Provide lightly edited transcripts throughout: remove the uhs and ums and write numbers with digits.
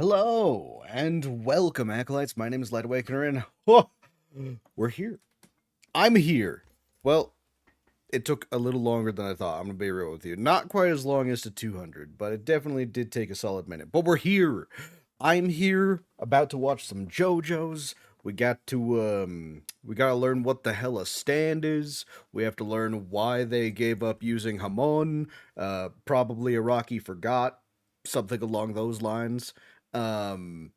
Hello and welcome, Acolytes. My name is Light Awakener, and oh, we're here. I'm here. Well, it took a little longer than I thought. I'm gonna be real with you. Not quite as long as the 200, but it definitely did take a solid minute. But we're here. I'm here, about to watch some JoJo's. We gotta learn what the hell a stand is. We have to learn why they gave up using Hamon. Probably Iraqi forgot something along those lines. Um,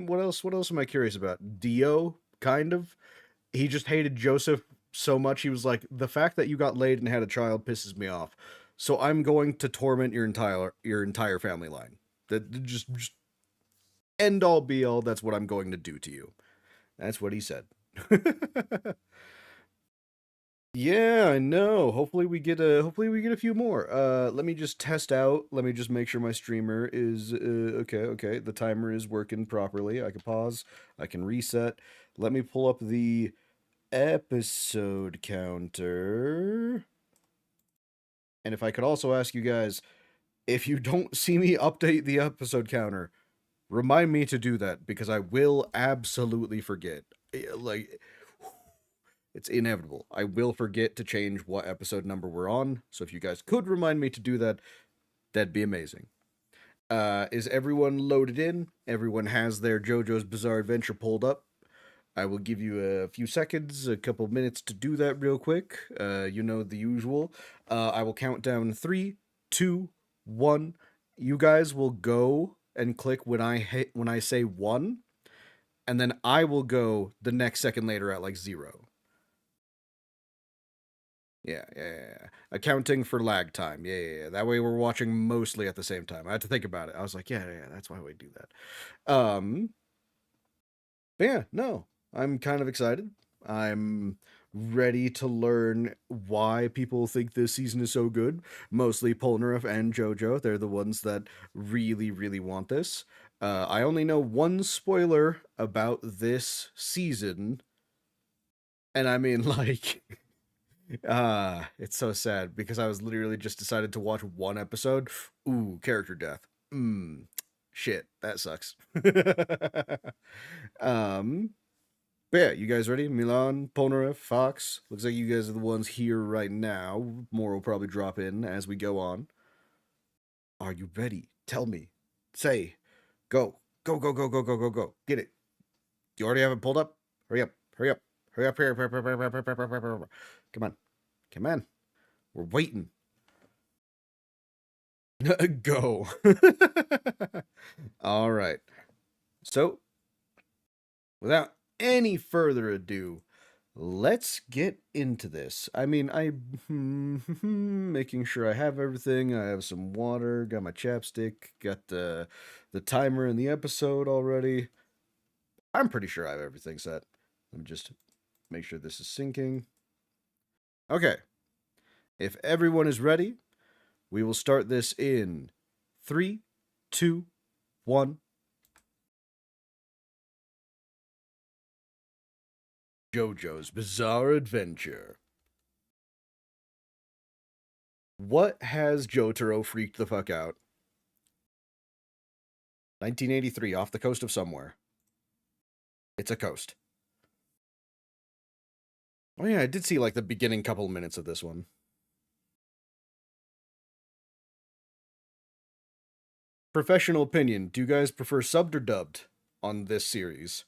what else? What else am I curious about? Dio, kind of. He just hated Joseph so much. He was like, the fact that you got laid and had a child pisses me off. So I'm going to torment your entire family line. That just end all be all. That's what I'm going to do to you. That's what he said. Yeah, I know. Hopefully we get a few more. Let me just test out. Let me just make sure my streamer is okay. The timer is working properly. I can pause. I can reset. Let me pull up the episode counter. And if I could also ask you guys, if you don't see me update the episode counter, remind me to do that because I will absolutely forget. Like it's inevitable. I will forget to change what episode number we're on. So if you guys could remind me to do that, that'd be amazing. Is everyone loaded in? Everyone has their JoJo's Bizarre Adventure pulled up. I will give you a few seconds, a couple minutes to do that real quick. You know the usual. I will count down 3, 2, 1. You guys will go and click when I say 1, and then I will go the next second later at like 0. Yeah. Accounting for lag time. Yeah. That way we're watching mostly at the same time. I had to think about it. I was like, yeah, that's why we do that. But yeah, no, I'm kind of excited. I'm ready to learn why people think this season is so good. Mostly Polnareff and Jojo. They're the ones that really, really want this. I only know one spoiler about this season, and I mean, like, it's so sad because I was literally just decided to watch one episode. Ooh, character death. Shit, that sucks. um, but yeah, you guys ready? Milan, Polnareff, Fox. Looks like you guys are the ones here right now. More will probably drop in as we go on. Are you ready? Tell me. Say. Go. Go. Get it. You already have it pulled up? Hurry up. Hurry up. Hurry up. Hurry up. Hurry up. Hurry up. Hurry up. Hurry up. Hurry up. Come on. Come on. We're waiting. Go. All right. So, without any further ado, let's get into this. I mean, making sure I have everything. I have some water, got my chapstick, got the timer in the episode already. I'm pretty sure I have everything set. Let me just make sure this is syncing. Okay. If everyone is ready, we will start this in 3, 2, 1. JoJo's Bizarre Adventure. What has Jotaro freaked the fuck out? 1983, off the coast of somewhere. It's a coast. Oh yeah, I did see like the beginning couple minutes of this one. Professional opinion, do you guys prefer subbed or dubbed on this series?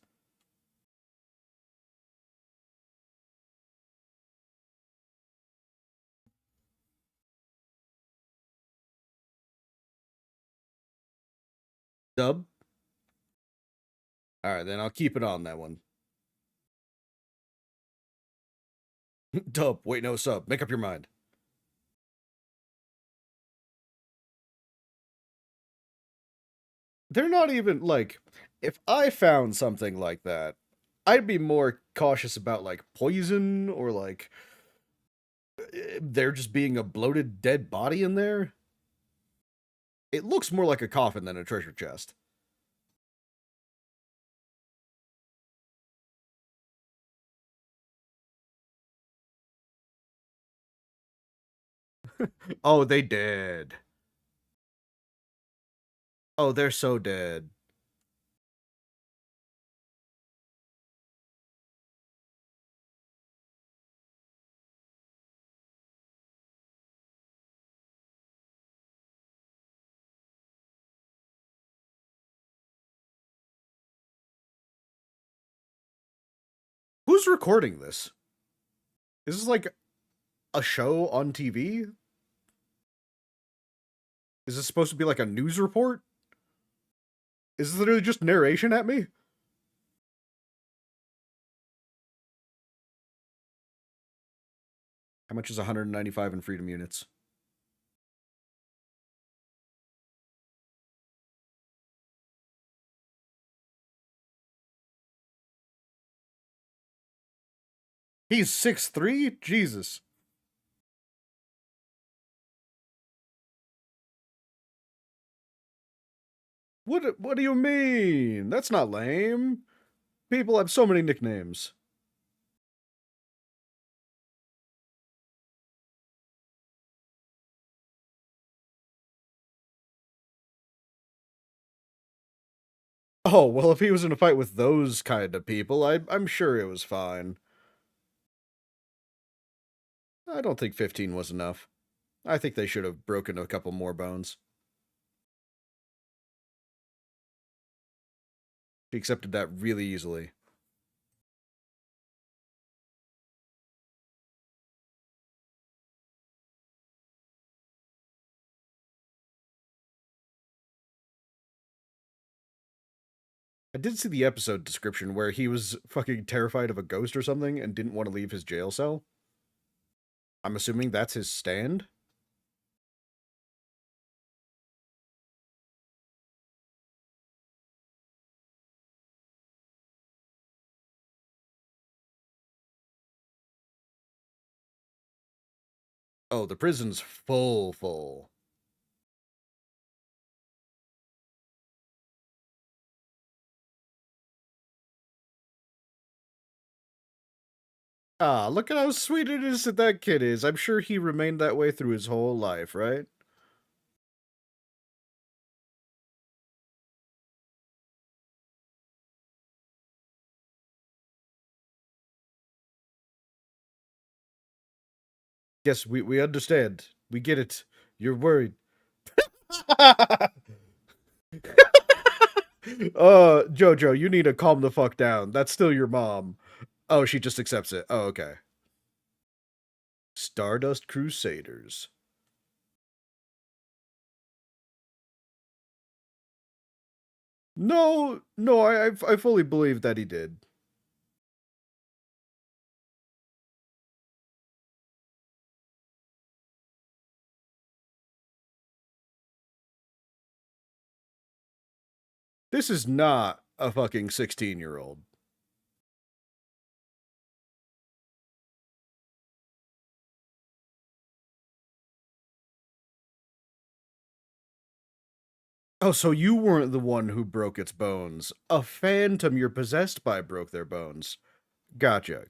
Dub? Alright, then I'll keep it on that one. Dub, wait, no, sub. Make up your mind. They're not even like, if I found something like that, I'd be more cautious about like poison or like there just being a bloated dead body in there. It looks more like a coffin than a treasure chest. Oh, they did. Oh, they're so dead. Who's recording this? Is this like a show on TV? Is this supposed to be like a news report? Is this literally just narration at me? How much is 195 in freedom units? He's 6'3"? Jesus. What do you mean? That's not lame. People have so many nicknames. Oh, well, if he was in a fight with those kind of people, I'm sure it was fine. I don't think 15 was enough. I think they should have broken a couple more bones. He accepted that really easily. I did see the episode description where he was fucking terrified of a ghost or something and didn't want to leave his jail cell. I'm assuming that's his stand? Oh, the prison's full. Ah, look at how sweet and innocent that kid is. I'm sure he remained that way through his whole life, right? Yes, we understand. We get it. You're worried. Jojo, you need to calm the fuck down. That's still your mom. Oh, she just accepts it. Oh, okay. Stardust Crusaders. No, I fully believe that he did. This is not a fucking 16-year-old. Oh, so you weren't the one who broke its bones. A phantom you're possessed by broke their bones. Gotcha.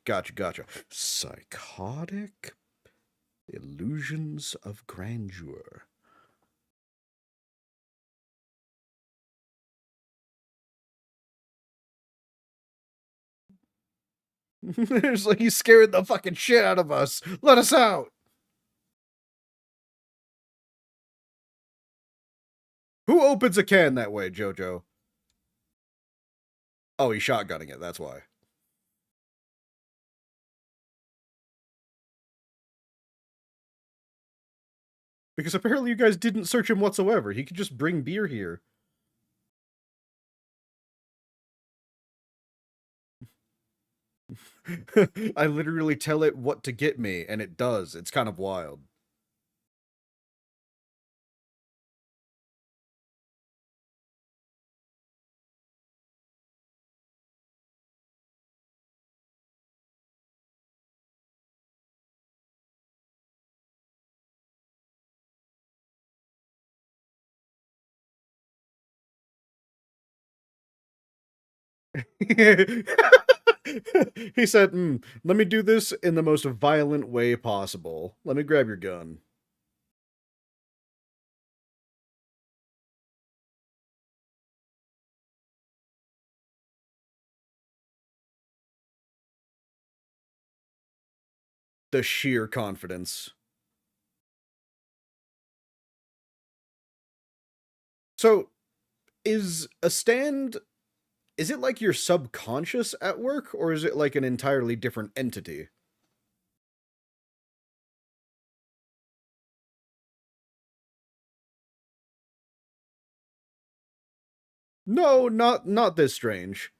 Psychotic illusions of grandeur. It's like he's scaring the fucking shit out of us. Let us out. Who opens a can that way, Jojo? Oh, he's shotgunning it. That's why. Because apparently you guys didn't search him whatsoever. He could just bring beer here. I literally tell it what to get me, and it does. It's kind of wild. He said, let me do this in the most violent way possible. Let me grab your gun. The sheer confidence. So, is a stand, is it like your subconscious at work, or is it like an entirely different entity? No, not this strange.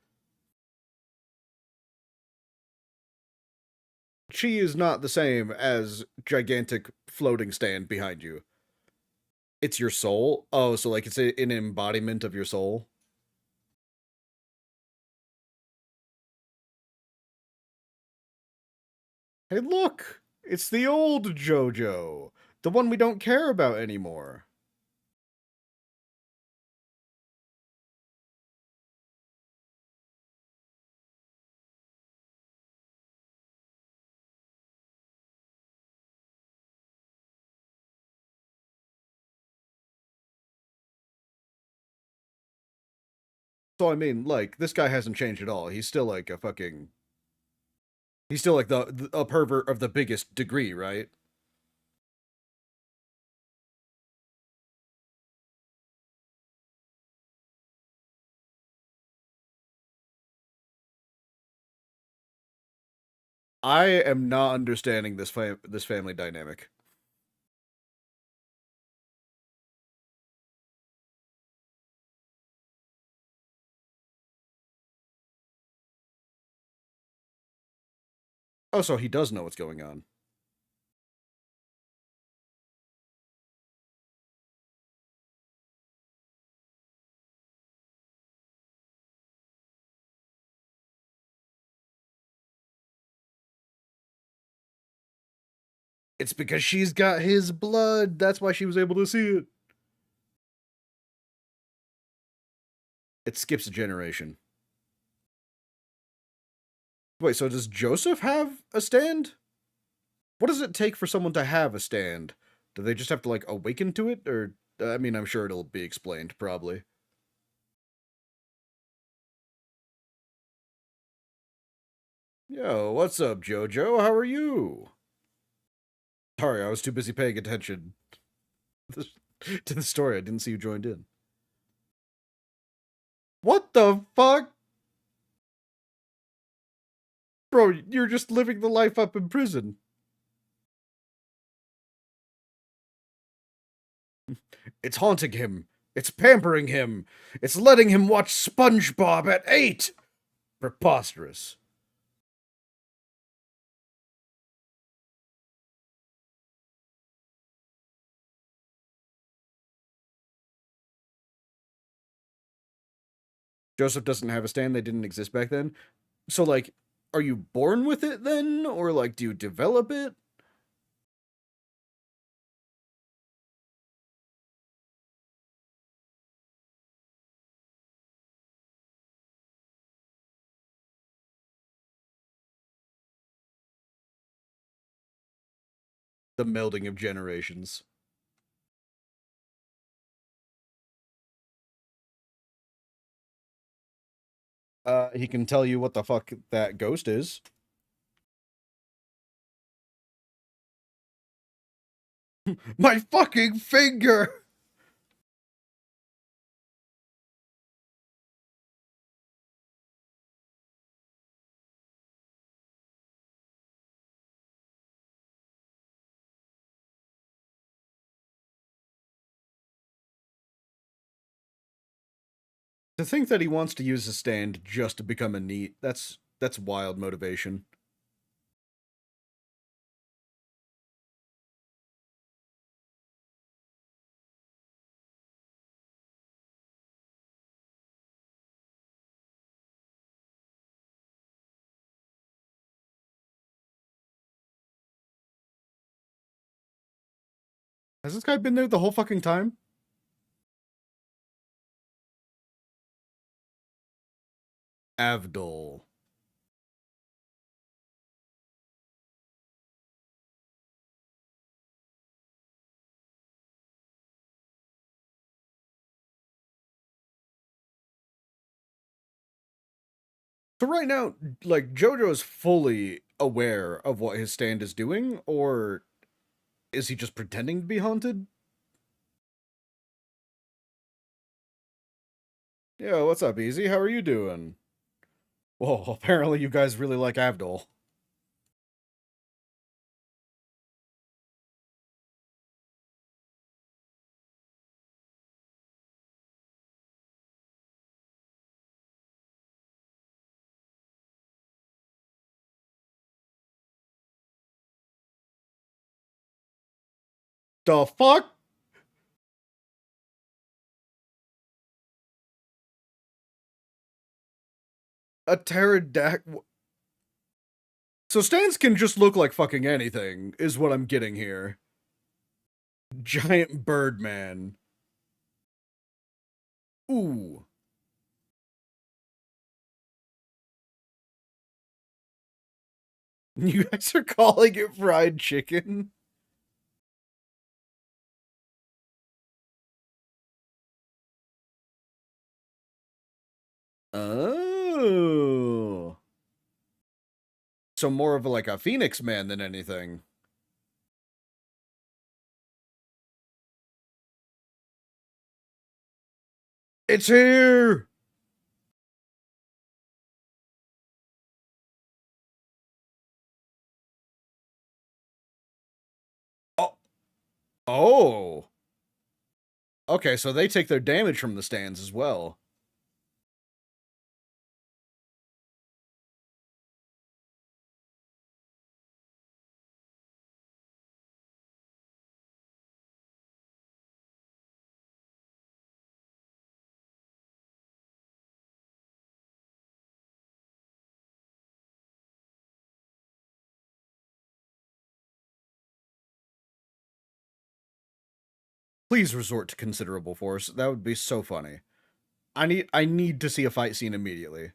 She is not the same as gigantic floating stand behind you. It's your soul? Oh, so like it's an embodiment of your soul? Hey, look! It's the old Jojo! The one we don't care about anymore. So I mean, like, this guy hasn't changed at all. He's still like a fucking. He's still like a pervert of the biggest degree, right? I am not understanding this family dynamic. Oh, so he does know what's going on. It's because she's got his blood. That's why she was able to see it. It skips a generation. Wait, so does Joseph have a stand? What does it take for someone to have a stand? Do they just have to like awaken to it, or I mean, I'm sure it'll be explained probably. Yo, what's up, Jojo? How are you? Sorry, I was too busy paying attention to the story. I didn't see you joined in. What the fuck? Bro, you're just living the life up in prison. It's haunting him. It's pampering him. It's letting him watch SpongeBob at 8. Preposterous. Joseph doesn't have a stand. They didn't exist back then. So, like, are you born with it then? Or, like, do you develop it? The melding of generations. He can tell you what the fuck that ghost is. My fucking finger! To think that he wants to use his stand just to become a neat, that's wild motivation. Has this guy been there the whole fucking time? Avdol. So right now, like Jojo is fully aware of what his stand is doing, or is he just pretending to be haunted? Yeah, what's up, Easy? How are you doing? Whoa, apparently you guys really like Abdul. The fuck? A pterodactyl? So stands can just look like fucking anything, is what I'm getting here. Giant Birdman. Ooh. You guys are calling it fried chicken? Oh. So more of like a Phoenix Man than anything. It's here! Oh. Oh. Okay, so they take their damage from the stands as well. Please resort to considerable force. That would be so funny. I need to see a fight scene immediately.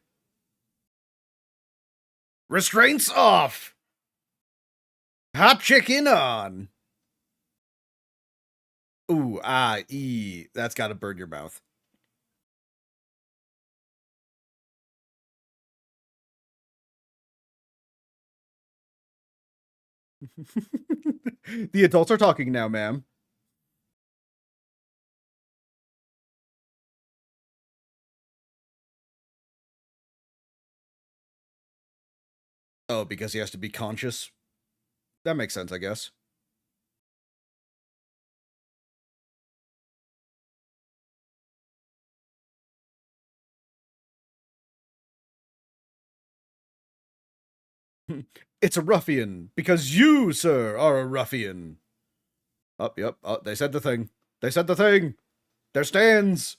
Restraints off! Hot chicken on! Ooh, that's gotta burn your mouth. The adults are talking now, ma'am. Oh, because he has to be conscious? That makes sense, I guess. It's a ruffian, because you, sir, are a ruffian. Oh, yep. Oh, they said the thing. They said the thing. There stands.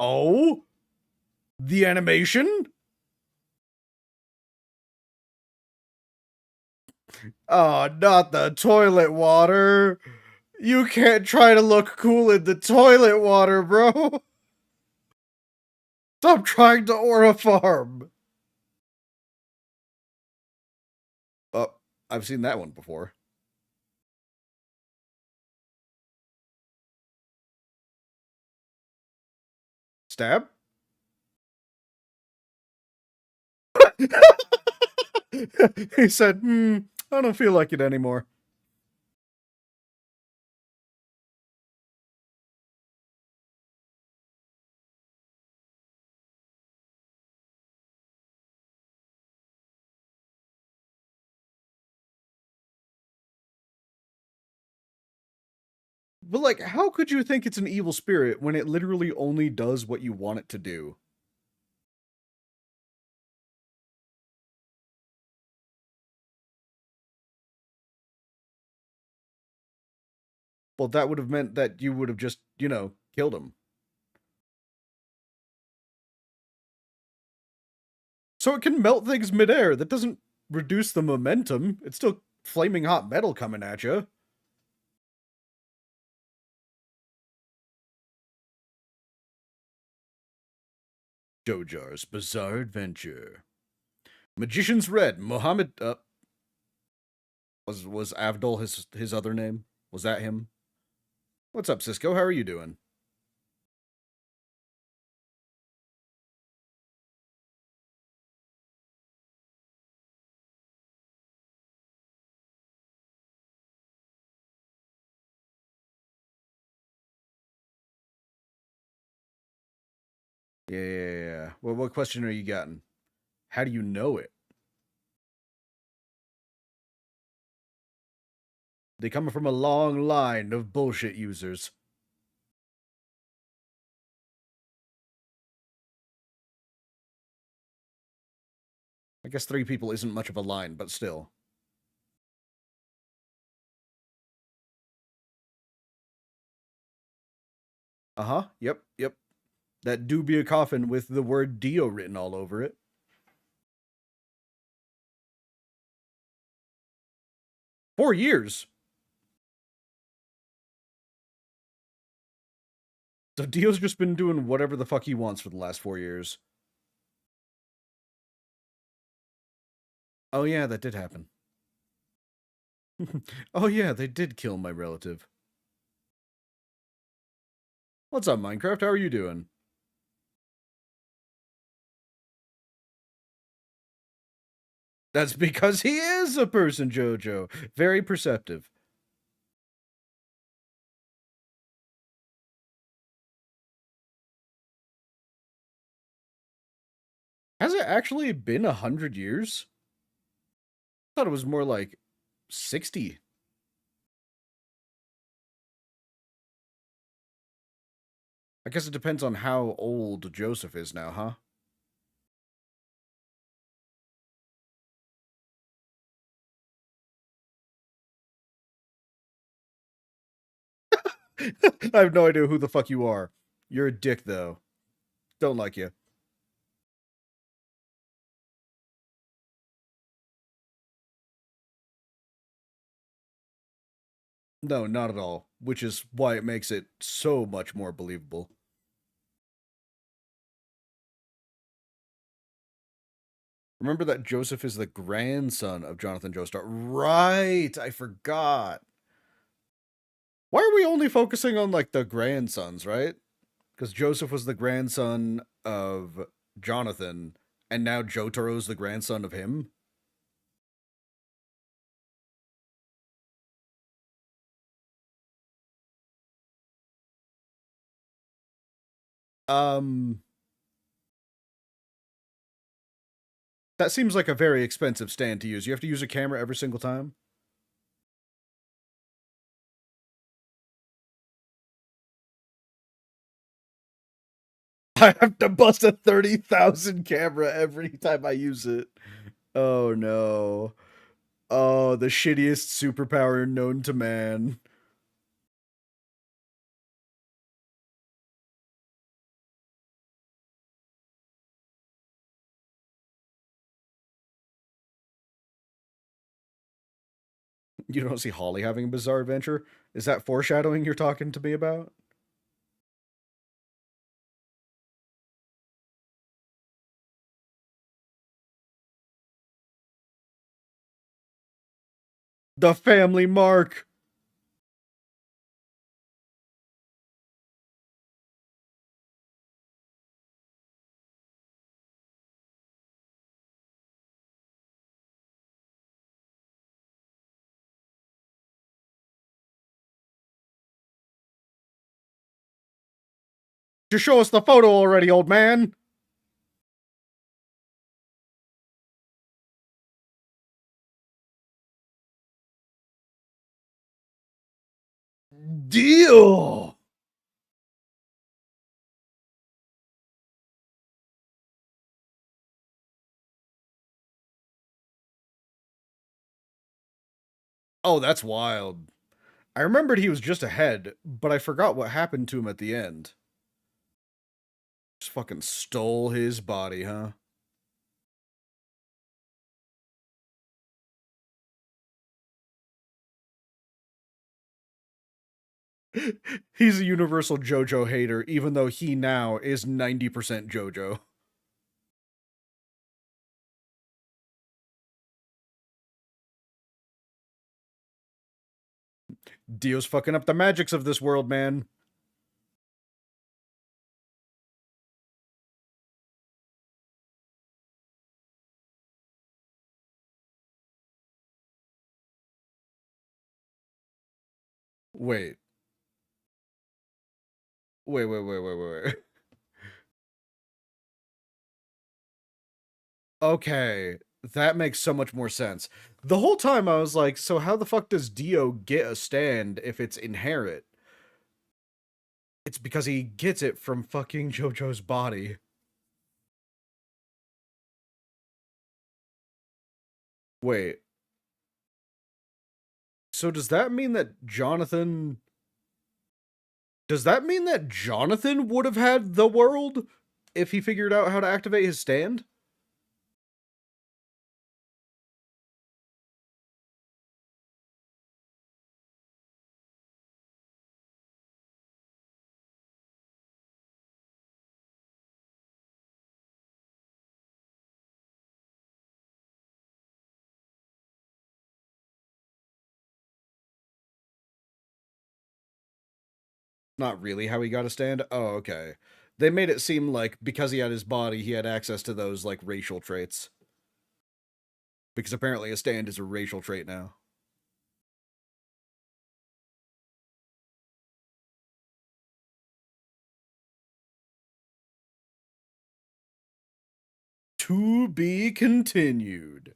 Oh? The animation? Oh, not the toilet water. You can't try to look cool in the toilet water, bro. Stop trying to aura farm. Oh, I've seen that one before. Stab? He said, I don't feel like it anymore. But, like, how could you think it's an evil spirit when it literally only does what you want it to do? Well, that would have meant that you would have just, killed him. So it can melt things midair. That doesn't reduce the momentum. It's still flaming hot metal coming at you. Jojo's Bizarre Adventure. Magician's Red. Muhammad. Was Avdol his other name? Was that him? What's up, Cisco? How are you doing? Yeah. Well, what question are you getting? How do you know it? They come from a long line of bullshit users. I guess 3 people isn't much of a line, but still. Uh-huh. Yep. That do be a coffin with the word Dio written all over it. 4 years. So Dio's just been doing whatever the fuck he wants for the last 4 years. Oh yeah, that did happen. Oh yeah, they did kill my relative. What's up, Minecraft? How are you doing? That's because he is a person, Jojo. Very perceptive. Has it actually been 100 years? I thought it was more like 60. I guess it depends on how old Joseph is now, huh? I have no idea who the fuck you are. You're a dick, though. Don't like you. No, not at all. Which is why it makes it so much more believable. Remember that Joseph is the grandson of Jonathan Joestar. Right, I forgot. Why are we only focusing on like the grandsons, right? Because Joseph was the grandson of Jonathan, and now Jotaro's the grandson of him. Um, that seems like a very expensive stand to use. You have to use a camera every single time. I have to bust a 30,000 camera every time I use it. Oh no. Oh, the shittiest superpower known to man. You don't see Holly having a bizarre adventure? Is that foreshadowing you're talking to me about? The family mark! Just show us the photo already, old man! Deal! Oh, that's wild. I remembered he was just ahead, but I forgot what happened to him at the end. Just fucking stole his body, huh? He's a universal Jojo hater, even though he now is 90% Jojo. Dio's fucking up the magics of this world, man. Wait, wait. Okay, that makes so much more sense. The whole time I was like, so how the fuck does Dio get a stand if it's inherent? It's because he gets it from fucking Jojo's body. Wait, so does that mean that Jonathan. Does that mean that Jonathan would have had the world if he figured out how to activate his stand? Not really how he got a stand? Oh, okay. They made it seem like because he had his body, he had access to those, like, racial traits. Because apparently a stand is a racial trait now. To be continued.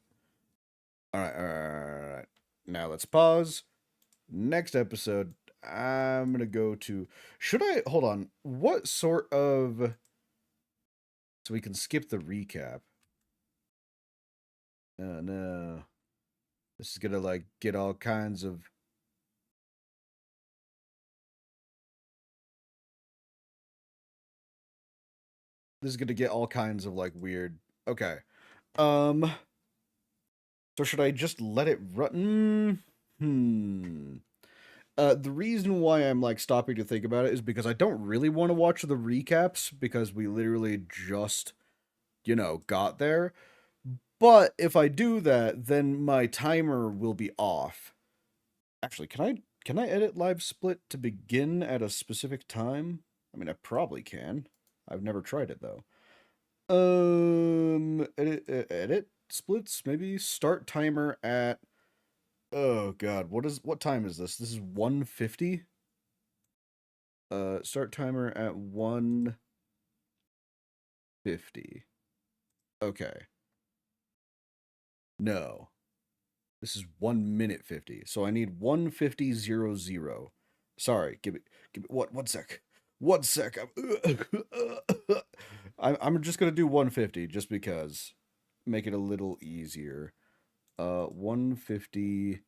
Alright. Now let's pause. Next episode, I'm gonna go to. Should I. Hold on. What sort of. So we can skip the recap. Oh no. This is gonna, like, get all kinds of. This is gonna get all kinds of, like, weird. Okay. Um. So should I just let it run? Hmm. The reason why I'm, like, stopping to think about it is because I don't really want to watch the recaps because we literally just, got there. But if I do that, then my timer will be off. Actually, can I edit live split to begin at a specific time? I mean, I probably can. I've never tried it though. Edit splits, maybe start timer at. Oh god, what time is this? This is 1:50. Start timer at 1:50. Okay. No. This is 1 minute 50. So I need 1:50:00. Sorry, give me one sec. One sec. I'm just gonna do 1:50 just because. Make it a little easier. 1:50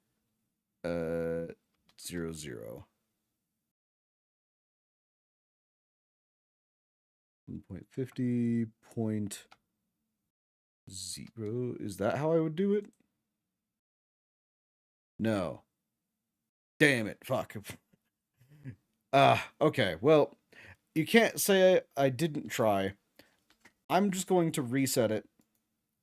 00. 1.50.0. Is that how I would do it? No. Damn it. Fuck. Okay. Well, you can't say I didn't try. I'm just going to reset it,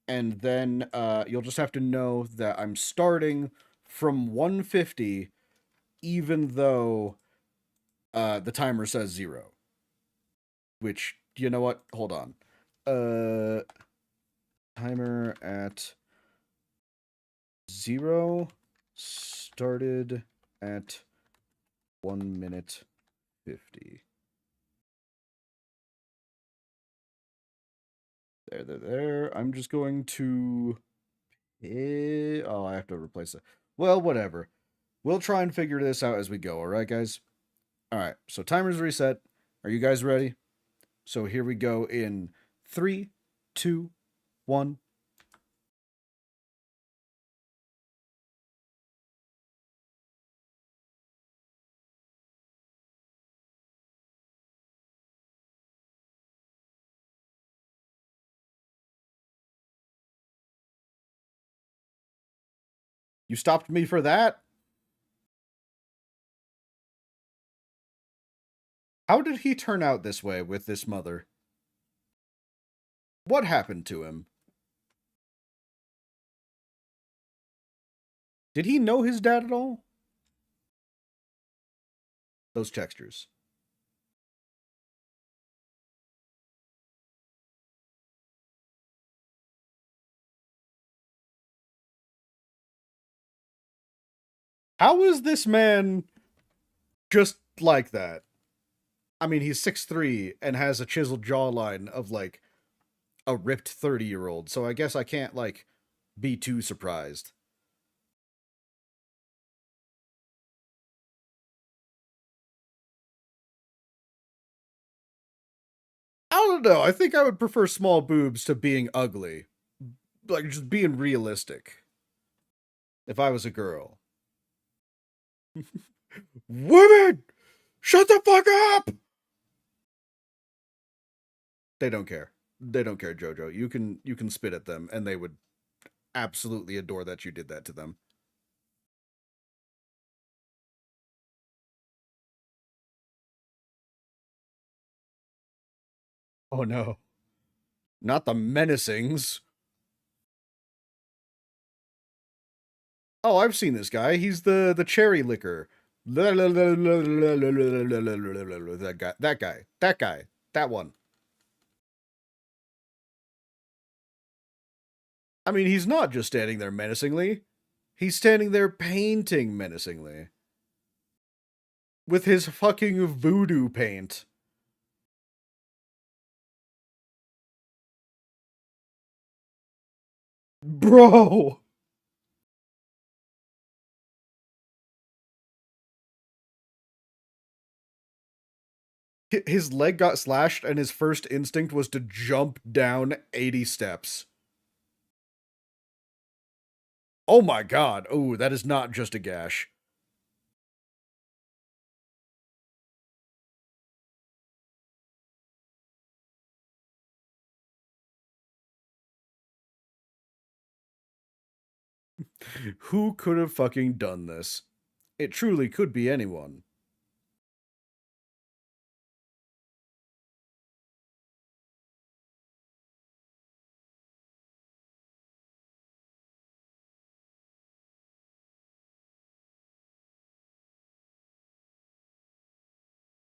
and then you'll just have to know that I'm starting from 1:50, even though the timer says 0. Which, you know what? Hold on. Uh, Timer at 0 started at 1:50. There. I'm just going to. Oh, I have to replace it. Well, whatever. We'll try and figure this out as we go, alright, guys? Alright, so timer's reset. Are you guys ready? So here we go in 3, 2, 1. You stopped me for that? How did he turn out this way with this mother? What happened to him? Did he know his dad at all? Those textures. How is this man just like that? I mean, he's 6'3" and has a chiseled jawline of like a ripped 30-year-old, so I guess I can't like be too surprised. I don't know. I think I would prefer small boobs to being ugly. Like just being realistic. If I was a girl. Women! Shut the fuck up! They don't care. They don't care, Jojo. You can spit at them and they would absolutely adore that you did that to them. Oh no. Not the menacings. Oh, I've seen this guy. He's the cherry licker. That guy. That guy. That guy. That one. I mean, he's not just standing there menacingly. He's standing there painting menacingly. With his fucking voodoo paint. Bro! His leg got slashed and his first instinct was to jump down 80 steps. Oh my god. Oh, that is not just a gash. Who could have fucking done this? It truly could be anyone.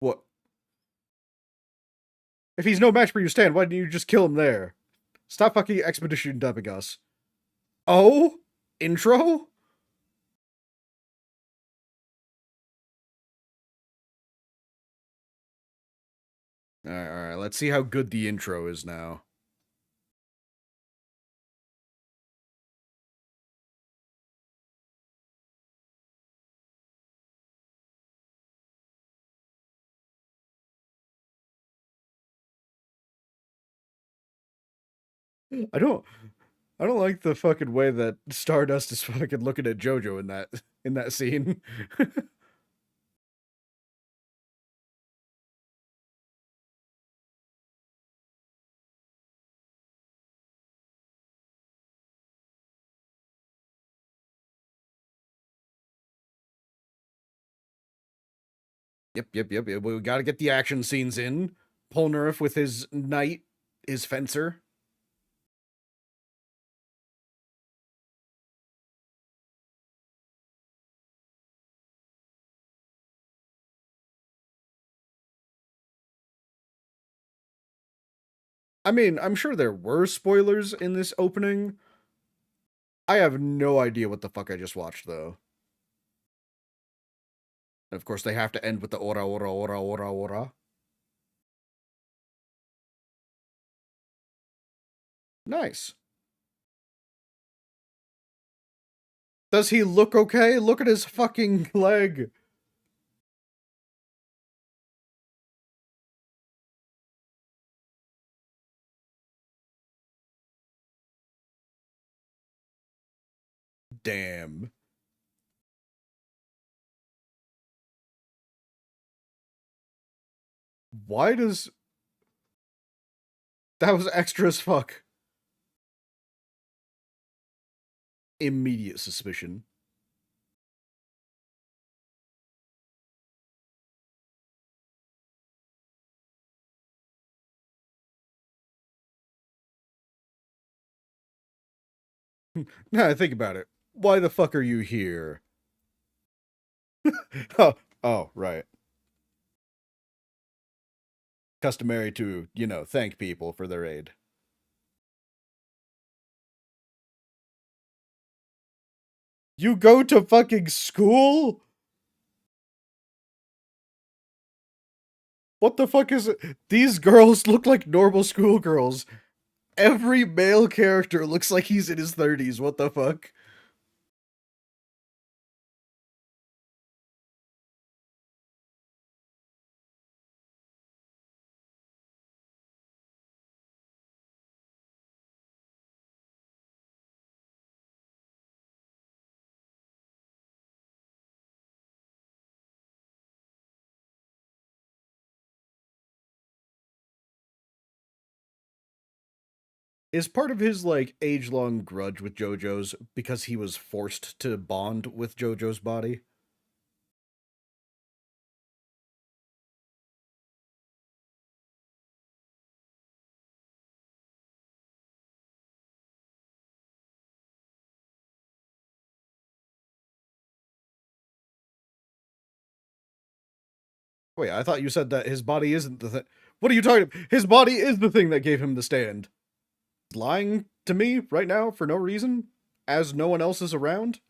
What? If he's no match for you, Stan, why didn't you just kill him there? Stop fucking expedition dubbing us. Oh? Intro? Alright, let's see how good the intro is now. I don't I don't like the fucking way that Stardust is fucking looking at Jojo in that scene. Yep. We gotta get the action scenes in. Polnareff with his knight, his fencer. I mean, I'm sure there were spoilers in this opening. I have no idea what the fuck I just watched, though. And of course, they have to end with the ora ora ora ora ora. Nice. Does he look okay? Look at his fucking leg. Damn. Why does... That was extra as fuck. Immediate suspicion. Nah, think about it. Why the fuck are you here? Oh, oh, right. Customary to, thank people for their aid. You go to fucking school? What the fuck is it? These girls look like normal schoolgirls. Every male character looks like he's in his 30s. What the fuck? Is part of his like age-long grudge with Jojo's because he was forced to bond with Jojo's body? Wait, I thought you said that his body isn't the thing. What are you talking about? His body is the thing that gave him the stand. Lying to me right now for no reason, as no one else is around.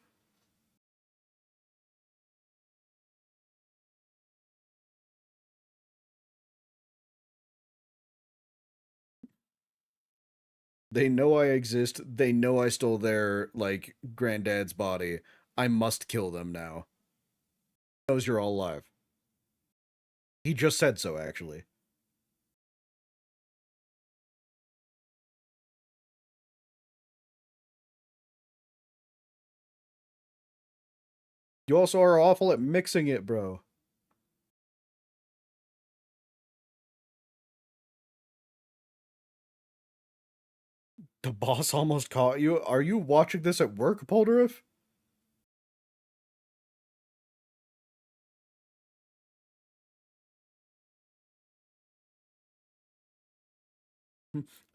They know I exist. They know I stole their like granddad's body. I must kill them now. Knows you're all alive. He just said so, actually. You also are awful at mixing it, bro. The boss almost caught you. Are you watching this at work, Poldarif?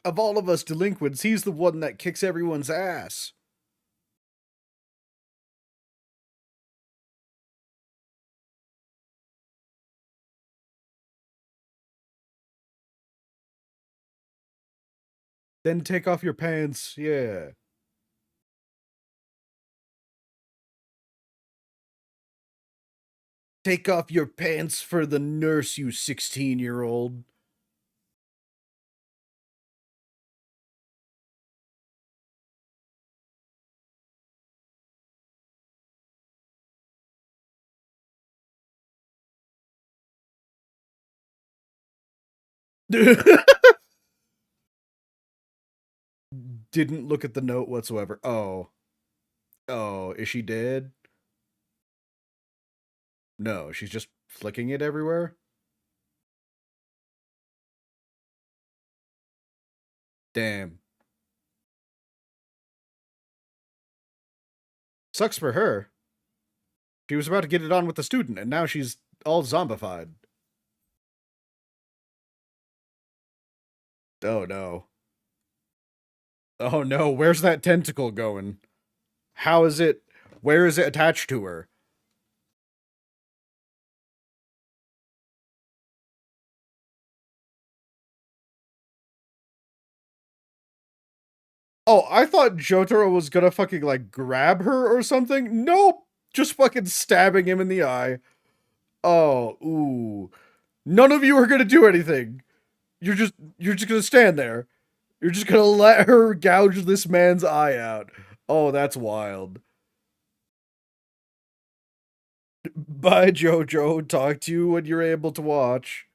Of all of us delinquents, he's the one that kicks everyone's ass. Then take off your pants. Yeah. Take off your pants for the nurse, you 16-year-old. Didn't look at the note whatsoever. Oh. Oh, is she dead? No, she's just flicking it everywhere? Damn. Sucks for her. She was about to get it on with the student, and now she's all zombified. Oh no. Oh no, where's that tentacle going? How is it? Where is it attached to her? Oh, I thought Jotaro was gonna fucking like grab her or something. Nope. Just fucking stabbing him in the eye. Oh, ooh. None of you are gonna do anything. You're just gonna stand there. You're just gonna let her gouge this man's eye out. Oh, that's wild. Bye, Jojo. Talk to you when you're able to watch.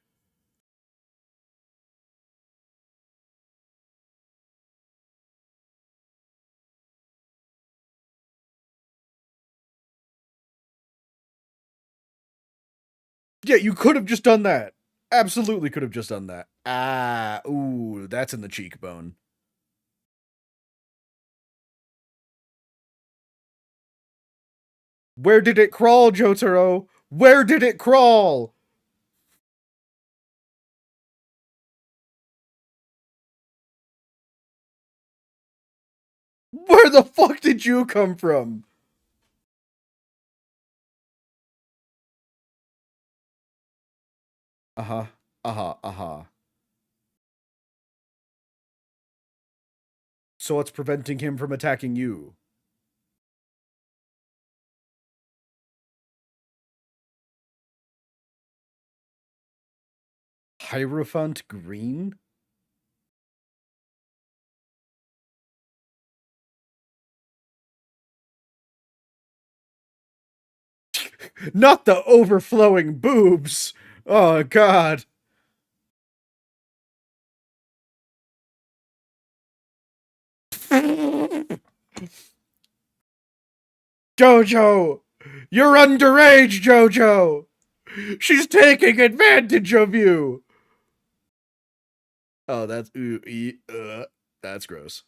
Yeah, you could have just done that. Absolutely could have just done that. Ah, ooh, that's in the cheekbone. Where did it crawl, Jotaro? Where did it crawl? Where the fuck did you come from? Uh-huh. Uh-huh. Uh-huh. So what's preventing him from attacking you? Hierophant Green? Not the overflowing boobs! Oh, God. Jojo! You're underage, Jojo! She's taking advantage of you! Oh, that's that's gross.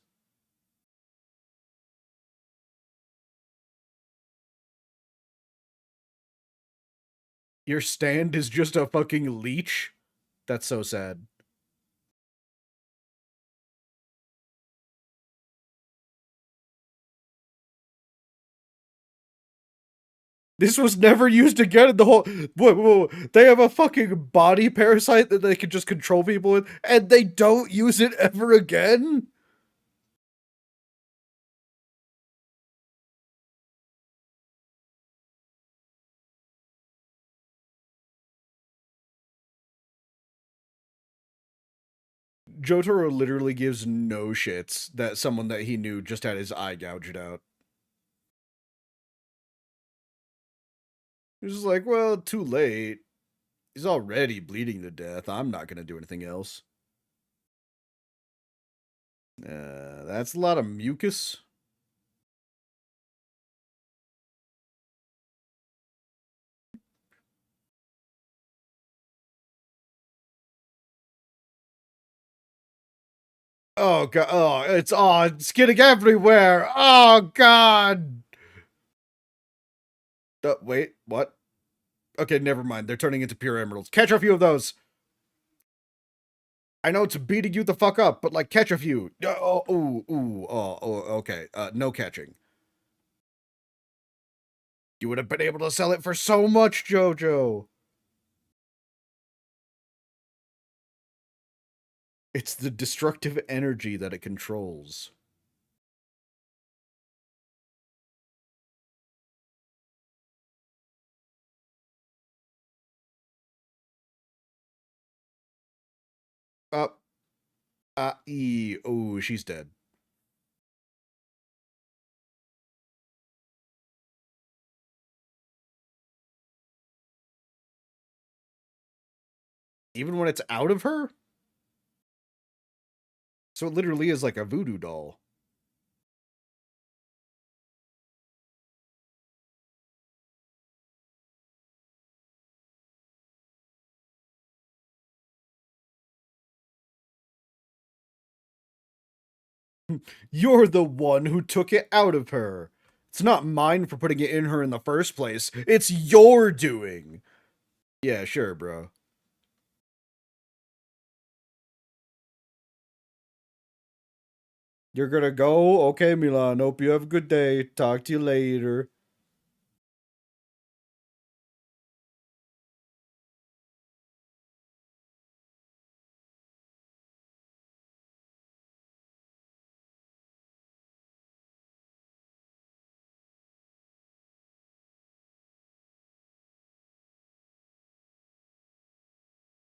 Your stand is just a fucking leech? That's so sad. This was never used again in the whole. Whoa. They have a fucking body parasite that they can just control people with, and they don't use it ever again? Jotaro literally gives no shits that someone that he knew just had his eye gouged out. He's just like, well, too late. He's already bleeding to death. I'm not gonna do anything else. That's a lot of mucus. Oh god! It's getting everywhere. Oh god! Wait, what? Okay, never mind. They're turning into pure emeralds. Catch a few of those. I know it's beating you the fuck up, but like, catch a few. Okay. No catching. You would have been able to sell it for so much, Jojo. It's the destructive energy that it controls. Uh, oh, she's dead. Even when it's out of her? So it literally is like a voodoo doll. You're the one who took it out of her. It's not mine for putting it in her in the first place. It's your doing. Yeah, sure, bro. You're gonna go? Okay, Milan. Hope you have a good day. Talk to you later.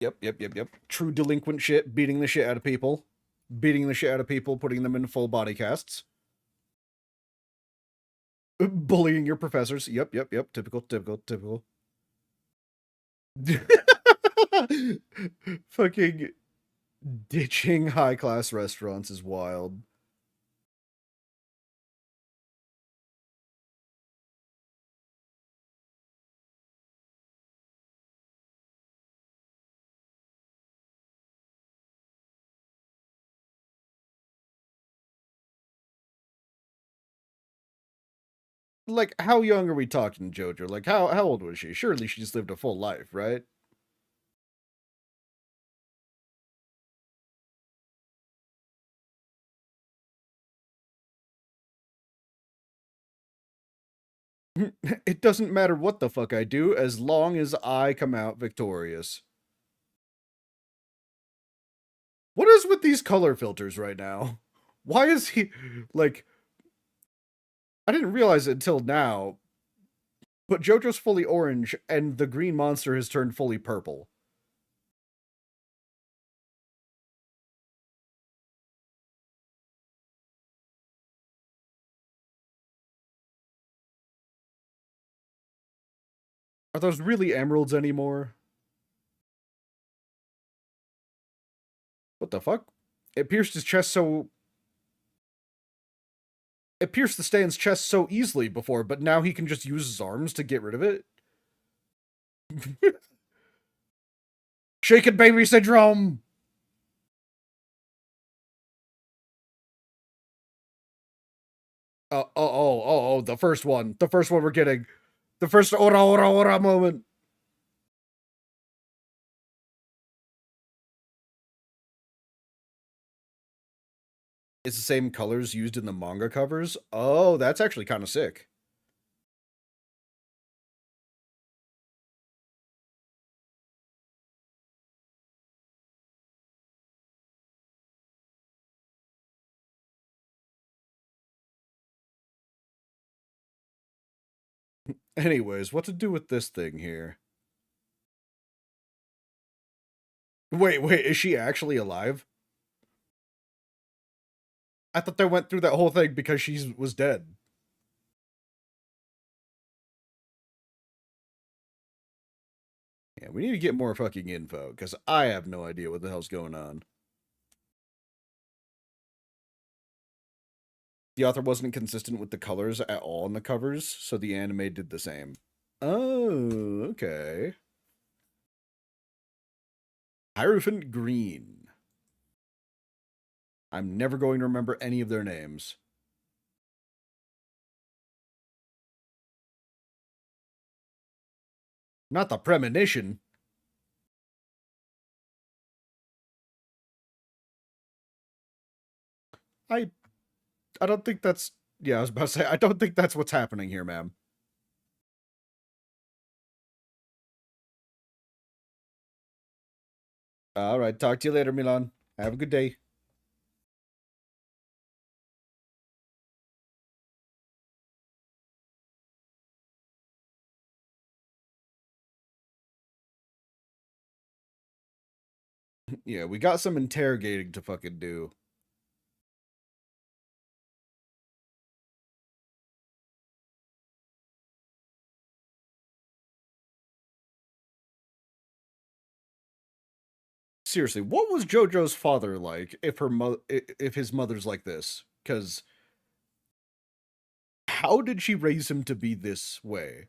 Yep. True delinquent shit, beating the shit out of people. Beating the shit out of people, putting them in full body casts. Bullying your professors. Yep. Typical. Fucking ditching high class restaurants is wild. Like, how young are we talking, Jojo? Like, how old was she? Surely she just lived a full life, right? It doesn't matter what the fuck I do as long as I come out victorious. What is with these color filters right now? Why is he like I didn't realize it until now, but Jojo's fully orange and the green monster has turned fully purple. Are those really emeralds anymore? What the fuck? It pierced his chest so it pierced the Stan's chest so easily before, but now he can just use his arms to get rid of it. Shaken baby syndrome. The first one. The first one we're getting. The first ora ora ora moment. It's the same colors used in the manga covers. Oh, that's actually kind of sick. Anyways, what to do with this thing here? Wait, is she actually alive? I thought they went through that whole thing because she was dead. Yeah, we need to get more fucking info, because I have no idea what the hell's going on. The author wasn't consistent with the colors at all in the covers, so the anime did the same. Oh, okay. Hierophant Green. I'm never going to remember any of their names. Not the premonition. I I don't think that's yeah, I was about to say I don't think that's what's happening here, ma'am. All right, talk to you later, Milan. Have a good day. Yeah, we got some interrogating to fucking do. Seriously, what was JoJo's father like if his mother's like this? Cuz how did she raise him to be this way?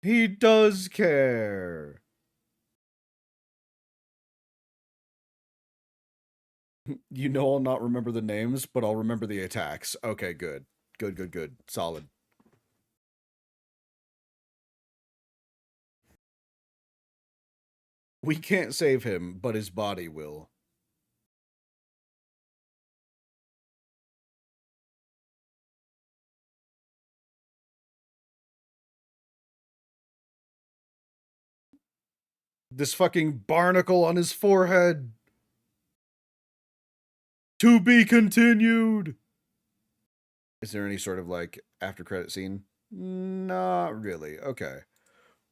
He does care. You know I'll not remember the names, but I'll remember the attacks. Okay, good. Good. Solid. We can't save him, but his body will. This fucking barnacle on his forehead. To be continued. Is there any sort of like after credit scene? Not really. Okay.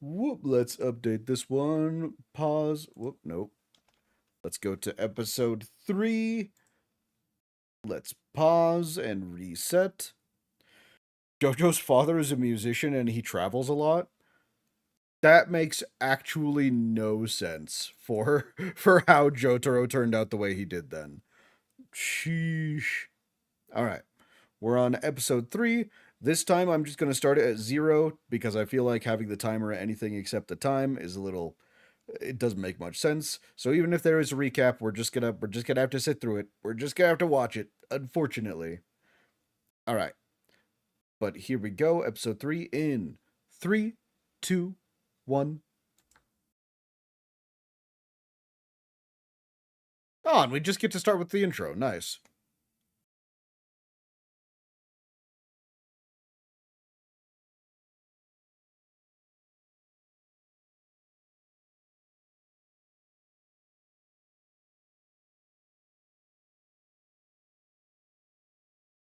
Whoop, let's update this one. Pause. Whoop, nope. Let's go to episode 3. Let's pause and reset. Jojo's father is a musician and he travels a lot. That makes actually no sense for how Jotaro turned out the way he did then. Sheesh. All right. We're on episode 3. This time I'm just going to start it at 0 because I feel like having the timer at anything except the time is a little it doesn't make much sense. So even if there is a recap, we're just gonna have to sit through it. We're just gonna have to watch it, unfortunately. All right. But here we go, episode 3 in 3, 2, 1. Oh, and we just get to start with the intro. Nice.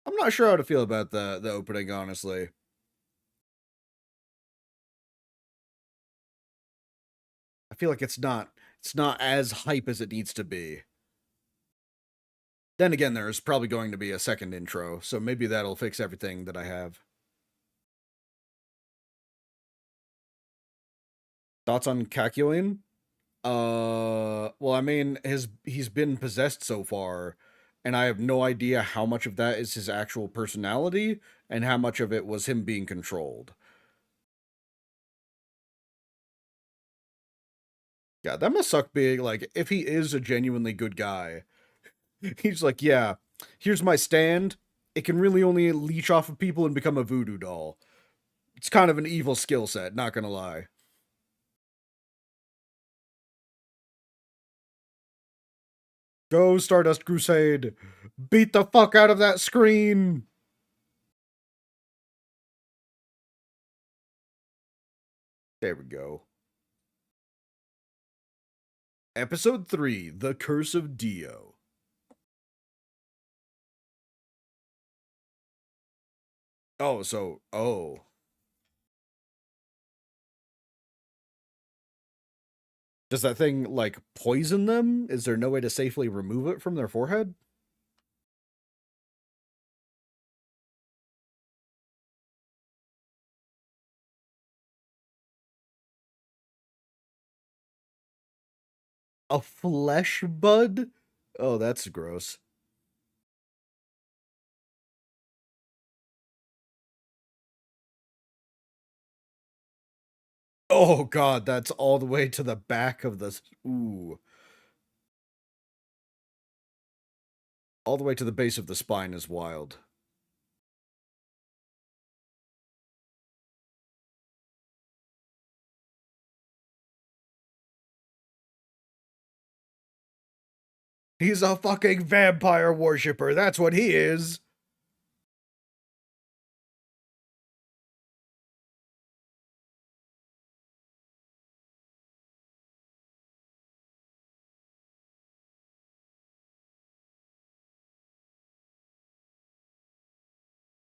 I'm not sure how to feel about the opening, honestly. I feel like it's not as hype as it needs to be. Then again, there's probably going to be a second intro, so maybe that'll fix everything that I have. Thoughts on Kakyoin? Well, I mean, he's been possessed so far, and I have no idea how much of that is his actual personality and how much of it was him being controlled. Yeah, that must suck being like, if he is a genuinely good guy, he's like, yeah, here's my stand. It can really only leech off of people and become a voodoo doll. It's kind of an evil skill set, not gonna lie. Go, Stardust Crusade! Beat the fuck out of that screen! There we go. Episode 3 The Curse of Dio. Oh. Does that thing, like, poison them? Is there no way to safely remove it from their forehead? A flesh bud? Oh, that's gross. Oh god, that's all the way to the back of the... Ooh. All the way to the base of the spine is wild. He's a fucking vampire worshiper, that's what he is!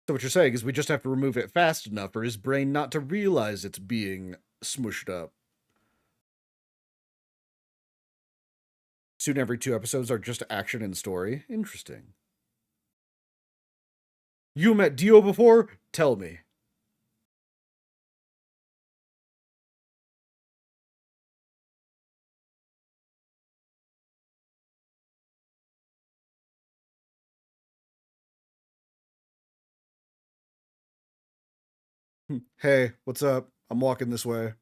So what you're saying is we just have to remove it fast enough for his brain not to realize it's being smushed up. Soon every 2 episodes are just action and story. Interesting. You met Dio before? Tell me. Hey, what's up? I'm walking this way.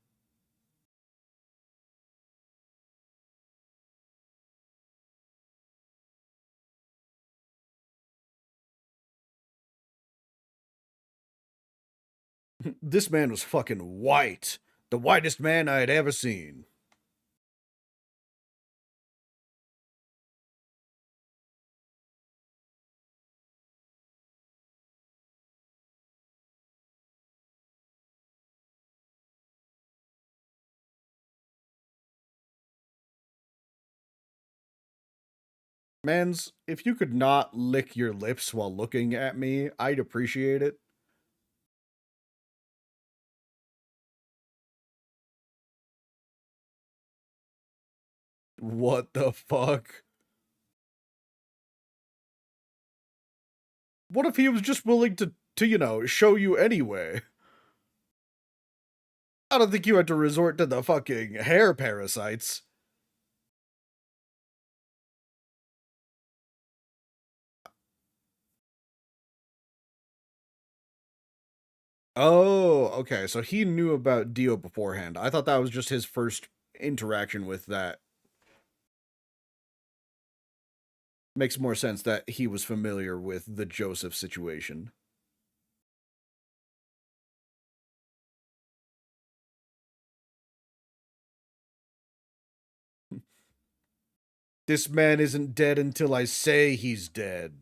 This man was fucking white. The whitest man I had ever seen. Mans, if you could not lick your lips while looking at me, I'd appreciate it. What the fuck? What if he was just willing to show you anyway? I don't think you had to resort to the fucking hair parasites. Oh, okay. So he knew about Dio beforehand. I thought that was just his first interaction with that. Makes more sense that he was familiar with the Joseph situation. This man isn't dead until I say he's dead.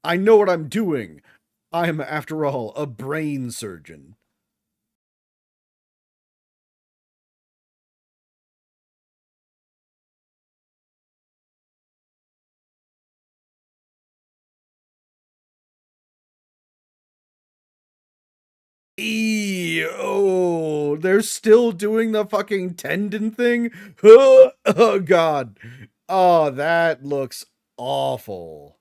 I know what I'm doing. I'm, after all, a brain surgeon. Oh, they're still doing the fucking tendon thing? Oh, God. Oh, that looks awful.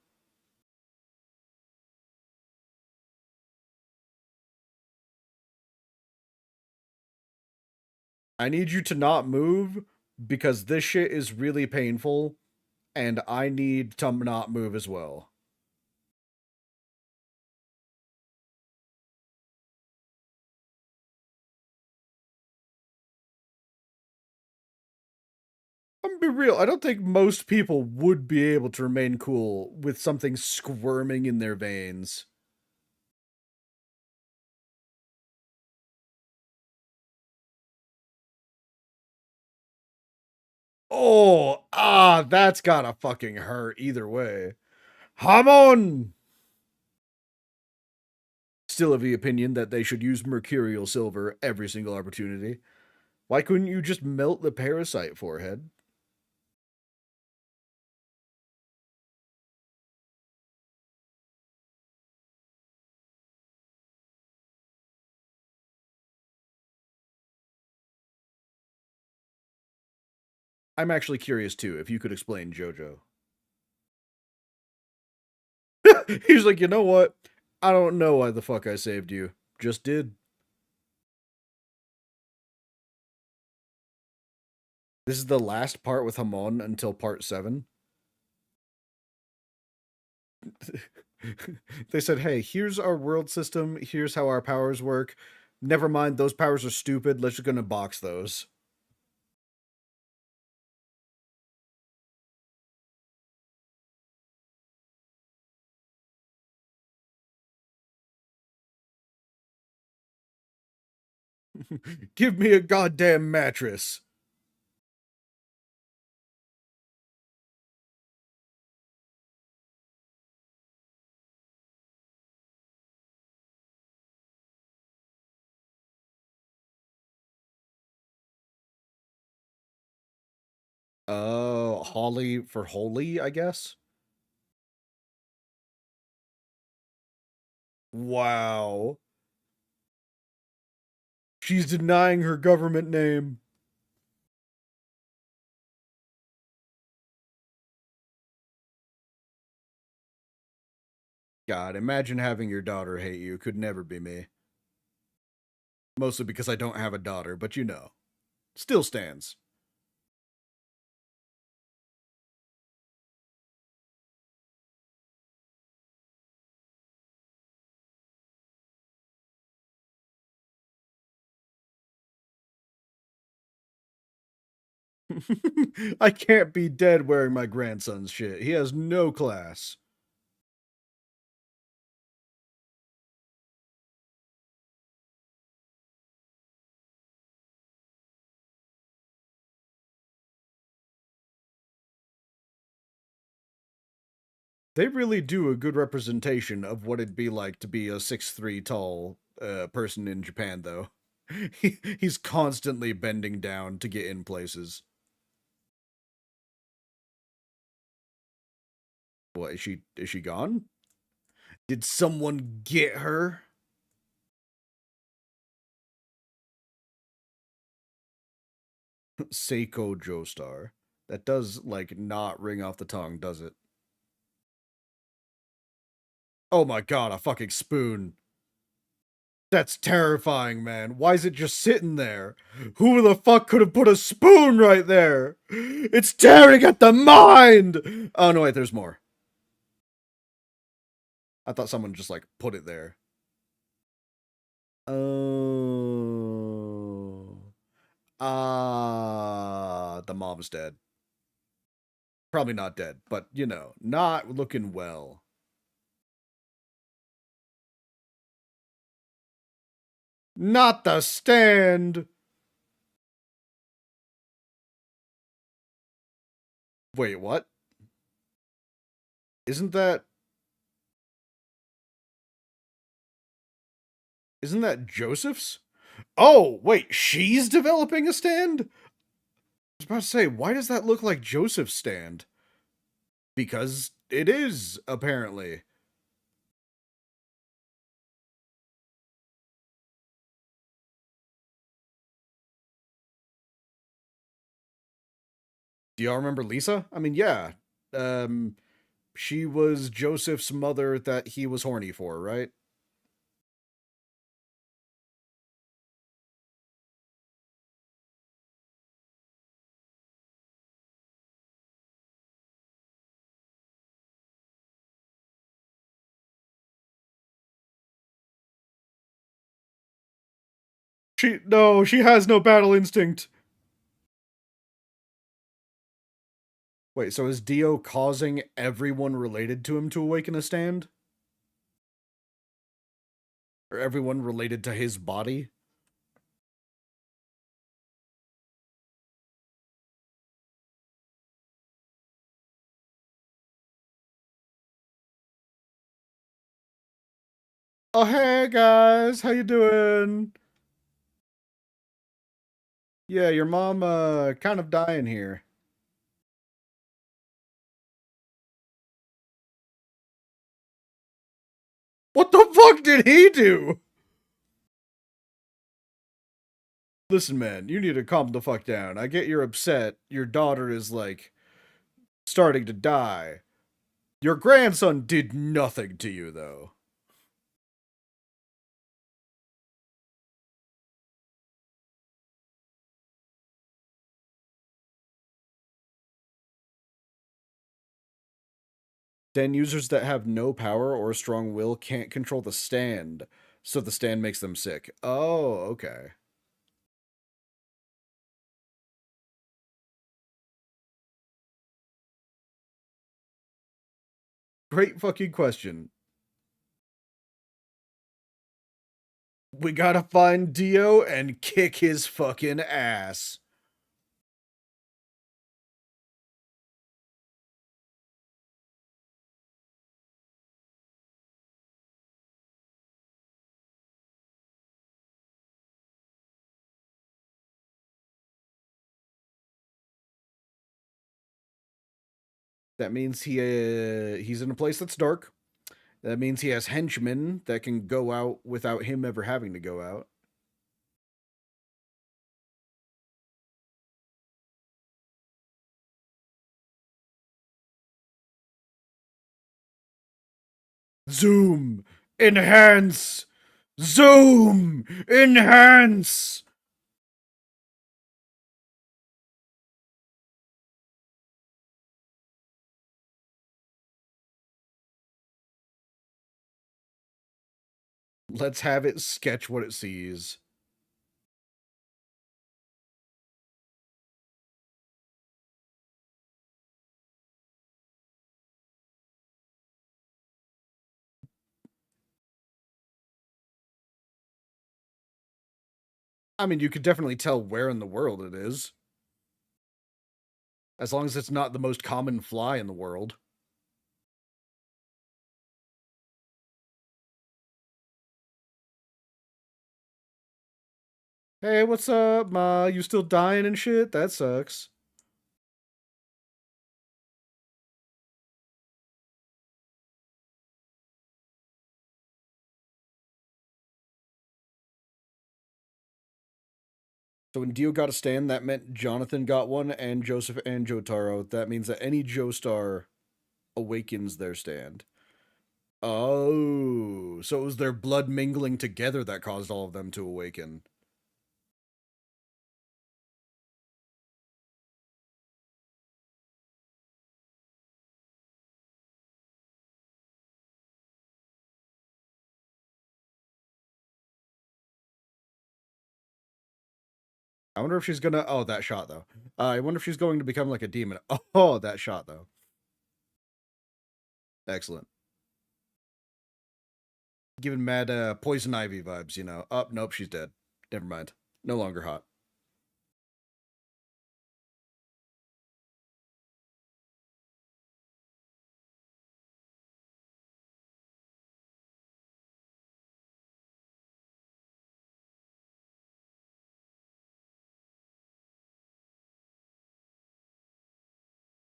I need you to not move because this shit is really painful and I need to not move as well. I'm gonna be real. I don't think most people would be able to remain cool with something squirming in their veins. That's gotta fucking hurt either way. Hamon! Still of the opinion that they should use mercurial silver every single opportunity. Why couldn't you just melt the parasite forehead? I'm actually curious too, if you could explain Jojo. He's like, you know what? I don't know why the fuck I saved you. Just did. This is the last part with Hamon until part 7. They said, hey, here's our world system. Here's how our powers work. Never mind, those powers are stupid. Let's just gonna box those. Give me a goddamn mattress. Oh, Holly for holy, I guess. Wow. She's denying her government name. God, imagine having your daughter hate you. Could never be me. Mostly because I don't have a daughter, but you know. Still stands. I can't be dead wearing my grandson's shit. He has no class. They really do a good representation of what it'd be like to be a 6'3" tall person in Japan, though. He's constantly bending down to get in places. What, is she gone? Did someone get her? Seiko Joestar. That does, like, not ring off the tongue, does it? Oh my god, a fucking spoon. That's terrifying, man. Why is it just sitting there? Who the fuck could have put a spoon right there? It's tearing at the mind! Oh, no, wait, there's more. I thought someone just, like, put it there. Oh. The mom's dead. Probably not dead, but, you know, not looking well. Not the stand! Wait, what? Isn't that... Isn't that Joseph's? Oh, wait, she's developing a stand? I was about to say, why does that look like Joseph's stand? Because it is, apparently. Do y'all remember Lisa? I mean, yeah. Um, she was Joseph's mother that he was horny for, right? No, she has no battle instinct. Wait, so is Dio causing everyone related to him to awaken a stand? Or everyone related to his body? Oh, hey guys, how you doing? Yeah, your mom, kind of dying here. What the fuck did he do? Listen, man, you need to calm the fuck down. I get you're upset. Your daughter is, like, starting to die. Your grandson did nothing to you, though. Stand users that have no power or a strong will can't control the stand, so the stand makes them sick. Oh, okay. Great fucking question. We gotta find Dio and kick his fucking ass. That means he's in a place that's dark. That means he has henchmen that can go out without him ever having to go out. Zoom! Enhance! Zoom! Enhance! Let's have it sketch what it sees. I mean, you could definitely tell where in the world it is. As long as it's not the most common fly in the world. Hey, what's up, Ma? You still dying and shit? That sucks. So when Dio got a stand, that meant Jonathan got one, and Joseph and Jotaro. That means that any Joestar awakens their stand. Oh, so it was their blood mingling together that caused all of them to awaken. I wonder if she's gonna. Oh, that shot though. I wonder if she's going to become like a demon. Oh, that shot though. Excellent. Giving mad poison ivy vibes, you know. Oh, nope, she's dead. Never mind. No longer hot.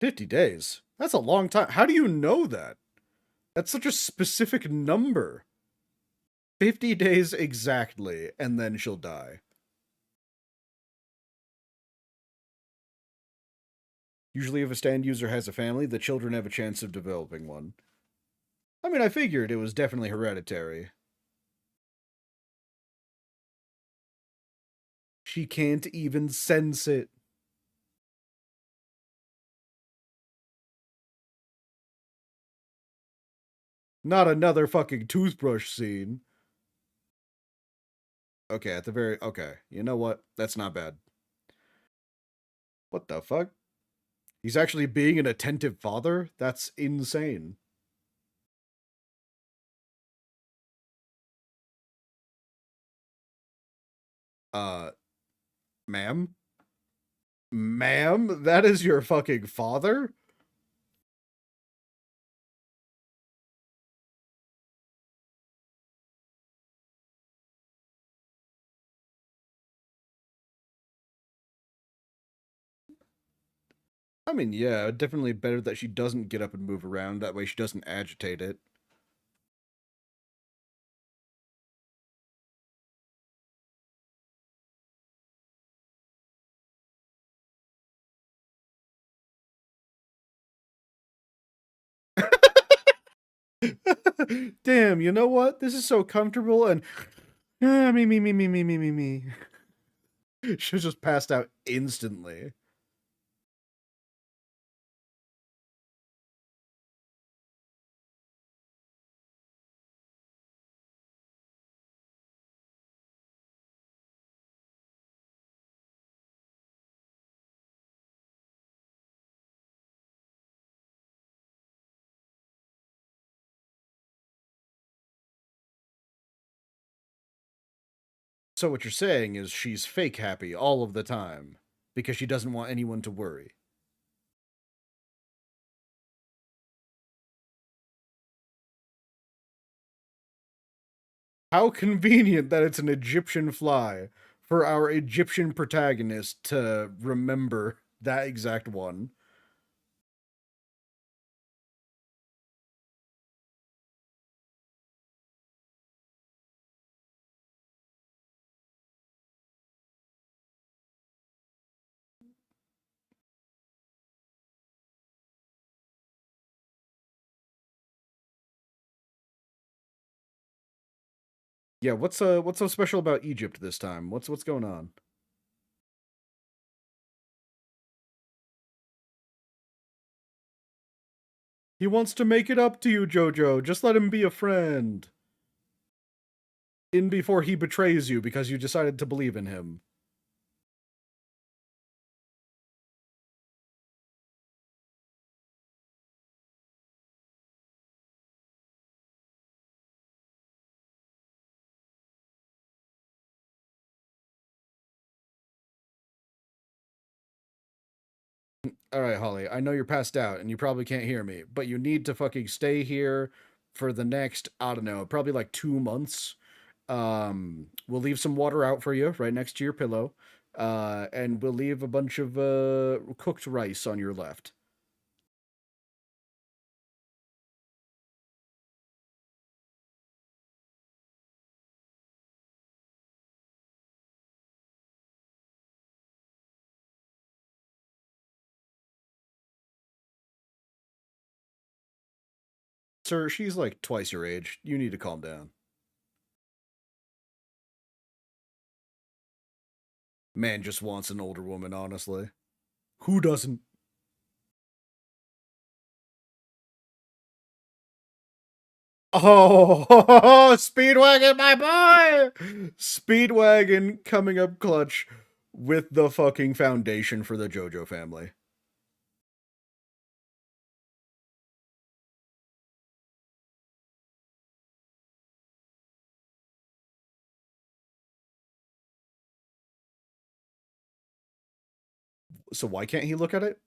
50 days? That's a long time. How do you know that? That's such a specific number. 50 days exactly, and then she'll die. Usually, if a stand user has a family, the children have a chance of developing one. I mean, I figured it was definitely hereditary. She can't even sense it. Not another fucking toothbrush scene. Okay, at the very. Okay, you know what? That's not bad. What the fuck? He's actually being an attentive father? That's insane. Uh, ma'am? Ma'am? That is your fucking father? I mean, yeah, definitely better that she doesn't get up and move around. That way she doesn't agitate it. Damn, you know what? This is so comfortable and me. She just passed out instantly. So what you're saying is she's fake happy all of the time because she doesn't want anyone to worry. How convenient that it's an Egyptian fly for our Egyptian protagonist to remember that exact one. Yeah, what's so special about Egypt this time? What's going on? He wants to make it up to you, Jojo. Just let him be a friend. In before he betrays you because you decided to believe in him. All right, Holly, I know you're passed out and you probably can't hear me, but you need to fucking stay here for the next, I don't know, probably like 2 months. We'll leave some water out for you right next to your pillow. And we'll leave a bunch of cooked rice on your left. Sir, she's like twice your age. You need to calm down. Man just wants an older woman, honestly. Who doesn't? Oh, Speedwagon, my boy! Speedwagon coming up clutch with the fucking foundation for the Jojo family. So why can't he look at it?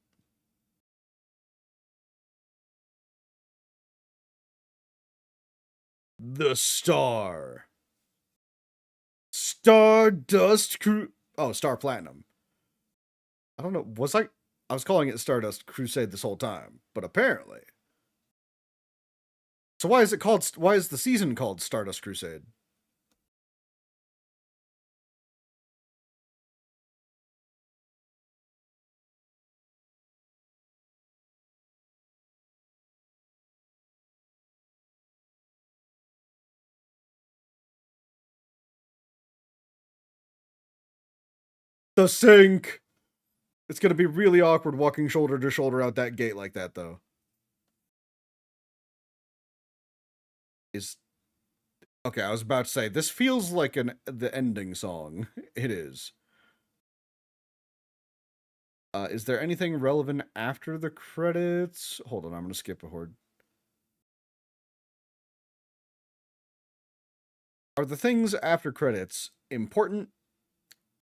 The star. Stardust Oh, Star Platinum. I don't know. I was calling it Stardust Crusade this whole time, but apparently. So why is the season called Stardust Crusade? The sink. It's gonna be really awkward walking shoulder to shoulder out that gate like that, though. Is okay. I was about to say this feels like the ending song. It is. Is there anything relevant after the credits? Hold on, I'm gonna skip a horde. Are the things after credits important,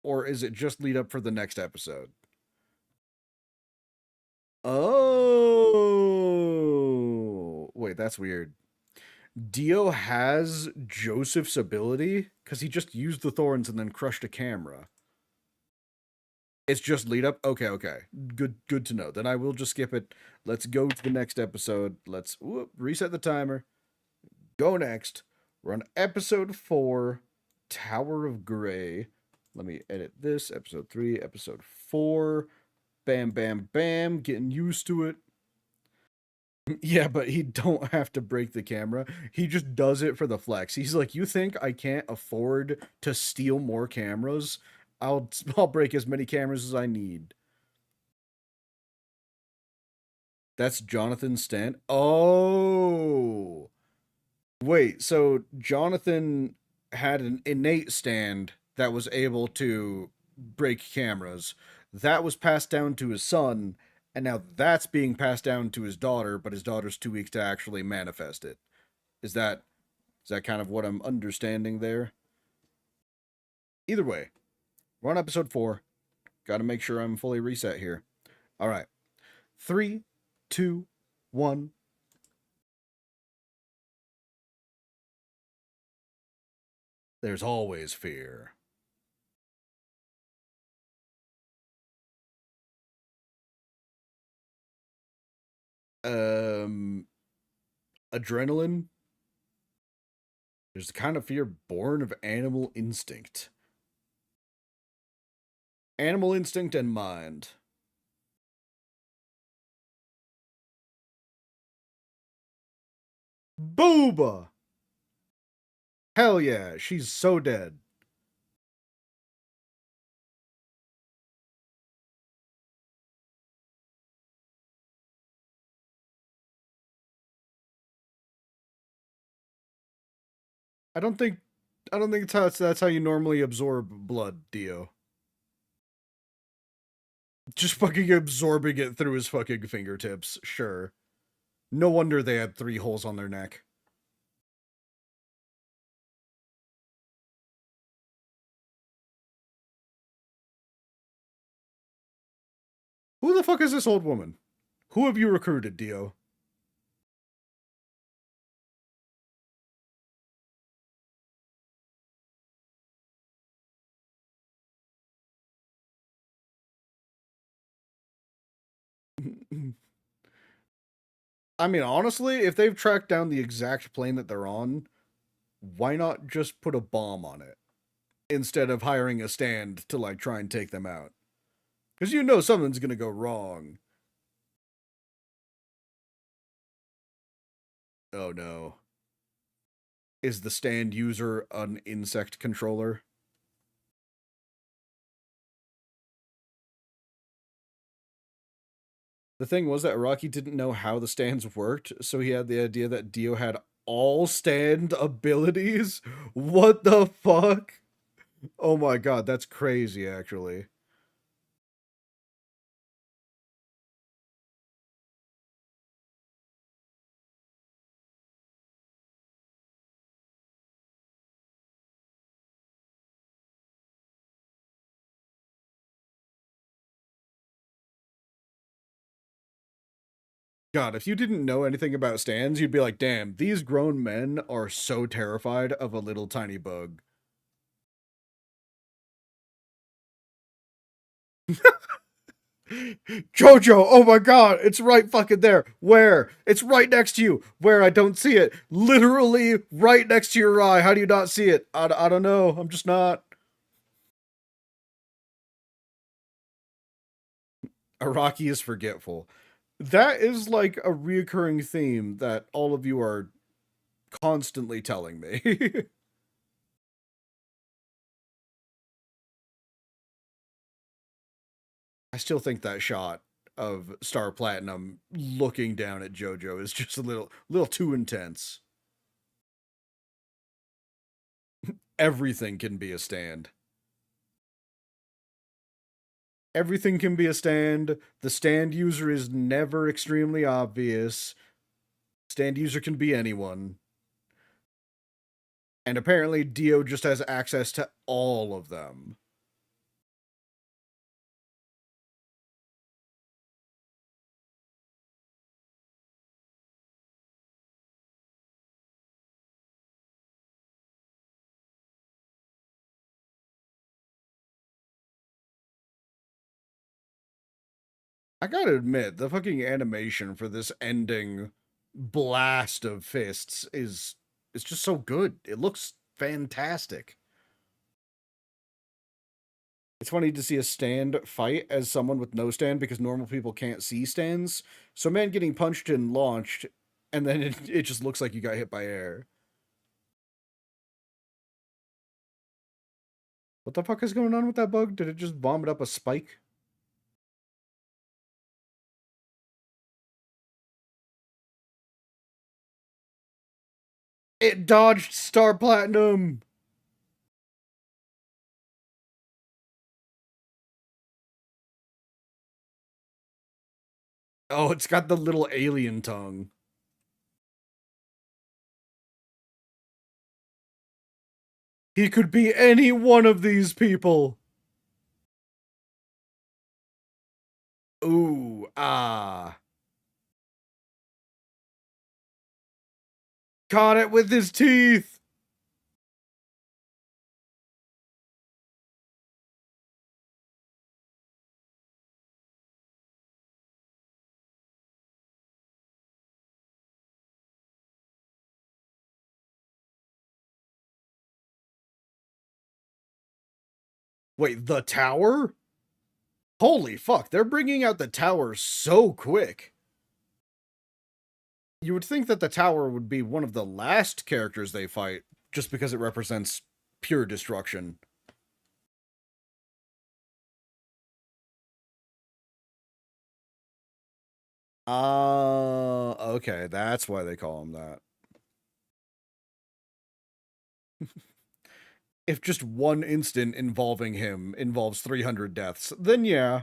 or is it just lead up for the next episode? Oh, wait, that's weird. Dio has Joseph's ability because he just used the thorns and then crushed a camera. It's just lead up. Okay, okay, good to know. Then I will just skip it. Let's go to the next episode. Let's reset the timer. Go next. We're on episode 4, Tower of Gray. Let me edit this. Episode 3, episode 4. Bam, bam, bam. Getting used to it. Yeah, but he don't have to break the camera. He just does it for the flex. He's like, "You think I can't afford to steal more cameras? I'll break as many cameras as I need." That's Jonathan Stant. Oh. Wait, so Jonathan had an innate stand that was able to break cameras. That was passed down to his son, and now that's being passed down to his daughter, but his daughter's too weak to actually manifest it. Is that is that kind of what I'm understanding there? Either way, we're on episode 4. Got to make sure I'm fully reset here. All right. 3, 2, 1. There's always fear. Um Adrenaline. There's the kind of fear born of animal instinct. Animal instinct and mind. Booba! Hell yeah, she's so dead. I don't think I don't think that's how you normally absorb blood, Dio. Just fucking absorbing it through his fucking fingertips, sure. No wonder they had 3 holes on their neck. Who the fuck is this old woman? Who have you recruited, Dio? I mean, honestly, if they've tracked down the exact plane that they're on, why not just put a bomb on it instead of hiring a stand to like try and take them out? Because you know something's gonna go wrong. Oh no. Is the stand user an insect controller? The thing was that Rocky didn't know how the stands worked, so he had the idea that Dio had all stand abilities. What the fuck? Oh my god, that's crazy, actually. God, if you didn't know anything about stands, you'd be like, damn, these grown men are so terrified of a little tiny bug. Jojo, oh my god, it's right fucking there. Where? It's right next to you. Where? I don't see it. Literally right next to your eye. How do you not see it? I don't know. I'm just not. Araki is forgetful. That is like a reoccurring theme that all of you are constantly telling me. I still think that shot of Star Platinum looking down at Jojo is just a little too intense. Everything can be a stand. Everything can be a stand. The stand user is never extremely obvious. Stand user can be anyone. And apparently Dio just has access to all of them. I gotta admit, the fucking animation for this ending blast of fists is it's just so good. It looks fantastic. It's funny to see a stand fight as someone with no stand because normal people can't see stands. So man getting punched and launched, and then it just looks like you got hit by air. What the fuck is going on with that bug? Did it just vomit up a spike? It dodged Star Platinum! Oh, it's got the little alien tongue. He could be any one of these people. Ooh, ah. Caught it with his teeth! Wait, the tower? Holy fuck, they're bringing out the tower so quick. You would think that the tower would be one of the last characters they fight, just because it represents pure destruction. Okay, that's why they call him that. If just one instant involving him involves 300 deaths, then yeah.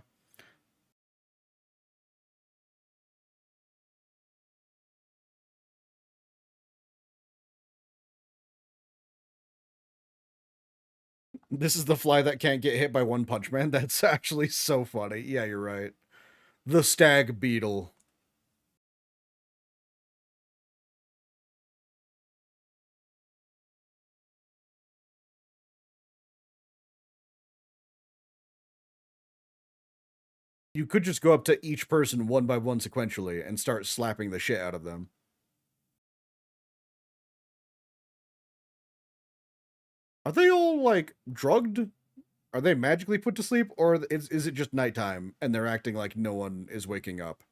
This is the fly that can't get hit by One Punch Man. That's actually so funny. Yeah, you're right. The stag beetle. You could just go up to each person one by one sequentially and start slapping the shit out of them. Are they all, like, drugged? Are they magically put to sleep? Or is it just nighttime and they're acting like no one is waking up?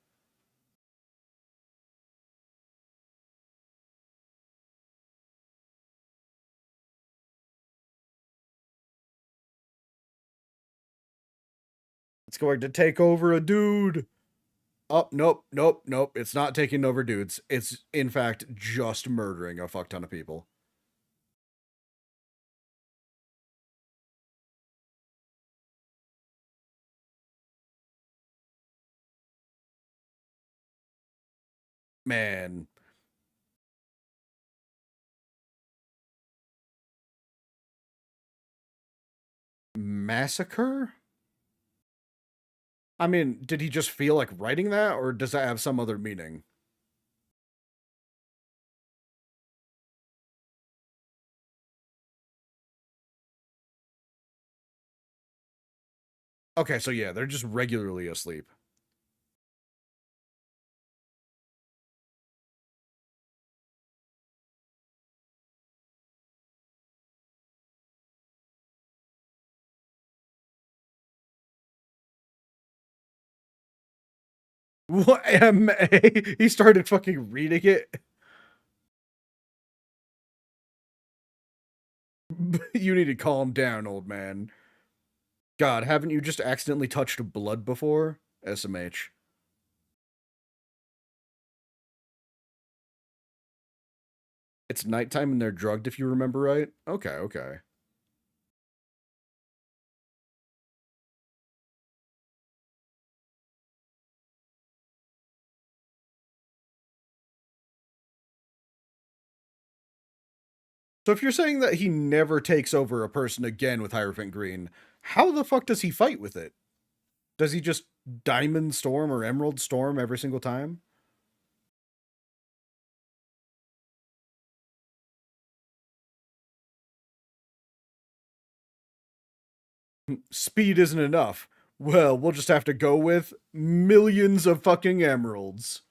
It's going to take over a dude. Oh, nope, nope, nope. It's not taking over dudes. It's, in fact, just murdering a fuck ton of people. Man. Massacre? I mean, did he just feel like writing that, or does that have some other meaning? Okay, so yeah, they're just regularly asleep. What M.A.? He started fucking reading it. You need to calm down, old man. God, haven't you just accidentally touched blood before? SMH. It's nighttime and they're drugged, if you remember right. Okay, okay. So if you're saying that he never takes over a person again with Hierophant Green, how the fuck does he fight with it? Does he just Diamond Storm or Emerald Storm every single time? Speed isn't enough. Well, we'll just have to go with millions of fucking emeralds.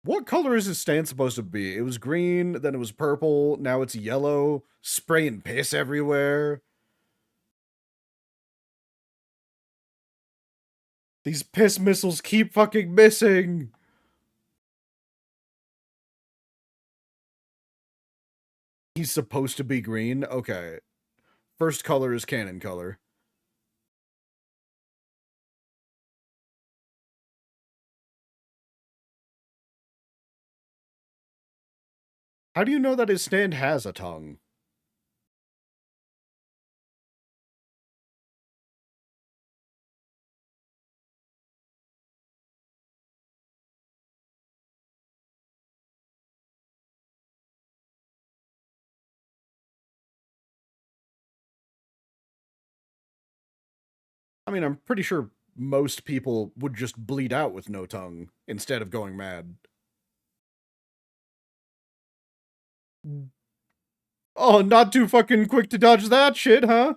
What color is his stand supposed to be? It was green, then it was purple, now it's yellow, spraying piss everywhere. These piss missiles keep fucking missing. He's supposed to be green? Okay. First color is cannon color. How do you know that his stand has a tongue? I mean, I'm pretty sure most people would just bleed out with no tongue instead of going mad. Oh, not too fucking quick to dodge that shit, huh?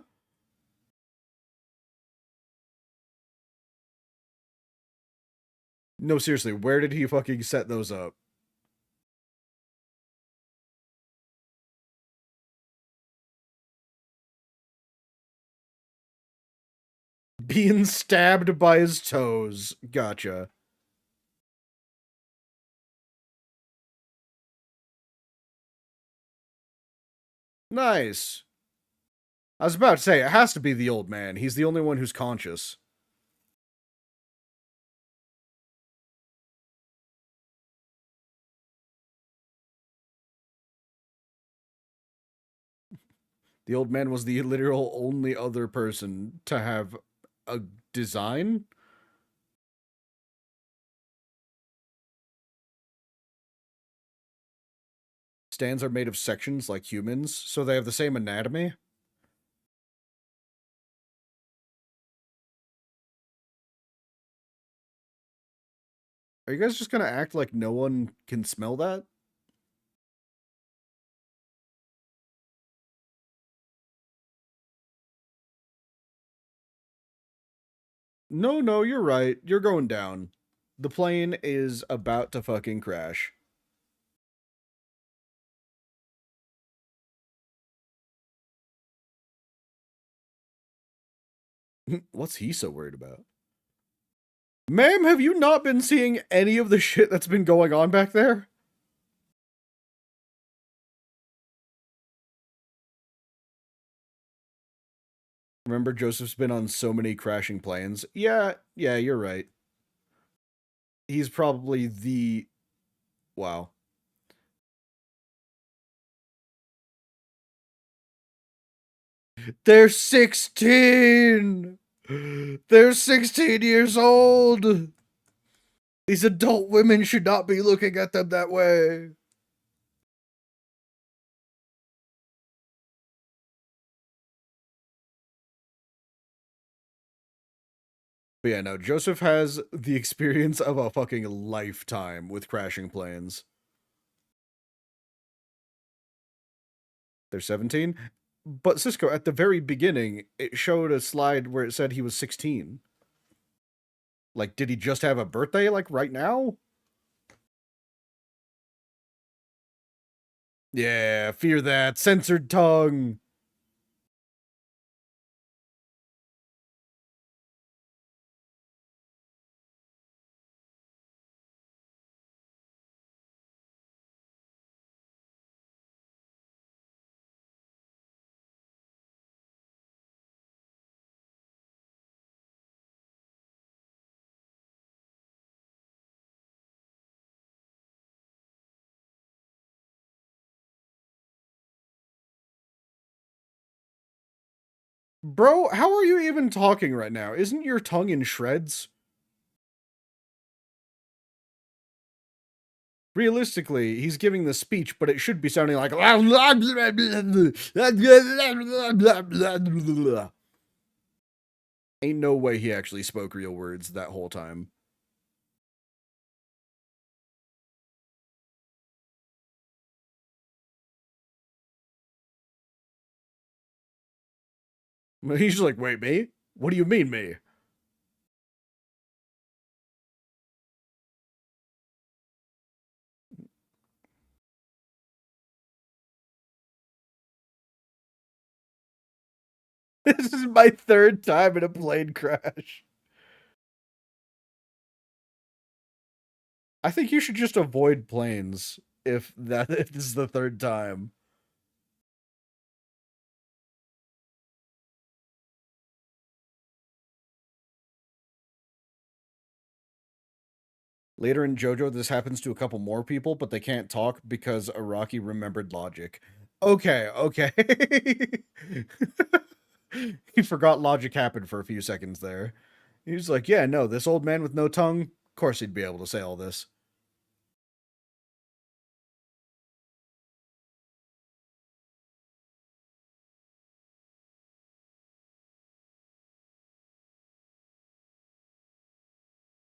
No, seriously, where did he fucking set those up? Being stabbed by his toes. Gotcha. Nice. I was about to say, it has to be the old man. He's the only one who's conscious. The old man was the literal only other person to have a design. Stands are made of sections like humans, so they have the same anatomy. Are you guys just gonna act like no one can smell that? No, no, you're right. You're going down. The plane is about to fucking crash. What's he so worried about? Ma'am, have you not been seeing any of the shit that's been going on back there? Remember, Joseph's been on so many crashing planes. Yeah, yeah, you're right. He's probably the. Wow. They're 16! They're 16 years old! These adult women should not be looking at them that way. But yeah, no, Joseph has the experience of a fucking lifetime with crashing planes. They're 17. But Cisco, at the very beginning, it showed a slide where it said he was 16. Like, did he just have a birthday, like, right now? Yeah, fear that. Censored tongue. Bro, how are you even talking right now? Isn't your tongue in shreds? Realistically, he's giving the speech, but it should be sounding like. Ain't no way he actually spoke real words that whole time. He's just like, wait, me? What do you mean, me? This is my third time in a plane crash. I think you should just avoid planes if this is the third time. Later in JoJo, this happens to a couple more people, but they can't talk because Araki remembered logic. Okay, okay. He forgot logic happened for a few seconds there. He was like, yeah, no, this old man with no tongue, of course he'd be able to say all this.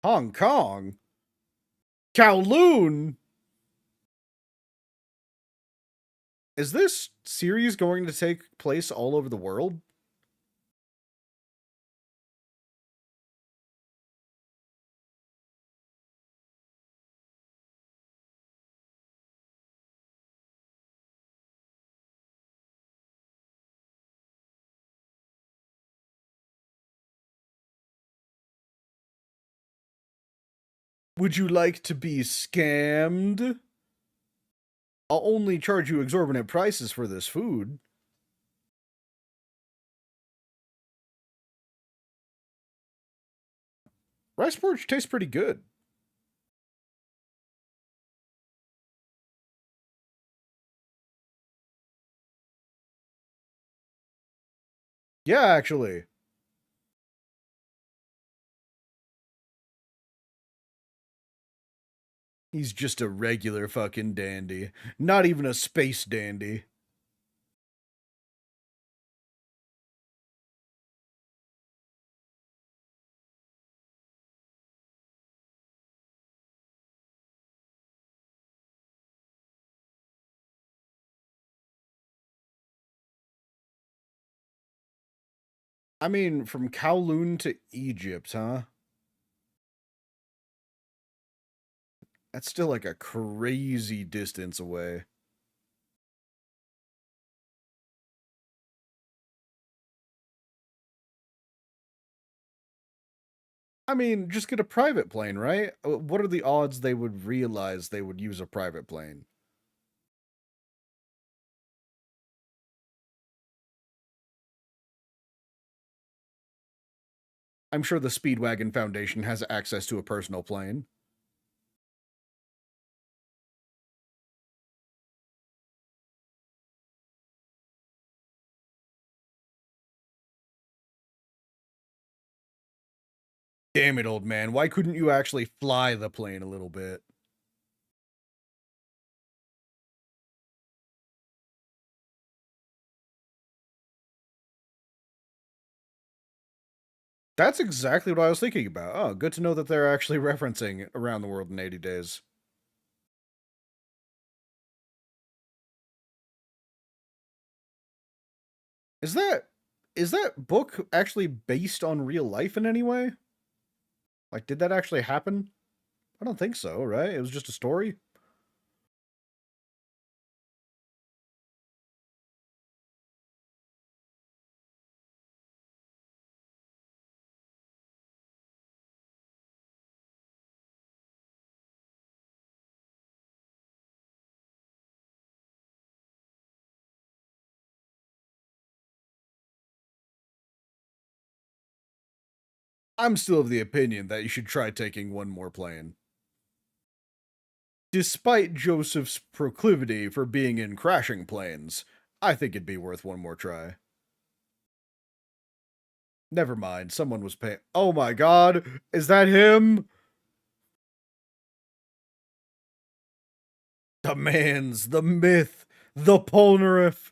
Hong Kong? Kowloon? Is this series going to take place all over the world? Would you like to be scammed? I'll only charge you exorbitant prices for this food. Rice porridge tastes pretty good. Yeah, actually. He's just a regular fucking dandy. Not even a space dandy. I mean, from Kowloon to Egypt, huh? That's still like a crazy distance away. I mean, just get a private plane, right? What are the odds they would realize they would use a private plane? I'm sure the Speedwagon Foundation has access to a personal plane. Damn it, old man. Why couldn't you actually fly the plane a little bit? That's exactly what I was thinking about. Oh, good to know that they're actually referencing Around the World in 80 Days. Is that is that book actually based on real life in any way? Like, did that actually happen? I don't think so, right? It was just a story. I'm still of the opinion that you should try taking one more plane. Despite Joseph's proclivity for being in crashing planes, I think it'd be worth one more try. Never mind, someone was paying. Oh my god, is that him? The man's, the myth, the Polnareff.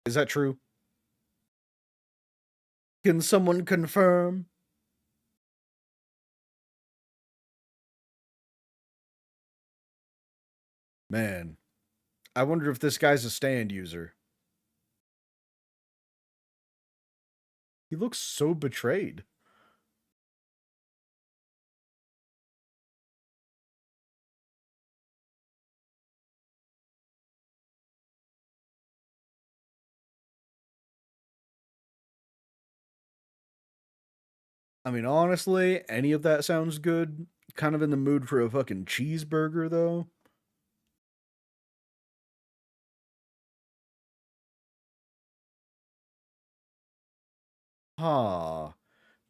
Is that true? Can someone confirm? Man, I wonder if this guy's a stand user. He looks so betrayed. I mean, honestly, any of that sounds good. Kind of in the mood for a fucking cheeseburger, though. Ah,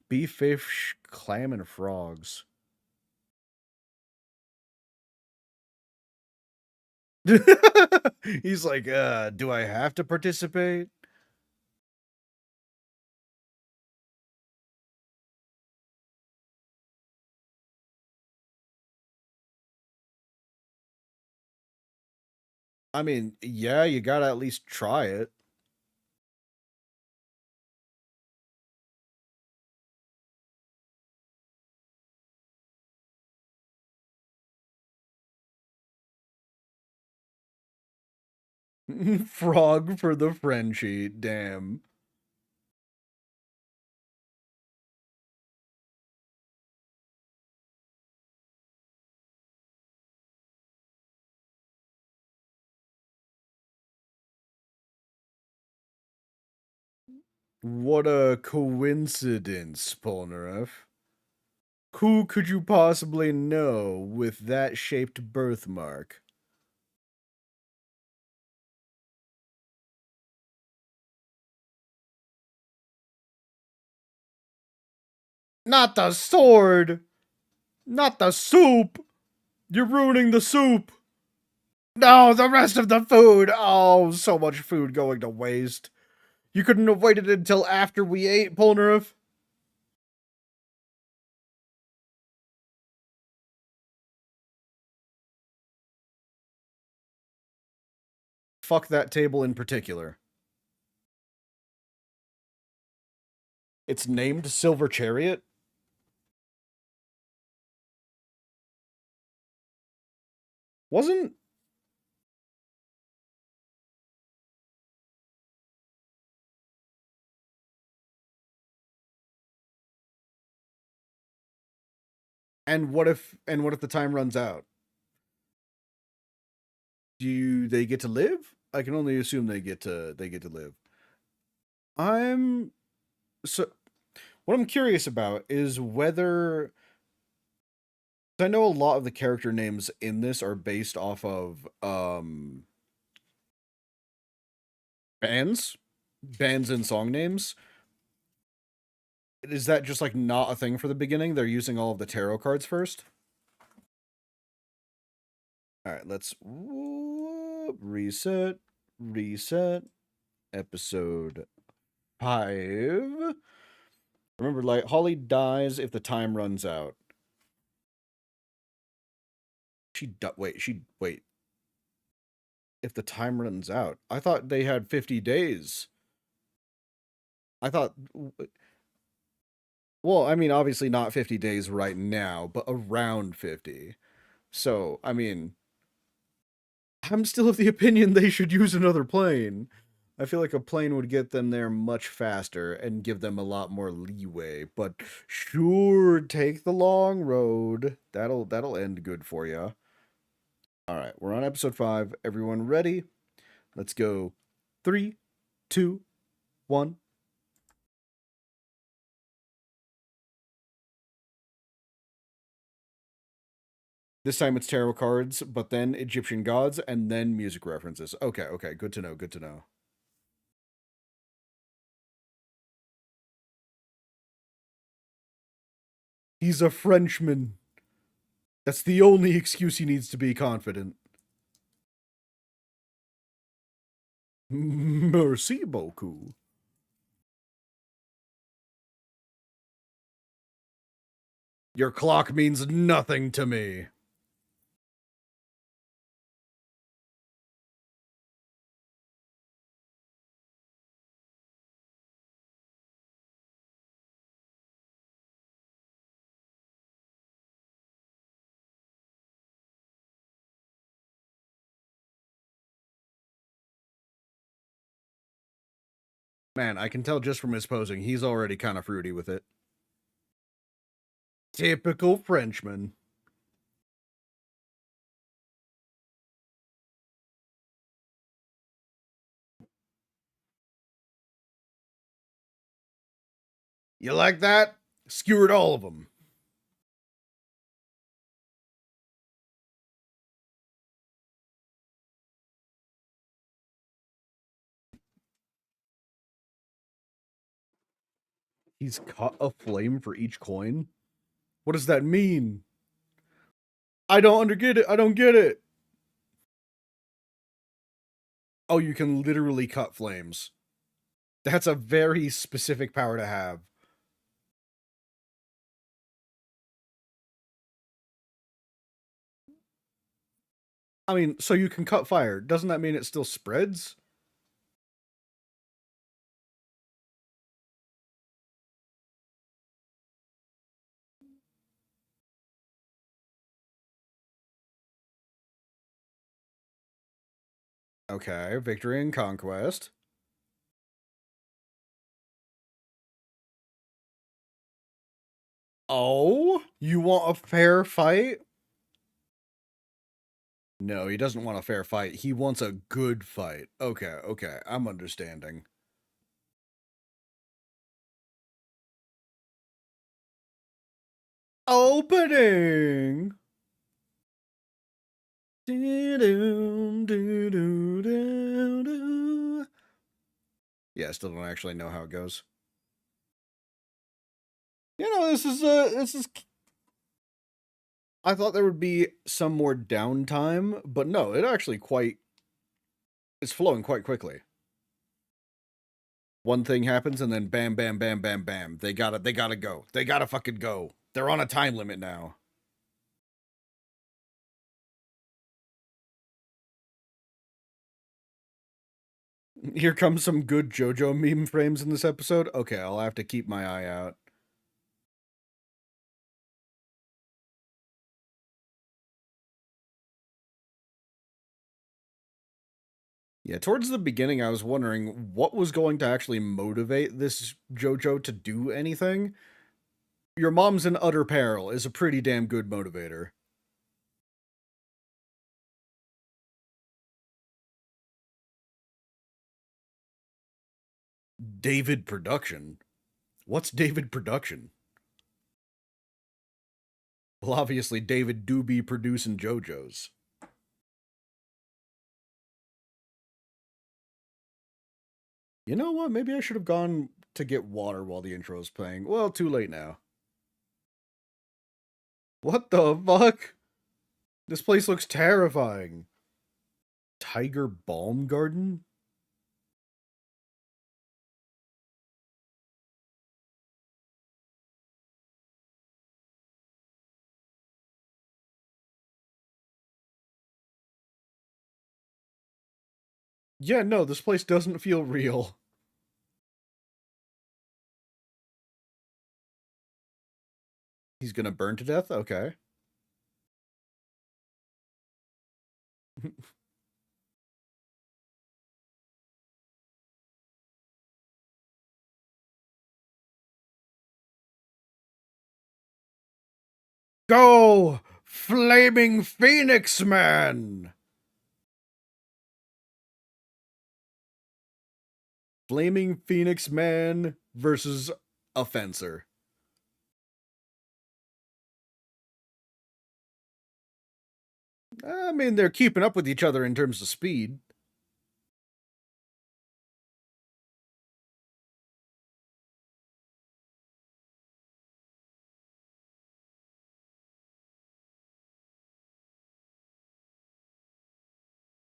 beef, fish, clam, and frogs. He's like, do I have to participate? I mean, yeah, you gotta at least try it. Frog for the Frenchie, damn. What a coincidence, Polnareff. Who could you possibly know with that shaped birthmark? Not the sword! Not the soup! You're ruining the soup! No, the rest of the food! Oh, so much food going to waste. You couldn't have waited until after we ate, Polnareff? Fuck that table in particular. It's named Silver Chariot? Wasn't. And what if the time runs out? Do they get to live? I can only assume they get to live. I'm so what I'm curious about is whether I know a lot of the character names in this are based off of bands, bands and song names. Is that just like not a thing for the beginning? They're using all of the tarot cards first? All right, let's reset, reset, episode 5. Remember, like, Holly dies if the time runs out. Wait. If the time runs out. I thought they had 50 days. I thought... Well, I mean, obviously not 50 days right now, but around 50. So, I mean, I'm still of the opinion they should use another plane. I feel like a plane would get them there much faster and give them a lot more leeway. But sure, take the long road. That'll end good for you. All right, we're on episode 5. Everyone ready? Let's go. 3, 2, 1. This time it's tarot cards, but then Egyptian gods, and then music references. Okay, good to know. He's a Frenchman. That's the only excuse he needs to be confident. Merci beaucoup. Your clock means nothing to me. Man, I can tell just from his posing, he's already kind of fruity with it. Typical Frenchman. You like that? Skewered all of them. He's caught a flame for each coin? What does that mean? I don't get it. Oh, you can literally cut flames. That's a very specific power to have. I mean, so you can cut fire. Doesn't that mean it still spreads? Okay, victory and conquest. Oh, you want a fair fight? No, he doesn't want a fair fight. He wants a good fight. Okay, I'm understanding. Opening! Yeah, I still don't actually know how it goes. You know, this is... I thought there would be some more downtime, but no, it actually it's flowing quite quickly. One thing happens and then bam. They gotta go. They gotta fucking go. They're on a time limit now. Here comes some good Jojo meme frames in this episode. Okay, I'll have to keep my eye out. Yeah, towards the beginning, I was wondering what was going to actually motivate this Jojo to do anything. Your mom's in utter peril is a pretty damn good motivator. David Production? What's David Production? Well, obviously, David do be producing JoJo's. You know what? Maybe I should have gone to get water while the intro is playing. Well, too late now. What the fuck? This place looks terrifying. Tiger Balm Garden? Yeah, no, this place doesn't feel real. He's gonna burn to death? Okay. Go! Flaming Phoenix Man! Flaming Phoenix Man versus a fencer. I mean, they're keeping up with each other in terms of speed.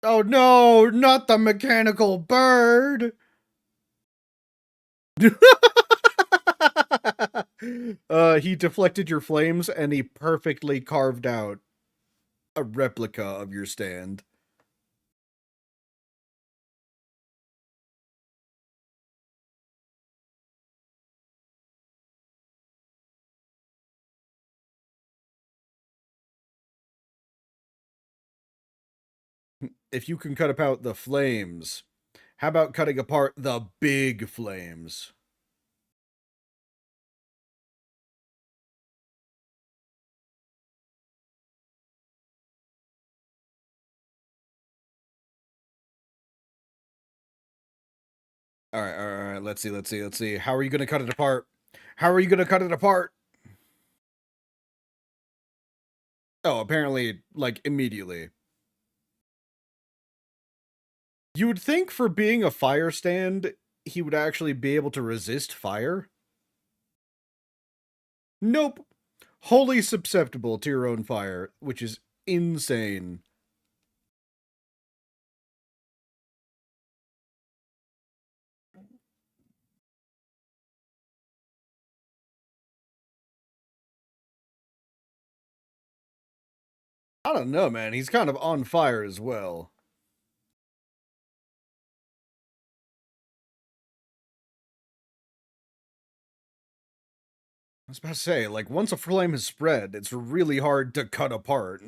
Oh no, not the mechanical bird! He deflected your flames and he perfectly carved out a replica of your stand. If you can cut apart the flames, how about cutting apart the big flames? All right. Let's see. How are you gonna cut it apart? How are you gonna cut it apart? Oh, apparently, like immediately. You would think for being a fire stand, he would actually be able to resist fire. Nope. Wholly susceptible to your own fire, which is insane. I don't know, man. He's kind of on fire as well. I was about to say, like, once a flame has spread, it's really hard to cut apart.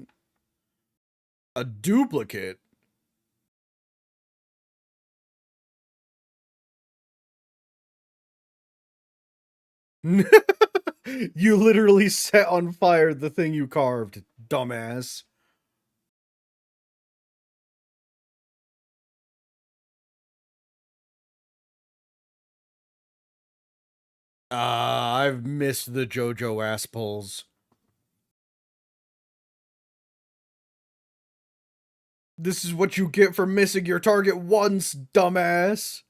A duplicate? You literally set on fire the thing you carved, dumbass. I've missed the Jojo ass pulls. This is what you get for missing your target once, dumbass.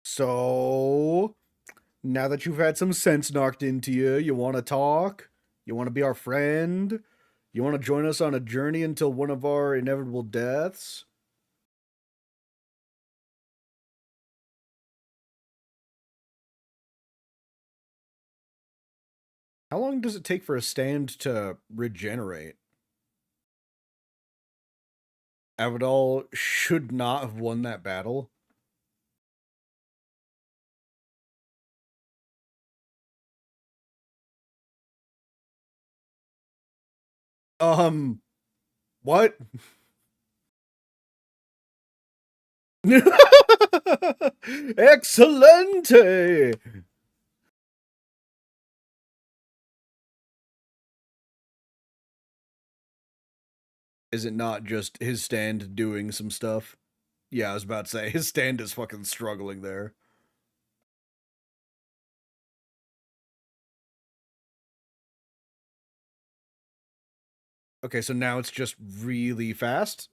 So, now that you've had some sense knocked into you, you want to talk? You want to be our friend? You want to join us on a journey until one of our inevitable deaths? How long does it take for a stand to regenerate? Avidal should not have won that battle. What? Excelente! Is it not just his stand doing some stuff? Yeah, I was about to say, his stand is fucking struggling there. Okay, so now it's just really fast?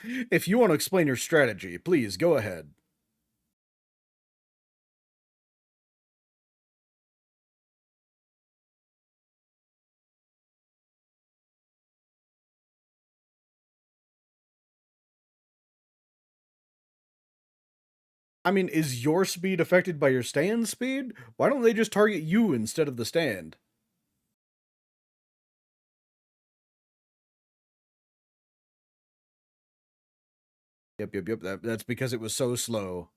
If you want to explain your strategy, please go ahead. I mean, is your speed affected by your stand speed? Why don't they just target you instead of the stand? Yep. That's because it was so slow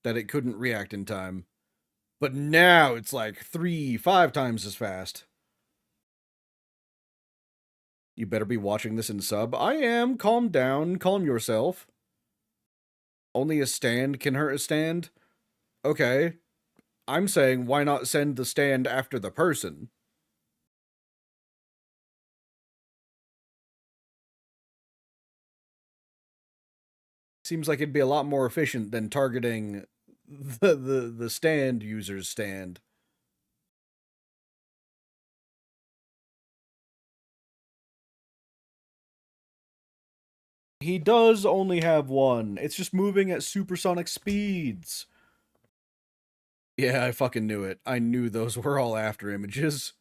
that it couldn't react in time. But now it's like 5 times as fast. You better be watching this in sub. I am. Calm down. Calm yourself. Only a stand can hurt a stand? Okay. I'm saying, why not send the stand after the person? Seems like it'd be a lot more efficient than targeting the stand user's stand. He does only have one. It's just moving at supersonic speeds. Yeah, I fucking knew it. I knew those were all after images.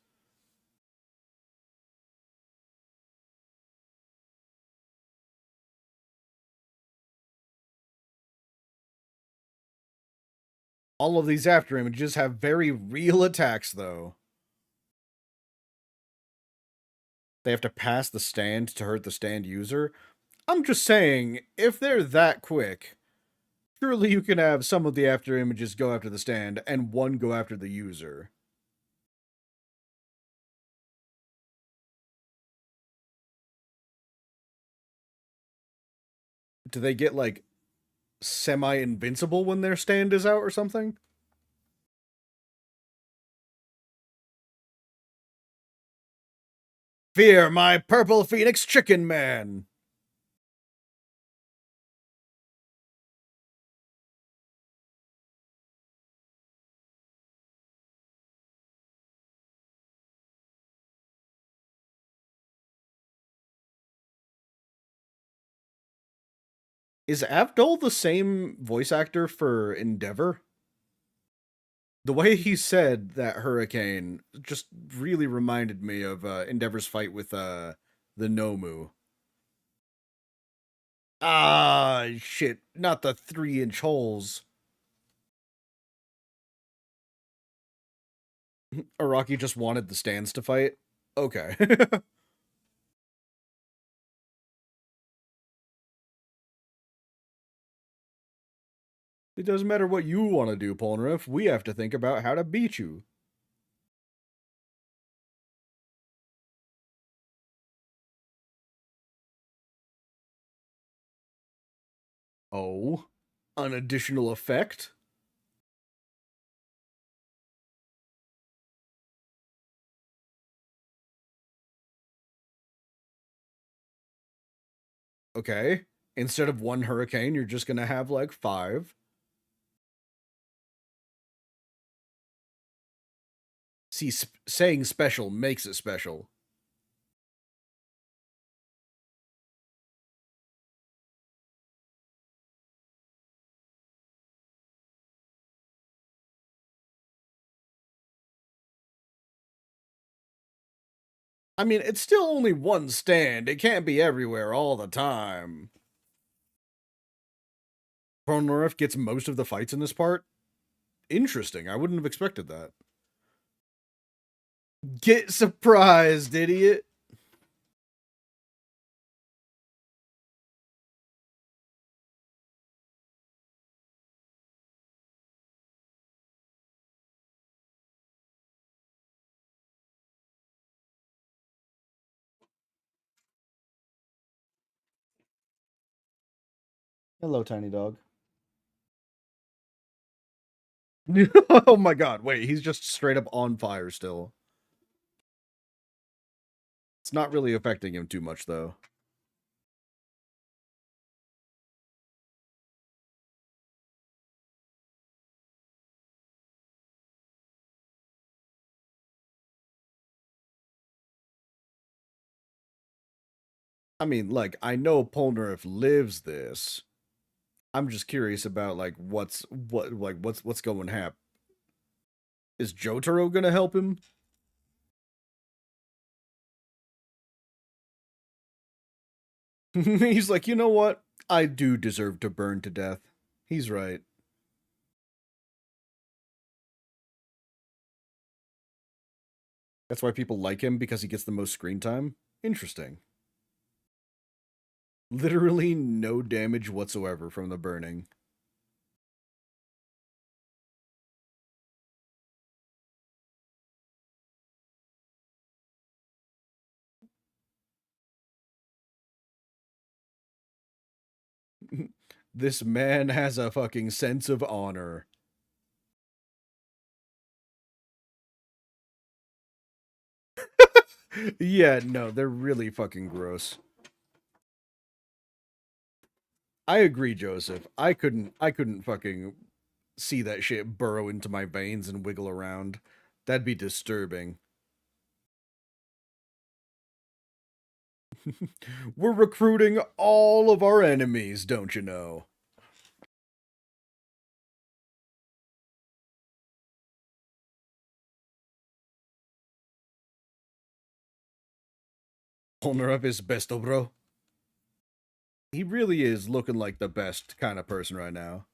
All of these after images have very real attacks, though. They have to pass the stand to hurt the stand user. I'm just saying, if they're that quick, surely you can have some of the after images go after the stand and one go after the user. Do they get, like, semi-invincible when their stand is out or something? Fear my purple phoenix chicken man! Is Abdul the same voice actor for Endeavor? The way he said that hurricane just really reminded me of Endeavor's fight with the Nomu. Ah, shit. Not the 3-inch holes. Araki just wanted the stands to fight? Okay. It doesn't matter what you want to do, Polnareff. We have to think about how to beat you. Oh, an additional effect? Okay. Instead of one hurricane, you're just gonna have like 5. See, saying special makes it special. I mean, it's still only one stand. It can't be everywhere all the time. Polnareff gets most of the fights in this part. Interesting. I wouldn't have expected that. Get surprised, idiot. Hello, tiny dog. Oh my god, wait, he's just straight up on fire still. It's not really affecting him too much, though. I mean, like, I know Polnareff lives this. I'm just curious about like what's going to happen. Is Jotaro gonna help him? He's like, you know what? I do deserve to burn to death. He's right. That's why people like him because he gets the most screen time. Interesting. Literally no damage whatsoever from the burning. This man has a fucking sense of honor. Yeah, no, they're really fucking gross. I agree, Joseph. I couldn't fucking see that shit burrow into my veins and wiggle around. That'd be disturbing. We're recruiting all of our enemies, don't you know? Owner of his besto, bro. He really is looking like the best kind of person right now.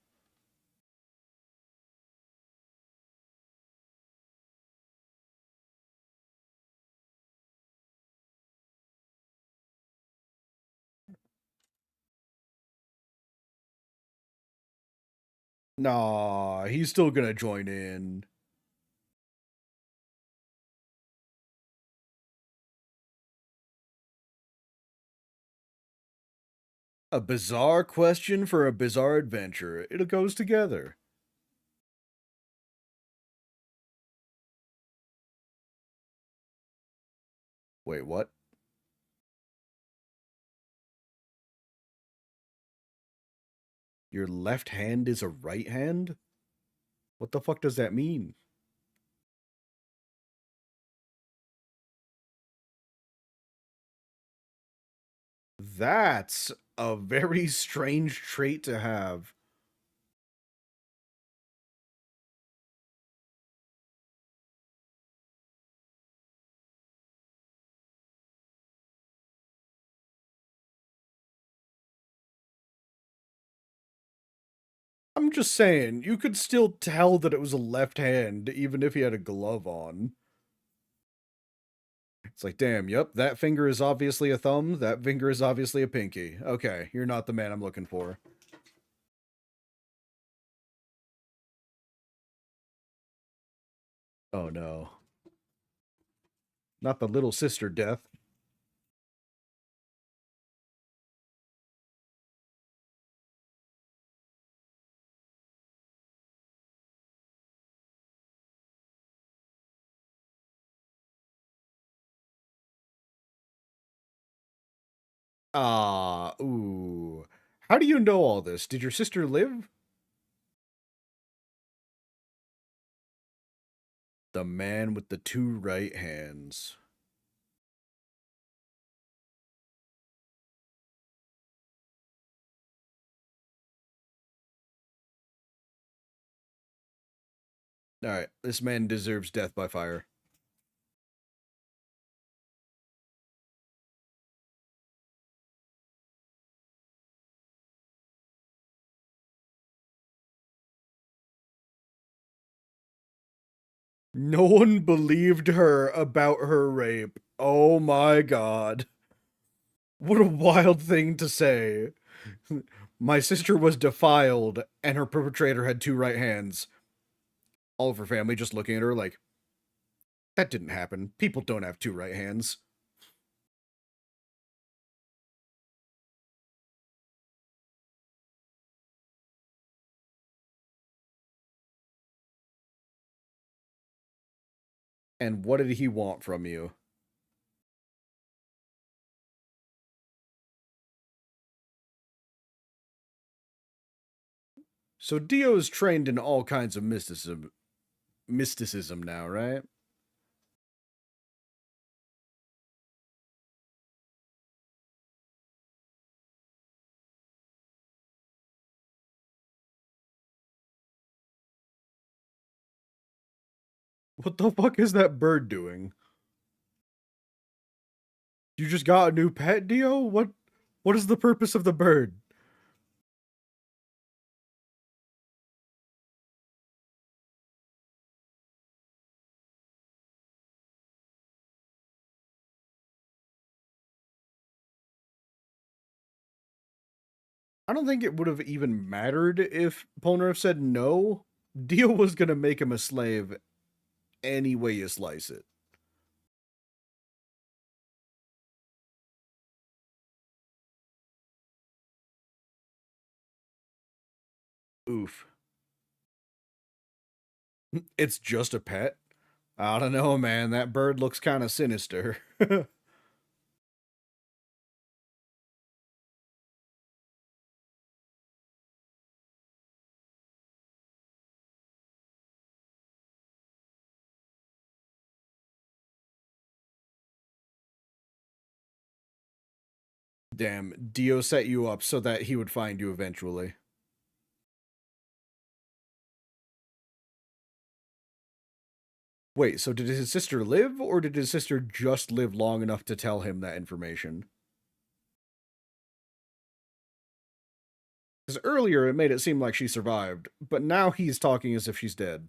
Nah, he's still gonna join in. A bizarre question for a bizarre adventure. It goes together. Wait, what? Your left hand is a right hand? What the fuck does that mean? That's a very strange trait to have. I'm just saying, you could still tell that it was a left hand even if he had a glove on. It's like, damn, yep, that finger is obviously a thumb, that finger is obviously a pinky. Okay, you're not the man I'm looking for. Oh no. Not the little sister death. Ah, ooh. How do you know all this? Did your sister live? The man with the two right hands. Alright, this man deserves death by fire. No one believed her about her rape. Oh my god. What a wild thing to say. My sister was defiled, and her perpetrator had two right hands. All of her family just looking at her like, that didn't happen. People don't have two right hands. And what did he want from you? So Dio is trained in all kinds of mysticism now, right? What the fuck is that bird doing? You just got a new pet, Dio? What is the purpose of the bird? I don't think it would have even mattered if Polnareff said no. Dio was gonna make him a slave any way you slice it. Oof. It's just a pet? I don't know, man. That bird looks kind of sinister. Damn, Dio set you up so that he would find you eventually. Wait, so did his sister live, or did his sister just live long enough to tell him that information? Because earlier it made it seem like she survived, but now he's talking as if she's dead.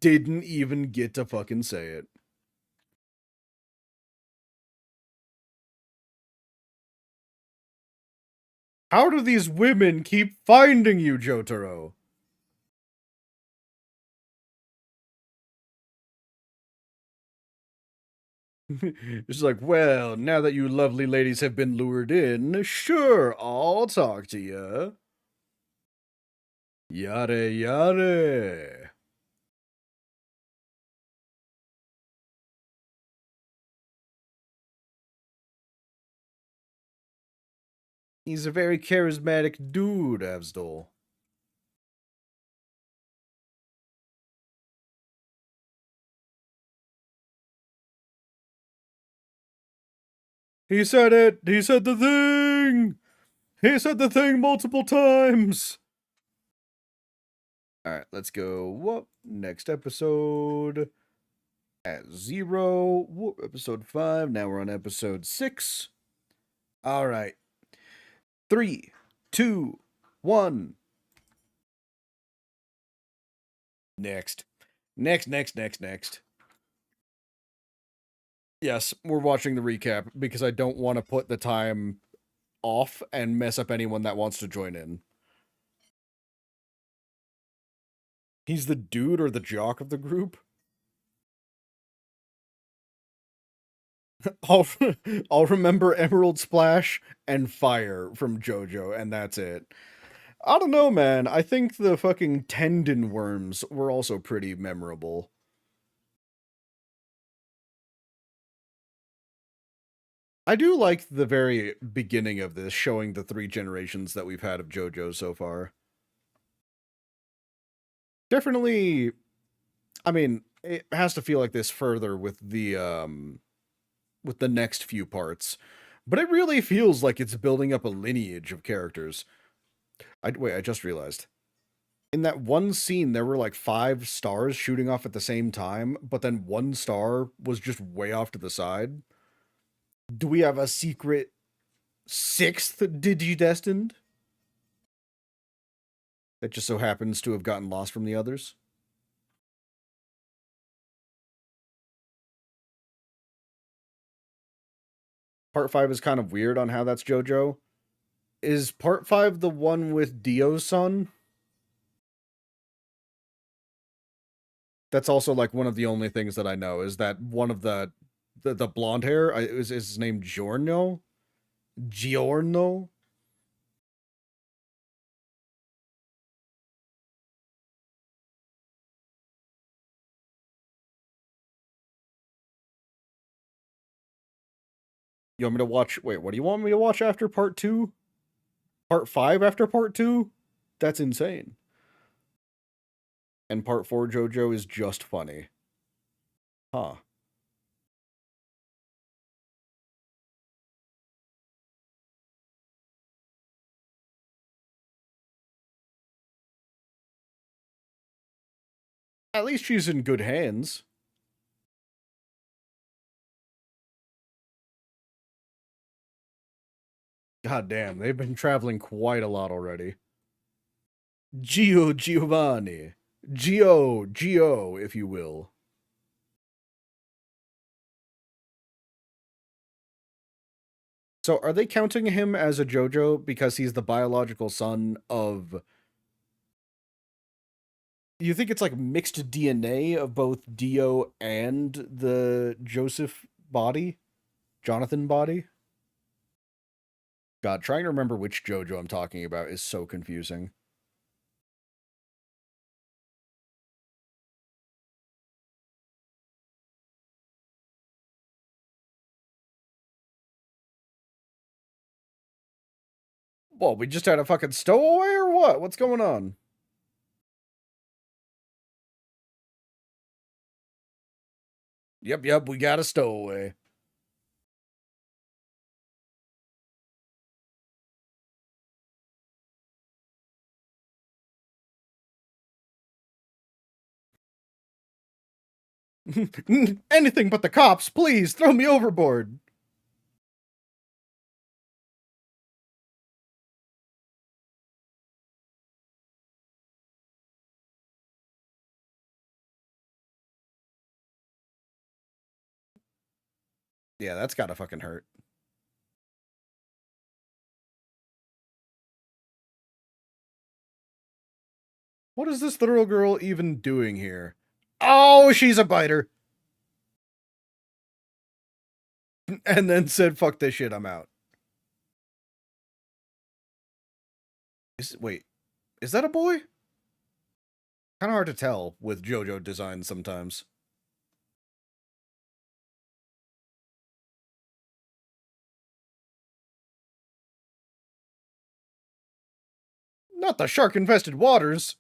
Didn't even get to fucking say it. How do these women keep finding you, Jotaro? It's like, well, now that you lovely ladies have been lured in, sure, I'll talk to you. Yare yare. He's a very charismatic dude, Avsdol. He said it! He said the thing! He said the thing multiple times! Alright, let's go. Whoop. Next episode at 0. Whoop. Episode 5. Now we're on episode 6. Alright. 3, 2, 1. Next. Next. Yes, we're watching the recap because I don't want to put the time off and mess up anyone that wants to join in. He's the dude or the jock of the group? I'll, I'll remember Emerald Splash and Fire from Jojo, and that's it. I don't know, man. I think the fucking tendon worms were also pretty memorable. I do like the very beginning of this, showing the 3 generations that we've had of JoJo so far. Definitely, I mean, it has to feel like this further with the next few parts. But it really feels like it's building up a lineage of characters. Wait, I just realized. In that one scene, there were like 5 stars shooting off at the same time, but then one star was just way off to the side. Do we have a secret 6th Digidestined that just so happens to have gotten lost from the others? Part 5 is kind of weird on how that's JoJo. Is part 5 the one with Dio's son? That's also like one of the only things that I know is that one of the blonde hair is his name Giorno? Giorno? You want me to watch? Wait, what do you want me to watch after part 2? Part 5 after part 2? That's insane. And part 4 JoJo is just funny. Huh. At least she's in good hands. God damn, they've been traveling quite a lot already. Giovanni. Gio, if you will. So are they counting him as a Jojo because he's the biological son of... You think it's like mixed DNA of both Dio and the Joseph body? Jonathan body? God, trying to remember which Jojo I'm talking about is so confusing. Well, we just had a fucking stowaway or what? What's going on? Yep, we got a stowaway. Anything but the cops, please, throw me overboard. Yeah, that's gotta fucking hurt. What is this little girl even doing here? Oh, she's a biter. And then said, fuck this shit, I'm out. Wait, is that a boy? Kind of hard to tell with JoJo designs sometimes. Not the shark-infested waters.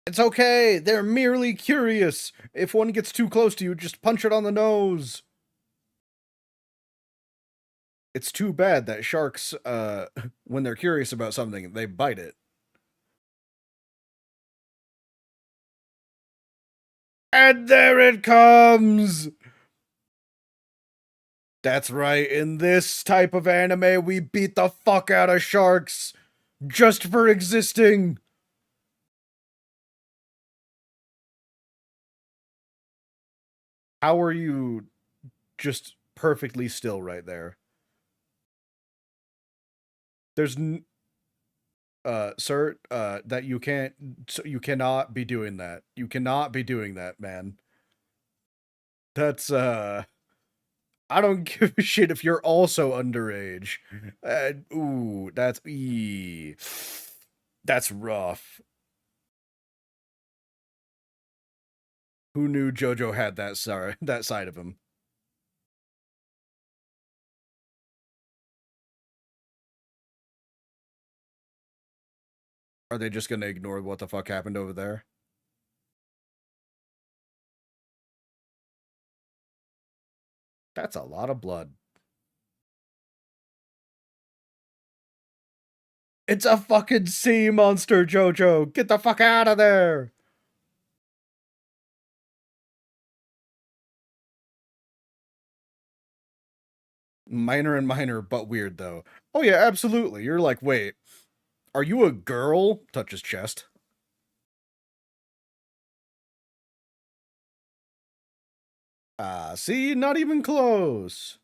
It's okay, they're merely curious. If one gets too close to you, just punch it on the nose. It's too bad that sharks, when they're curious about something, they bite it. And there it comes! That's right, in this type of anime, we beat the fuck out of sharks! Just for existing! How are you just perfectly still right there? There's sir, that you can't, you cannot be doing that. You cannot be doing that, man. That's, I don't give a shit if you're also underage. Ooh, that's, that's rough. Who knew JoJo had that, that side of him? Are they just gonna ignore what the fuck happened over there? That's a lot of blood. It's a fucking sea monster, JoJo! Get the fuck out of there! Minor and minor, but weird, though. Oh yeah, absolutely. You're like, wait, are you a girl? Touch his chest. See? Not even close.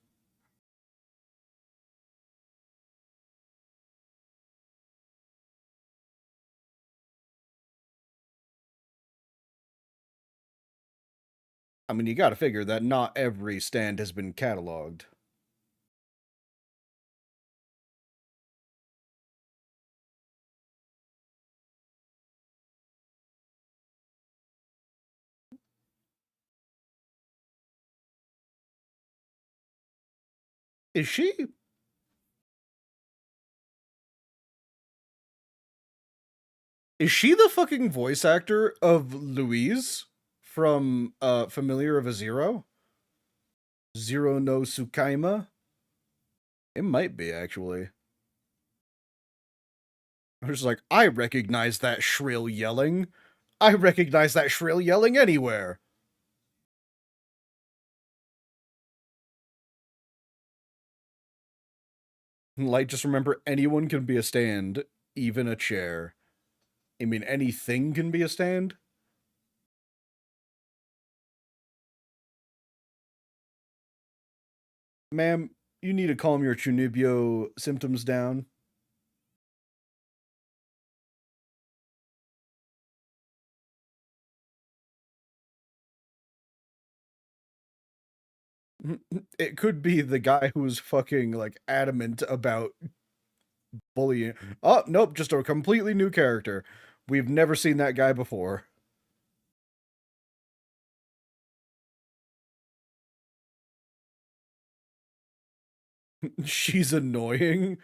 I mean, you gotta figure that not every stand has been cataloged. Is she? Is she the fucking voice actor of Louise from Familiar of a Zero? Zero no Tsukaima? It might be, actually. I'm just like, I recognize that shrill yelling. I recognize that shrill yelling anywhere. Like, just remember, anyone can be a stand, even a chair. I mean, anything can be a stand? Ma'am, you need to calm your Chunibyo symptoms down. It could be the guy who's fucking, like, adamant about bullying. Oh, nope, just a completely new character. We've never seen that guy before. She's annoying.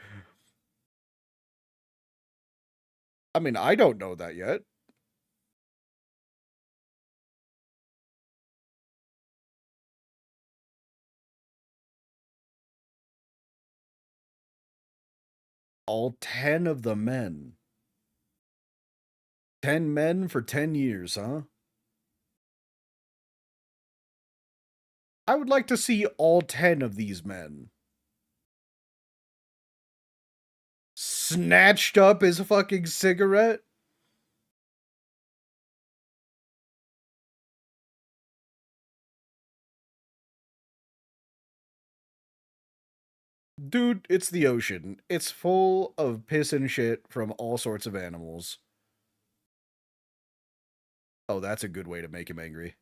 I mean, I don't know that yet. All 10 of the men. 10 men for 10 years, huh? I would like to see all 10 of these men. Snatched up his fucking cigarette? Dude, it's the ocean. It's full of piss and shit from all sorts of animals. Oh, that's a good way to make him angry.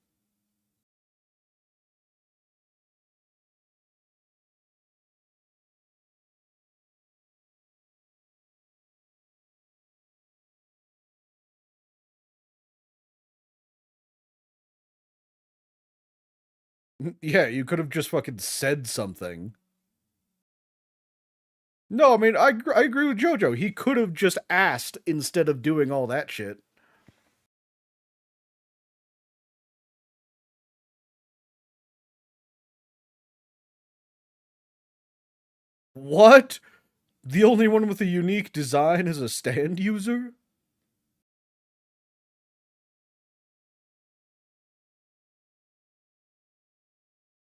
Yeah, you could have just fucking said something. No, I mean, I agree with Jojo. He could have just asked instead of doing all that shit. What? The only one with a unique design is a stand user?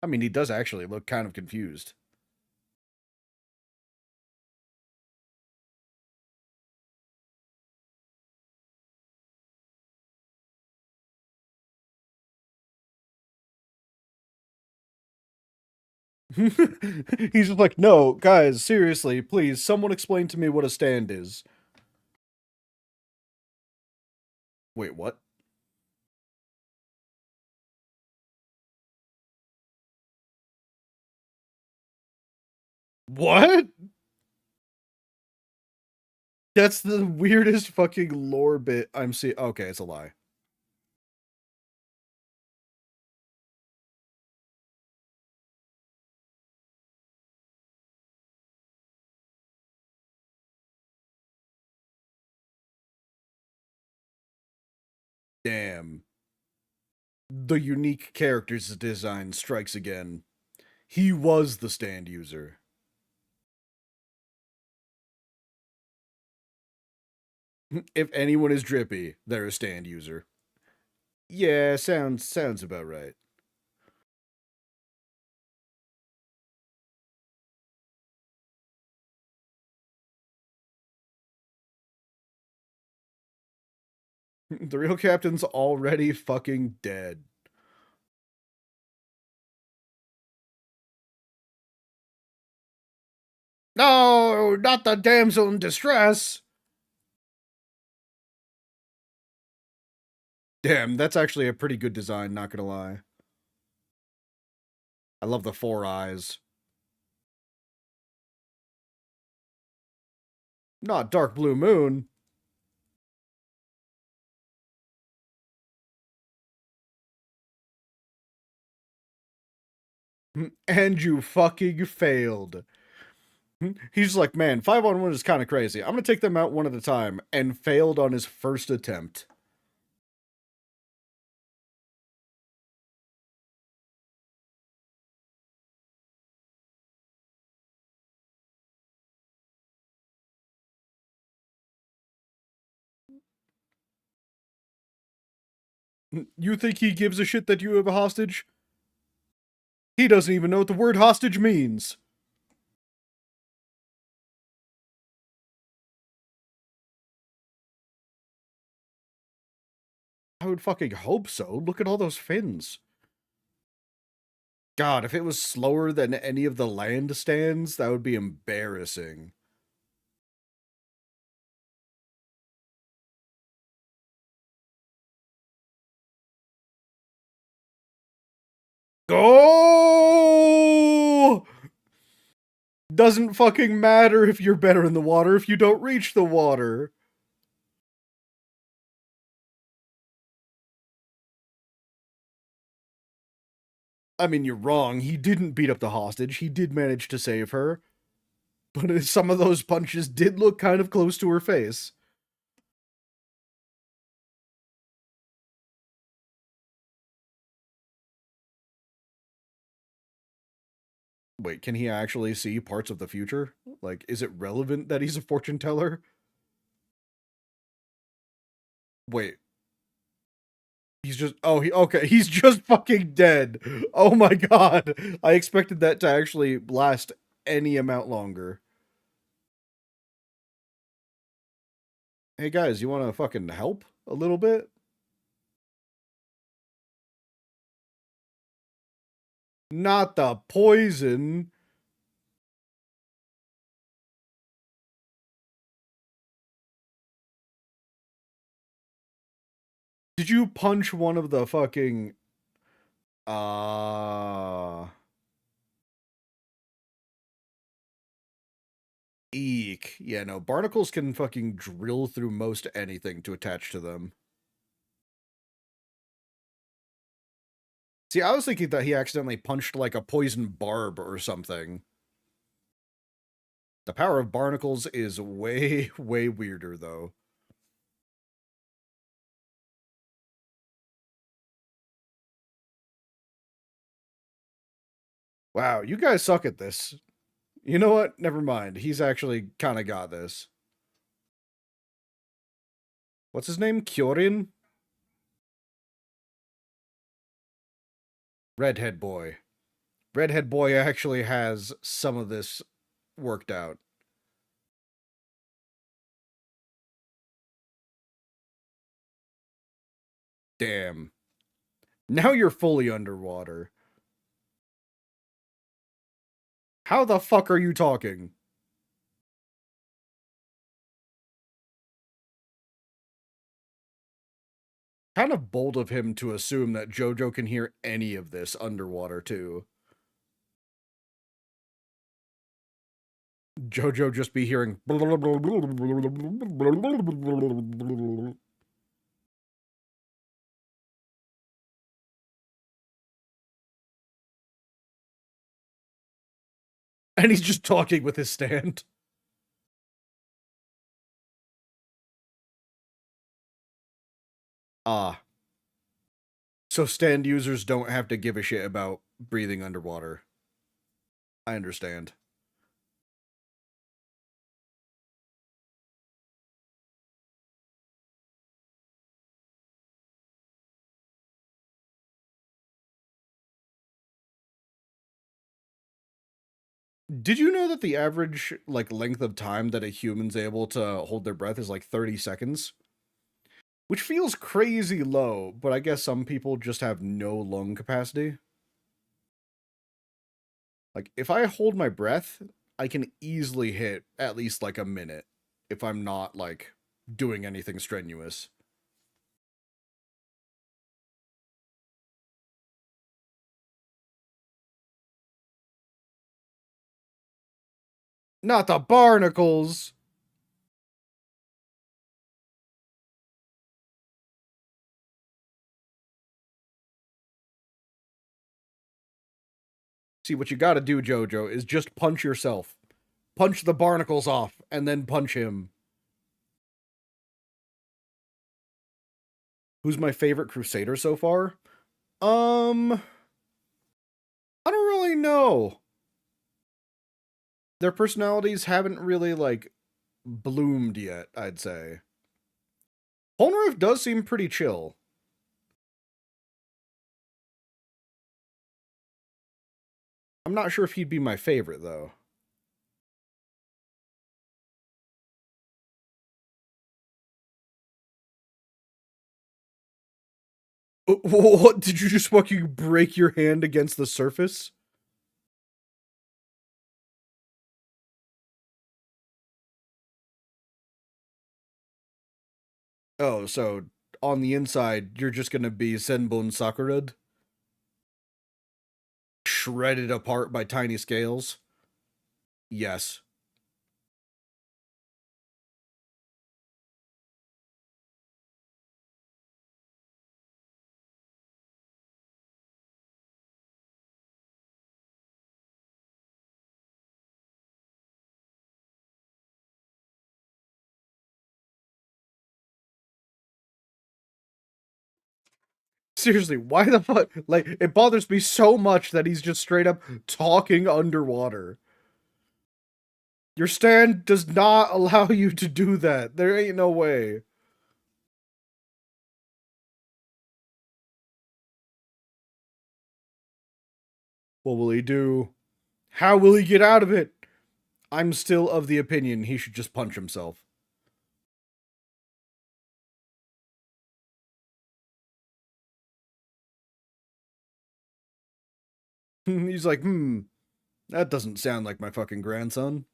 I mean, he does actually look kind of confused. He's just like, no, guys, seriously, please, someone explain to me what a stand is. Wait, what? What? That's the weirdest fucking lore bit I'm seeing. Okay, it's a lie. Damn. The unique character's design strikes again. He was the stand user. If anyone is drippy, they're a stand user. Yeah, sounds about right. The real captain's already fucking dead. No, not the damsel in distress. Damn, that's actually a pretty good design, not gonna lie. I love the four eyes. Not dark blue moon. And you fucking failed. He's like, man, 5-on-1 is kind of crazy. I'm gonna take them out one at a time, and failed on his first attempt. You think he gives a shit that you have a hostage? He doesn't even know what the word hostage means. I would fucking hope so. Look at all those fins. God, if it was slower than any of the land stands, that would be embarrassing. Go! Doesn't fucking matter if you're better in the water if you don't reach the water. I mean, you're wrong. He didn't beat up the hostage. He did manage to save her. But some of those punches did look kind of close to her face. Wait, can he actually see parts of the future? Like, is it relevant that he's a fortune teller? Wait, he's just, oh, okay, he's just fucking dead. Oh my god. I expected that to actually last any amount longer. Hey guys, you want to fucking help a little bit? Not the poison. Did you punch one of the fucking eek. Yeah, no, barnacles can fucking drill through most anything to attach to them. See, I was thinking that he accidentally punched like a poison barb or something. The power of barnacles is way, way weirder, though. Wow, you guys suck at this. You know what? Never mind. He's actually kind of got this. What's his name? Kyorin? Redhead boy. Redhead boy actually has some of this worked out. Damn. Now you're fully underwater. How the fuck are you talking? Kind of bold of him to assume that Jojo can hear any of this underwater, too. Jojo just be hearing. And he's just talking with his stand. Ah. So stand users don't have to give a shit about breathing underwater. I understand. Did you know that the average like length of time that a human's able to hold their breath is like 30 seconds? Which feels crazy low, but I guess some people just have no lung capacity. Like, if I hold my breath, I can easily hit at least like a minute if I'm not like doing anything strenuous. Not the barnacles! See, what you gotta do, Jojo, is just punch yourself. Punch the barnacles off, and then punch him. Who's my favorite Crusader so far? I don't really know. Their personalities haven't really, like, bloomed yet, I'd say. Polnareff does seem pretty chill. I'm not sure if he'd be my favorite, though. What? Did you just fucking break your hand against the surface? Oh, so on the inside, you're just gonna be Senbon Sakura'd? Shredded apart by tiny scales? Yes. Seriously, why the fuck? Like, it bothers me so much that he's just straight up talking underwater. Your stand does not allow you to do that. There ain't no way. What will he do? How will he get out of it? I'm still of the opinion he should just punch himself. He's like, that doesn't sound like my fucking grandson.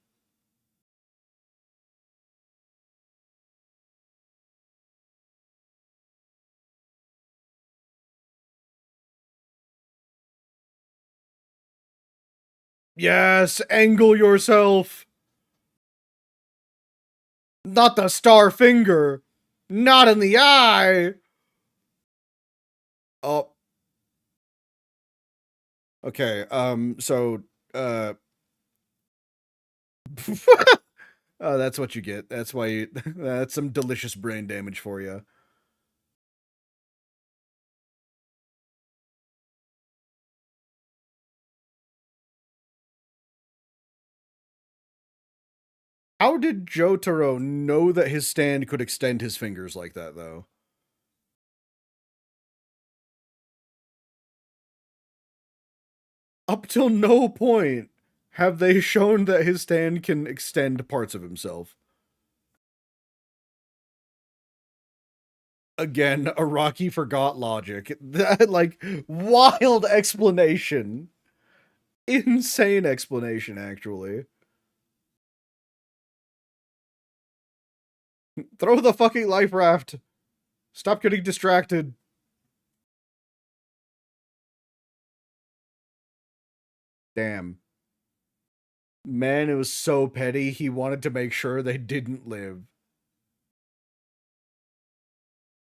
Yes, angle yourself. Not the star finger. Not in the eye. Oh, okay. Uh, oh, that's what you get. That's why you, that's some delicious brain damage for you. How did Jotaro know that his stand could extend his fingers like that, though? Up till no point have they shown that his stand can extend parts of himself. Again, Araki forgot logic. That, like, wild explanation. Insane explanation, actually. Throw the fucking life raft. Stop getting distracted. Damn. Man, it was so petty, he wanted to make sure they didn't live.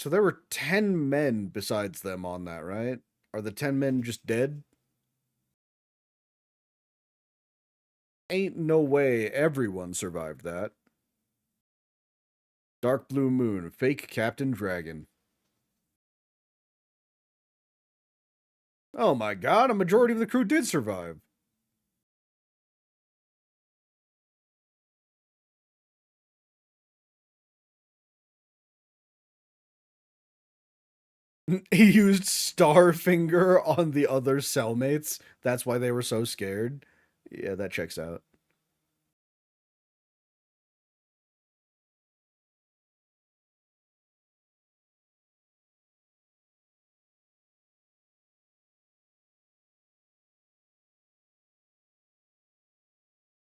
So there were 10 men besides them on that, right? Are the 10 men just dead? Ain't no way everyone survived that. Dark Blue Moon, fake Captain Dragon. Oh my god, a majority of the crew did survive. He used Starfinger on the other cellmates. That's why they were so scared. Yeah, that checks out.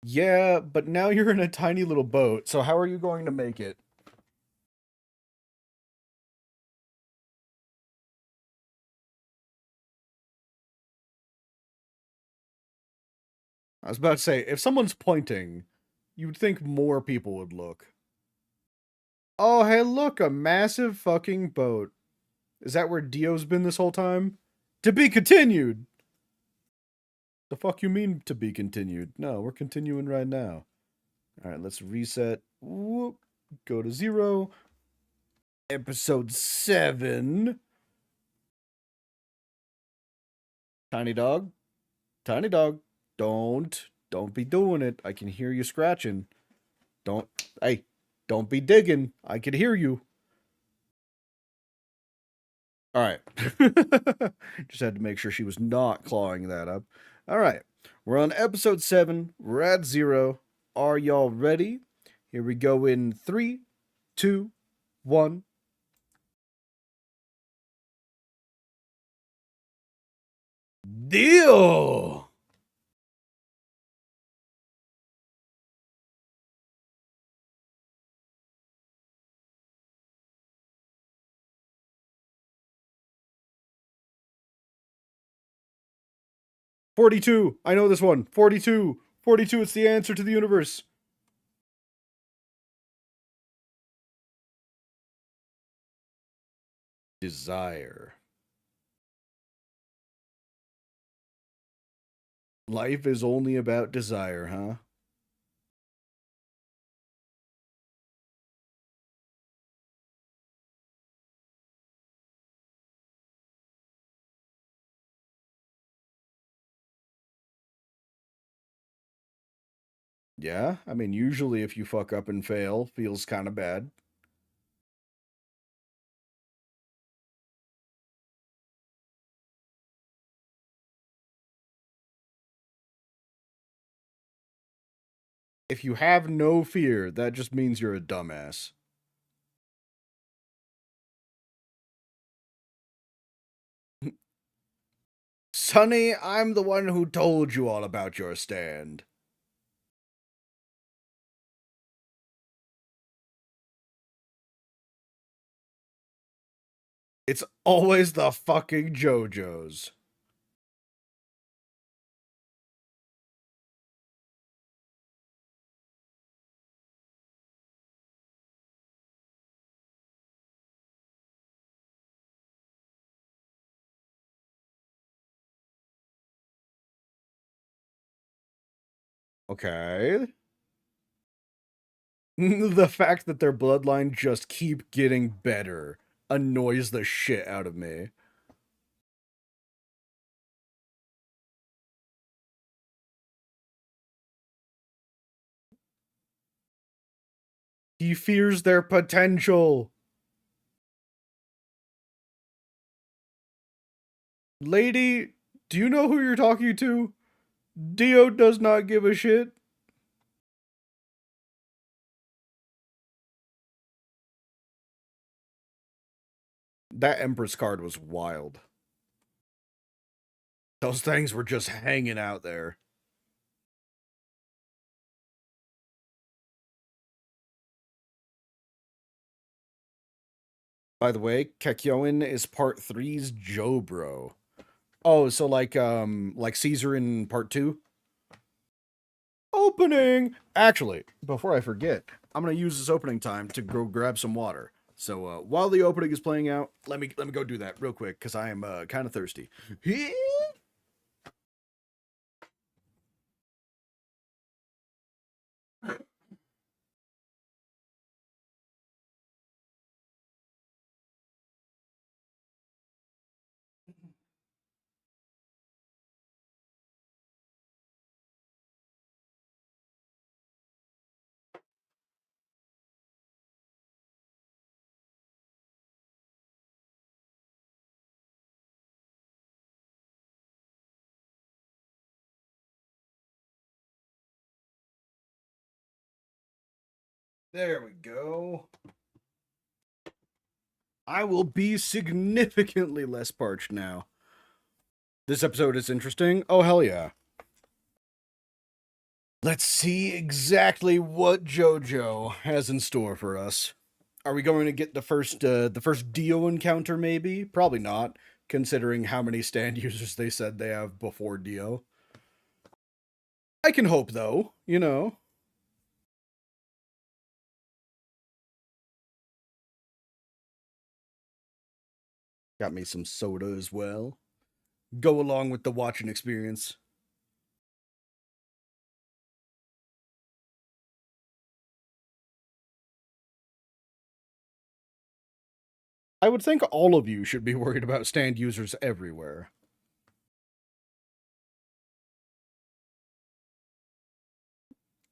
Yeah, but now you're in a tiny little boat, so how are you going to make it? I was about to say, if someone's pointing, you'd think more people would look. Oh, hey, look, a massive fucking boat. Is that where Dio's been this whole time? To be continued! The fuck you mean to be continued? No, we're continuing right now. Alright, let's reset. Whoop. Go to 0. Episode 7. Tiny dog. Tiny dog. Don't be doing it. I can hear you scratching. Don't. Hey, don't be digging. I can hear you. All right. Just had to make sure she was not clawing that up. All right. We're on episode 7. We're at 0. Are y'all ready? Here we go in 3, 2, 1. Deal! "42. I know this one. 42. 42, it's the answer to the universe." Desire. Life is only about desire, huh? Yeah, I mean, usually if you fuck up and fail, feels kind of bad. If you have no fear, that just means you're a dumbass. Sonny, I'm the one who told you all about your stand. It's always the fucking Jojos. Okay. The fact that their bloodline just keep getting better annoys the shit out of me. He fears their potential. Lady, do you know who you're talking to? Dio does not give a shit. That Empress card was wild. Those things were just hanging out there. By the way, Kekyoin is part three's Jobro. Oh, so like Caesar in part 2? Opening! Actually, before I forget, I'm gonna use this opening time to go grab some water. So while the opening is playing out, let me go do that real quick because I am kind of thirsty. There we go. I will be significantly less parched now. This episode is interesting. Oh, hell yeah. Let's see exactly what JoJo has in store for us. Are we going to get the first Dio encounter? Maybe, probably not, considering how many stand users they said they have before Dio. I can hope, though. Got me some soda as well. Go along with the watching experience. I would think all of you should be worried about stand users everywhere.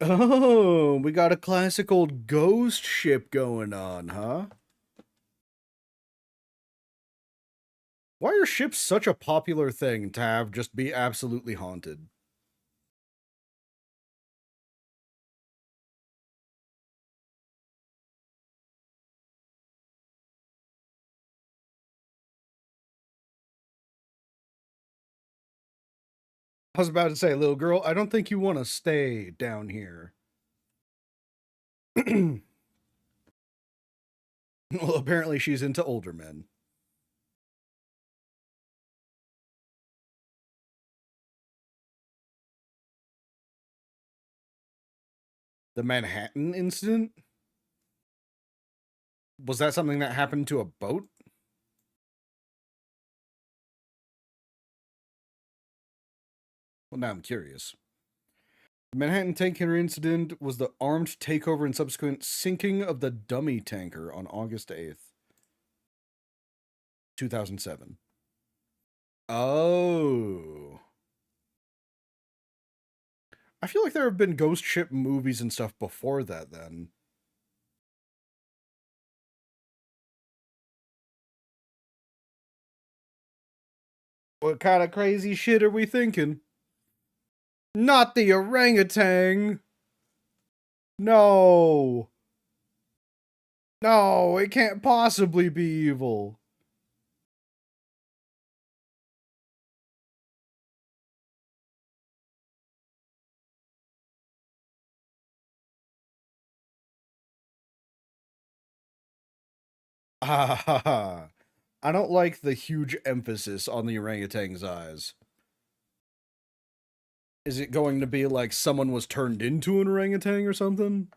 Oh, we got a classic old ghost ship going on, huh? Why are ships such a popular thing to have just be absolutely haunted? I was about to say, little girl, I don't think you want to stay down here. Well, apparently she's into older men. The Manhattan incident? Was that something that happened to a boat? Well, now I'm curious. The Manhattan tanker incident was the armed takeover and subsequent sinking of the dummy tanker on August 8th, 2007. Oh. I feel like there have been ghost ship movies and stuff before that then. What kind of crazy shit are we thinking? Not the orangutan! No! No, it can't possibly be evil. Ah ha ha. I don't like the huge emphasis on the orangutan's eyes. Is it going to be like someone was turned into an orangutan or something?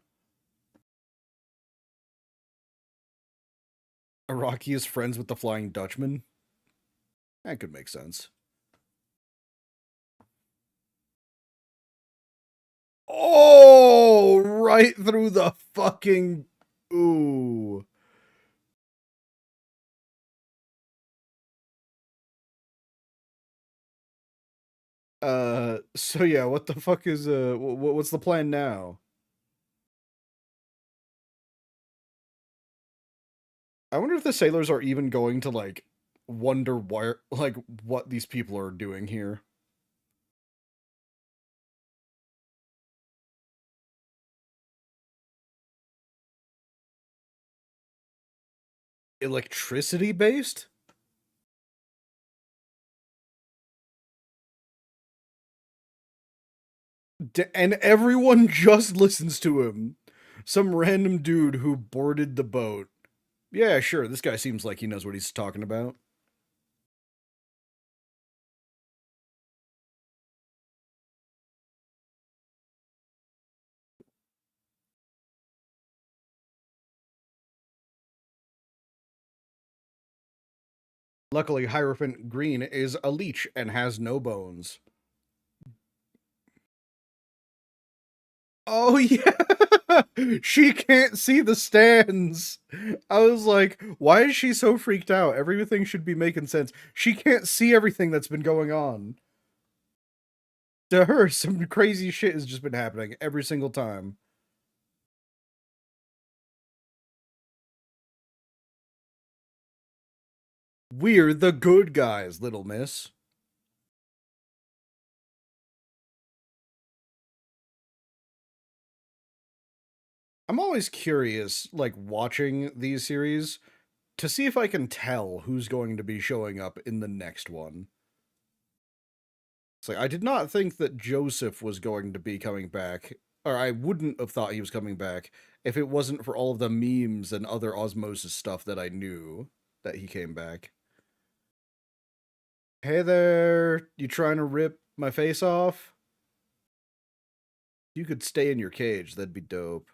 Iraqi is friends with the Flying Dutchman? That could make sense. Oh, right through the fucking. Ooh. So yeah, what the fuck is, what's the plan now? I wonder if the sailors are even going to, like, wonder why, like, what these people are doing here. Electricity based? And everyone just listens to him. Some random dude who boarded the boat. Yeah, sure, this guy seems like he knows what he's talking about. Luckily, Hierophant Green is a leech and has no bones. Oh, yeah! She can't see the stands! I was like, why is she so freaked out? Everything should be making sense. She can't see everything that's been going on. To her, some crazy shit has just been happening every single time. We're the good guys, little miss. I'm always curious, like, watching these series to see if I can tell who's going to be showing up in the next one. It's like, I did not think that Joseph was going to be coming back, or I wouldn't have thought he was coming back if it wasn't for all of the memes and other osmosis stuff that I knew that he came back. Hey there, you trying to rip my face off? You could stay in your cage, that'd be dope.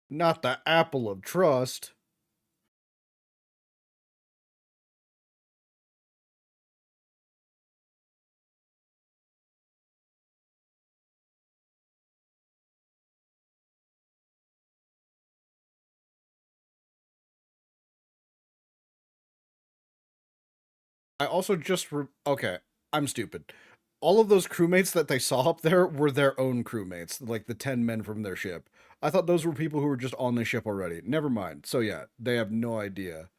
Not the apple of trust. I also just okay, I'm stupid. All of those crewmates that they saw up there were their own crewmates, like the 10 men from their ship. I thought those were people who were just on the ship already. Never mind. So yeah, they have no idea.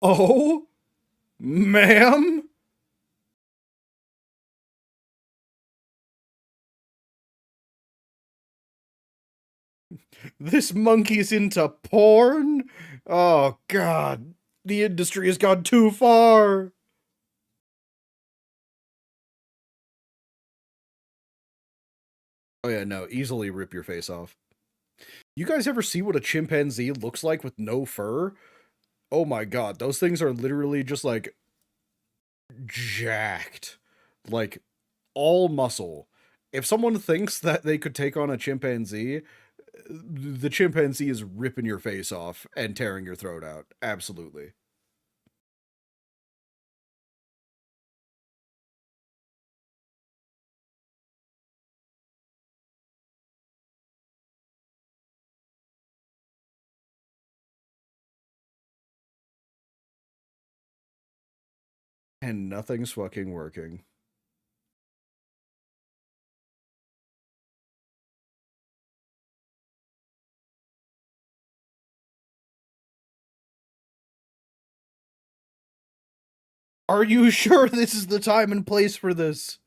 Oh, ma'am? This monkey's into porn? Oh god. The industry has gone too far. Oh yeah, no, easily rip your face off. You guys ever see what a chimpanzee looks like with no fur? Oh my god, those things are literally just like jacked. Like all muscle. If someone thinks that they could take on a chimpanzee, the chimpanzee is ripping your face off and tearing your throat out. Absolutely. And nothing's fucking working. Are you sure this is the time and place for this?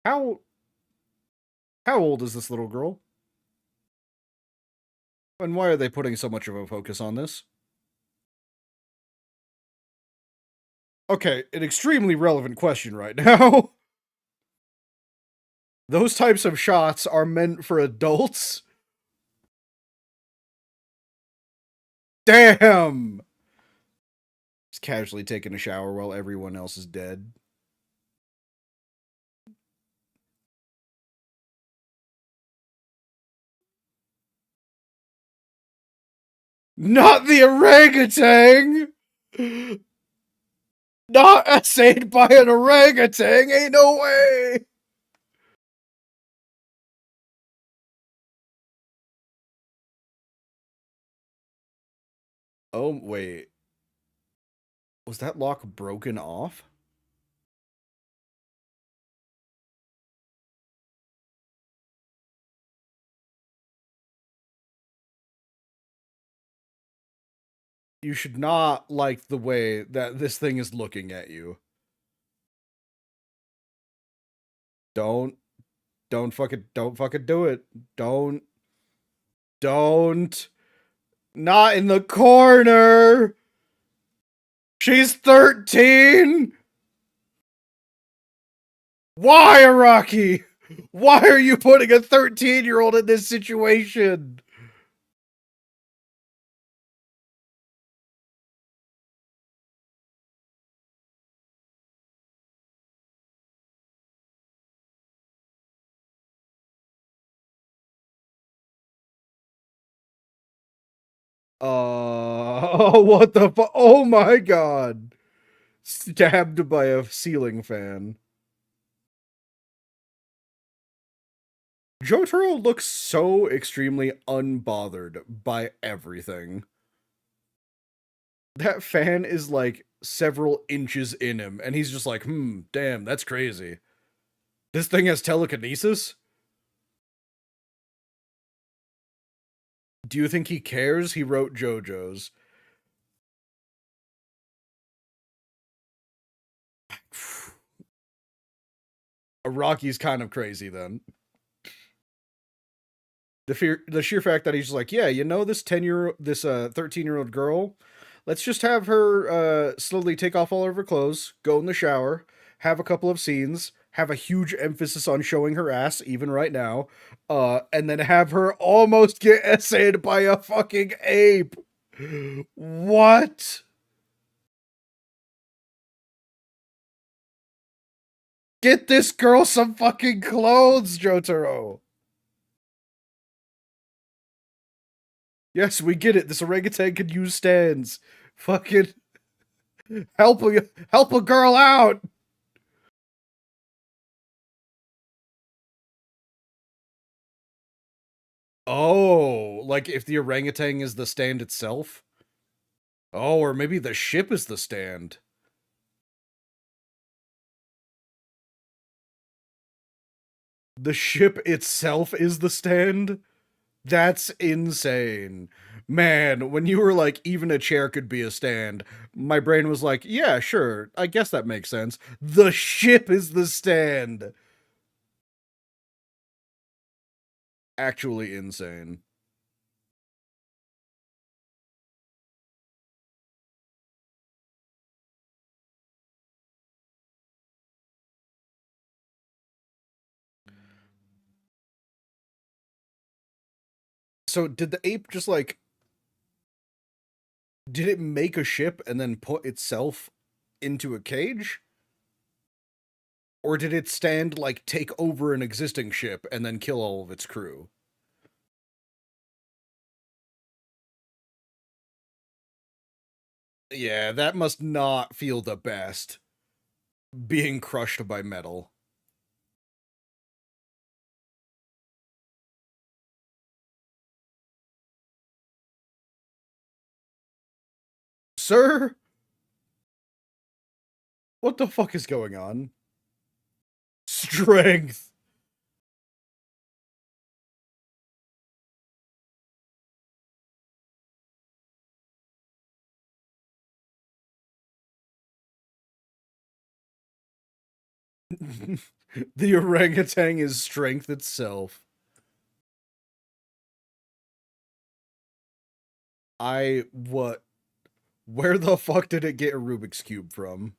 How how old is this little girl? And why are they putting so much of a focus on this? Okay, an extremely relevant question right now. Those types of shots are meant for adults. Damn! Just casually taking a shower while everyone else is dead. Not the orangutan! Not essayed by an orangutan! Ain't no way! Oh, wait. Was that lock broken off? You should not like the way that this thing is looking at you. Don't, don't fucking do it. Don't. Not in the corner! She's 13! Why, Araki? Why are you putting a 13-year-old in this situation? What the fu- Oh my god. Stabbed by a ceiling fan. Jotaro looks so extremely unbothered by everything. That fan is like several inches in him, and he's just like, damn, that's crazy. This thing has telekinesis? Do you think he cares? He wrote JoJo's. Araki's kind of crazy then. The sheer fact that he's just like, yeah, you know, this 13-year-old girl, let's just have her slowly take off all of her clothes, go in the shower, have a couple of scenes, have a huge emphasis on showing her ass even right now, and then have her almost get essayed by a fucking ape. What? Get this girl some fucking clothes, Jotaro. Yes, we get it. This orangutan could use stands. Fucking help a girl out. Oh, like if the orangutan is the stand itself? Oh, or maybe the ship is the stand. The ship itself is the stand? That's insane. Man, when you were like, even a chair could be a stand, my brain was like, yeah, sure, I guess that makes sense. The ship is the stand. Actually insane. So did the ape just like, did it make a ship and then put itself into a cage? Or did it stand like take over an existing ship and then kill all of its crew? Yeah, that must not feel the best. Being crushed by metal. Sir? What the fuck is going on? Strength! The orangutan is strength itself. What? Where the fuck did it get a Rubik's Cube from?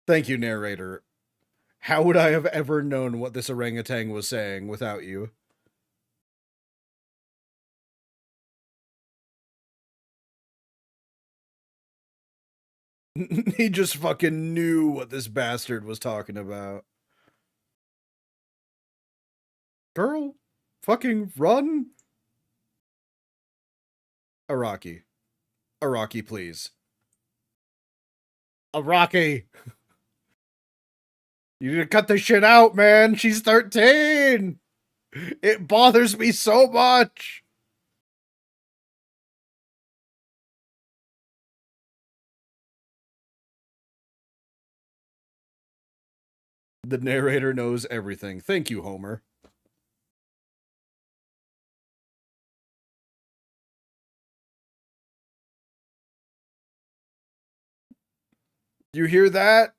Thank you, narrator. How would I have ever known what this orangutan was saying without you? He just fucking knew what this bastard was talking about. Girl, fucking run. Araki. Araki, please. Araki! You need to cut this shit out, man. She's 13. It bothers me so much. The narrator knows everything. Thank you, Homer. You hear that?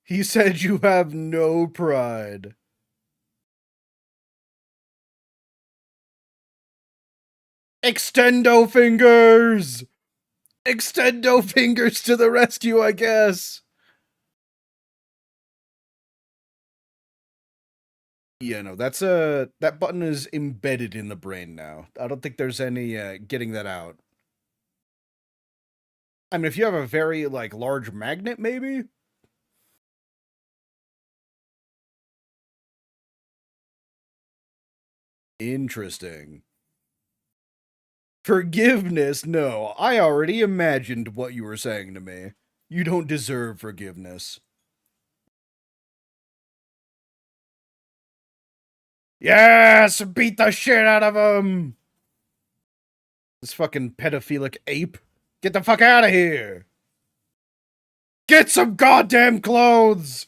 He said you have no pride. Extendo fingers! Extendo fingers to the rescue, I guess. Yeah, no, that's that button is embedded in the brain now. I don't think there's any getting that out. I mean, if you have a very like large magnet, maybe. Interesting. Forgiveness? No, I already imagined what you were saying to me. You don't deserve forgiveness. Yes, beat the shit out of him. This fucking pedophilic ape. Get the fuck out of here. Get some goddamn clothes.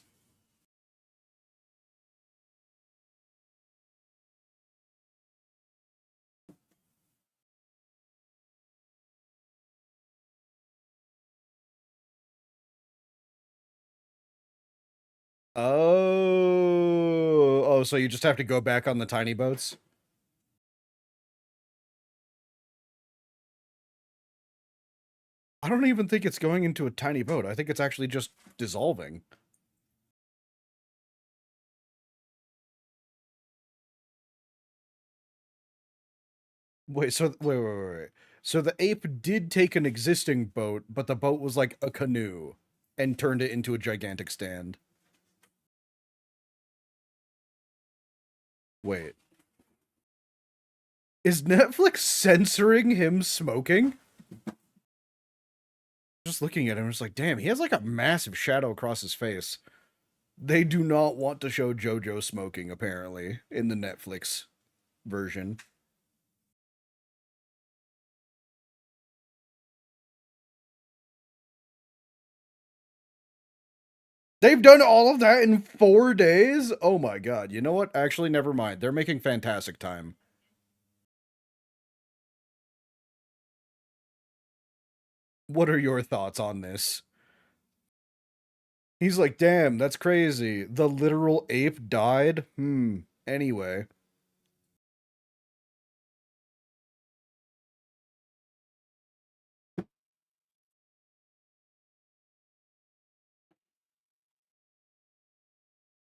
Oh, so you just have to go back on the tiny boats? I don't even think it's going into a tiny boat. I think it's actually just dissolving. Wait. So the ape did take an existing boat, but the boat was like a canoe and turned it into a gigantic stand. Wait. Is Netflix censoring him smoking? just looking at him, it's like, damn, he has like a massive shadow across his face. They do not want to show Jojo smoking, apparently, in the Netflix version. They've done all of that in 4 days? Oh my god. You know what? Actually, never mind. They're making fantastic time. What are your thoughts on this? He's like, damn, that's crazy. The literal ape died? Anyway.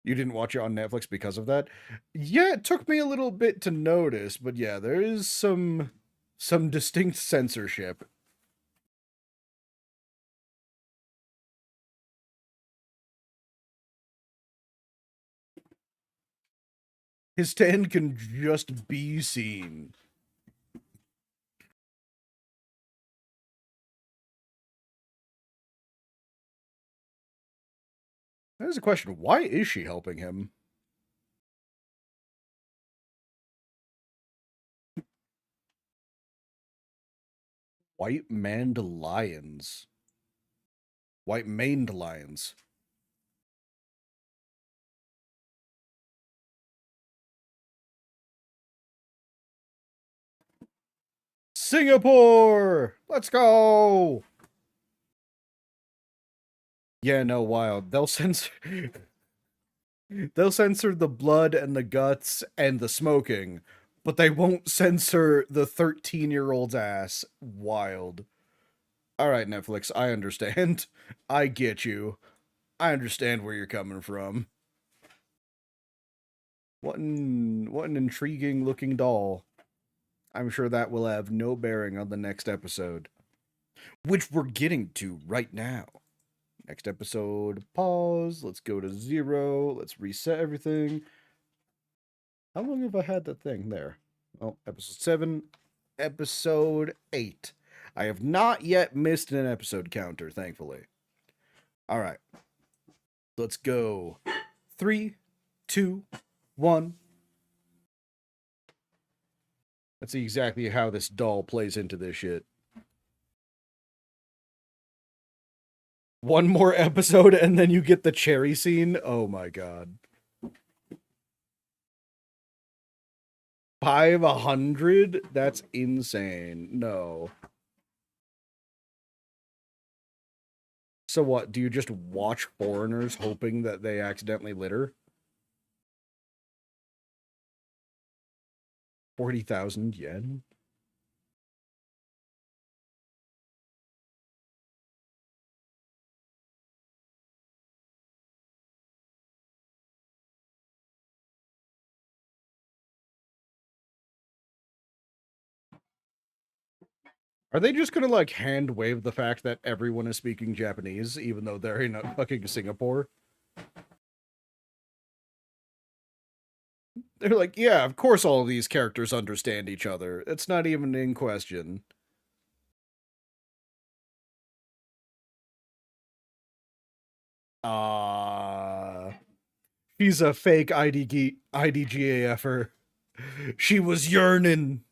You didn't watch it on Netflix because of that? Yeah, it took me a little bit to notice, but yeah, there is some distinct censorship. His stand can just be seen. There's a question. Why is she helping him? White maned lions. White maned lions. Singapore! Let's go! Yeah, no, wild. They'll censor the blood and the guts and the smoking, but they won't censor the 13-year-old's ass. Wild. All right, Netflix, I understand. I get you. I understand where you're coming from. What an intriguing looking doll. I'm sure that will have no bearing on the next episode, which we're getting to right now. Next episode, pause. Let's go to 0. Let's reset everything. How long have I had that thing there? Oh, episode 7, episode 8. I have not yet missed an episode counter, thankfully. All right. Let's go. 3, 2, 1. Let's see exactly how this doll plays into this shit. One more episode and then you get the cherry scene? Oh my god. 500? That's insane. No. So what, do you just watch foreigners hoping that they accidentally litter? 40,000 yen? Are they just gonna, like, hand wave the fact that everyone is speaking Japanese, even though they're in fucking Singapore? They're like, yeah, of course all of these characters understand each other. It's not even in question. Ah, she's a fake IDGAFer. She was yearning.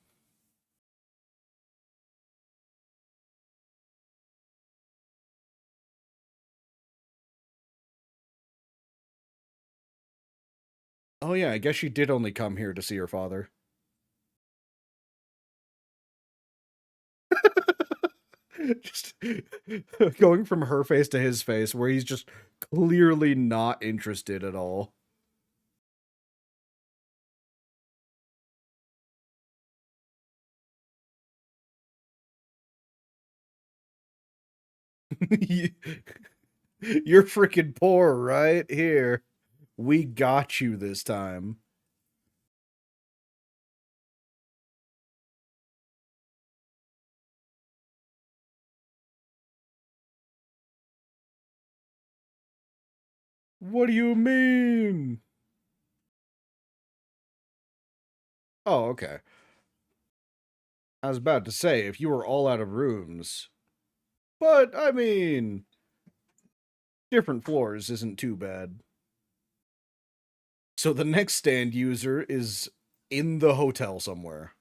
Oh yeah, I guess she did only come here to see her father. Just going from her face to his face, where he's just clearly not interested at all. You're freaking poor, right? Here. We got you this time. What do you mean? Oh, okay. I was about to say, if you were all out of rooms, But, I mean, different floors isn't too bad. So the next stand user is in the hotel somewhere.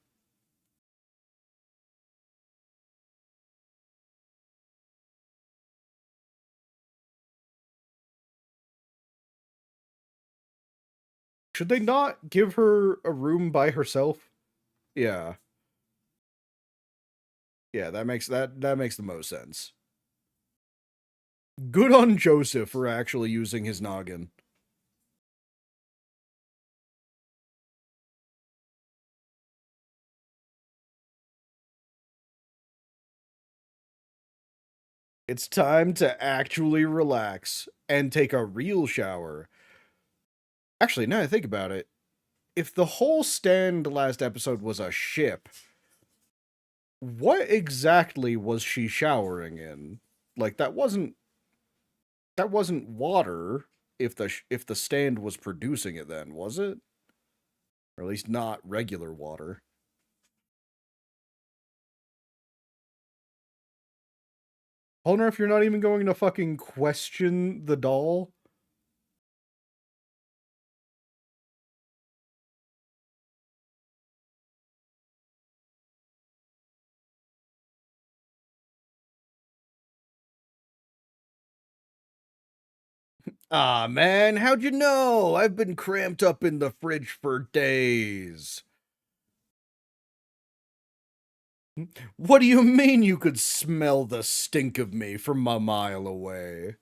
Should they not give her a room by herself? Yeah. Yeah, that makes the most sense. Good on Joseph for actually using his noggin. It's time to actually relax and take a real shower. Actually, now I think about it, if the whole stand last episode was a ship, what exactly was she showering in? Like that wasn't water if the stand was producing it then, was it? Or at least not regular water. Wonder if you're not even going to fucking question the doll. Ah, man, how'd you know? I've been cramped up in the fridge for days. What do you mean you could smell the stink of me from a mile away?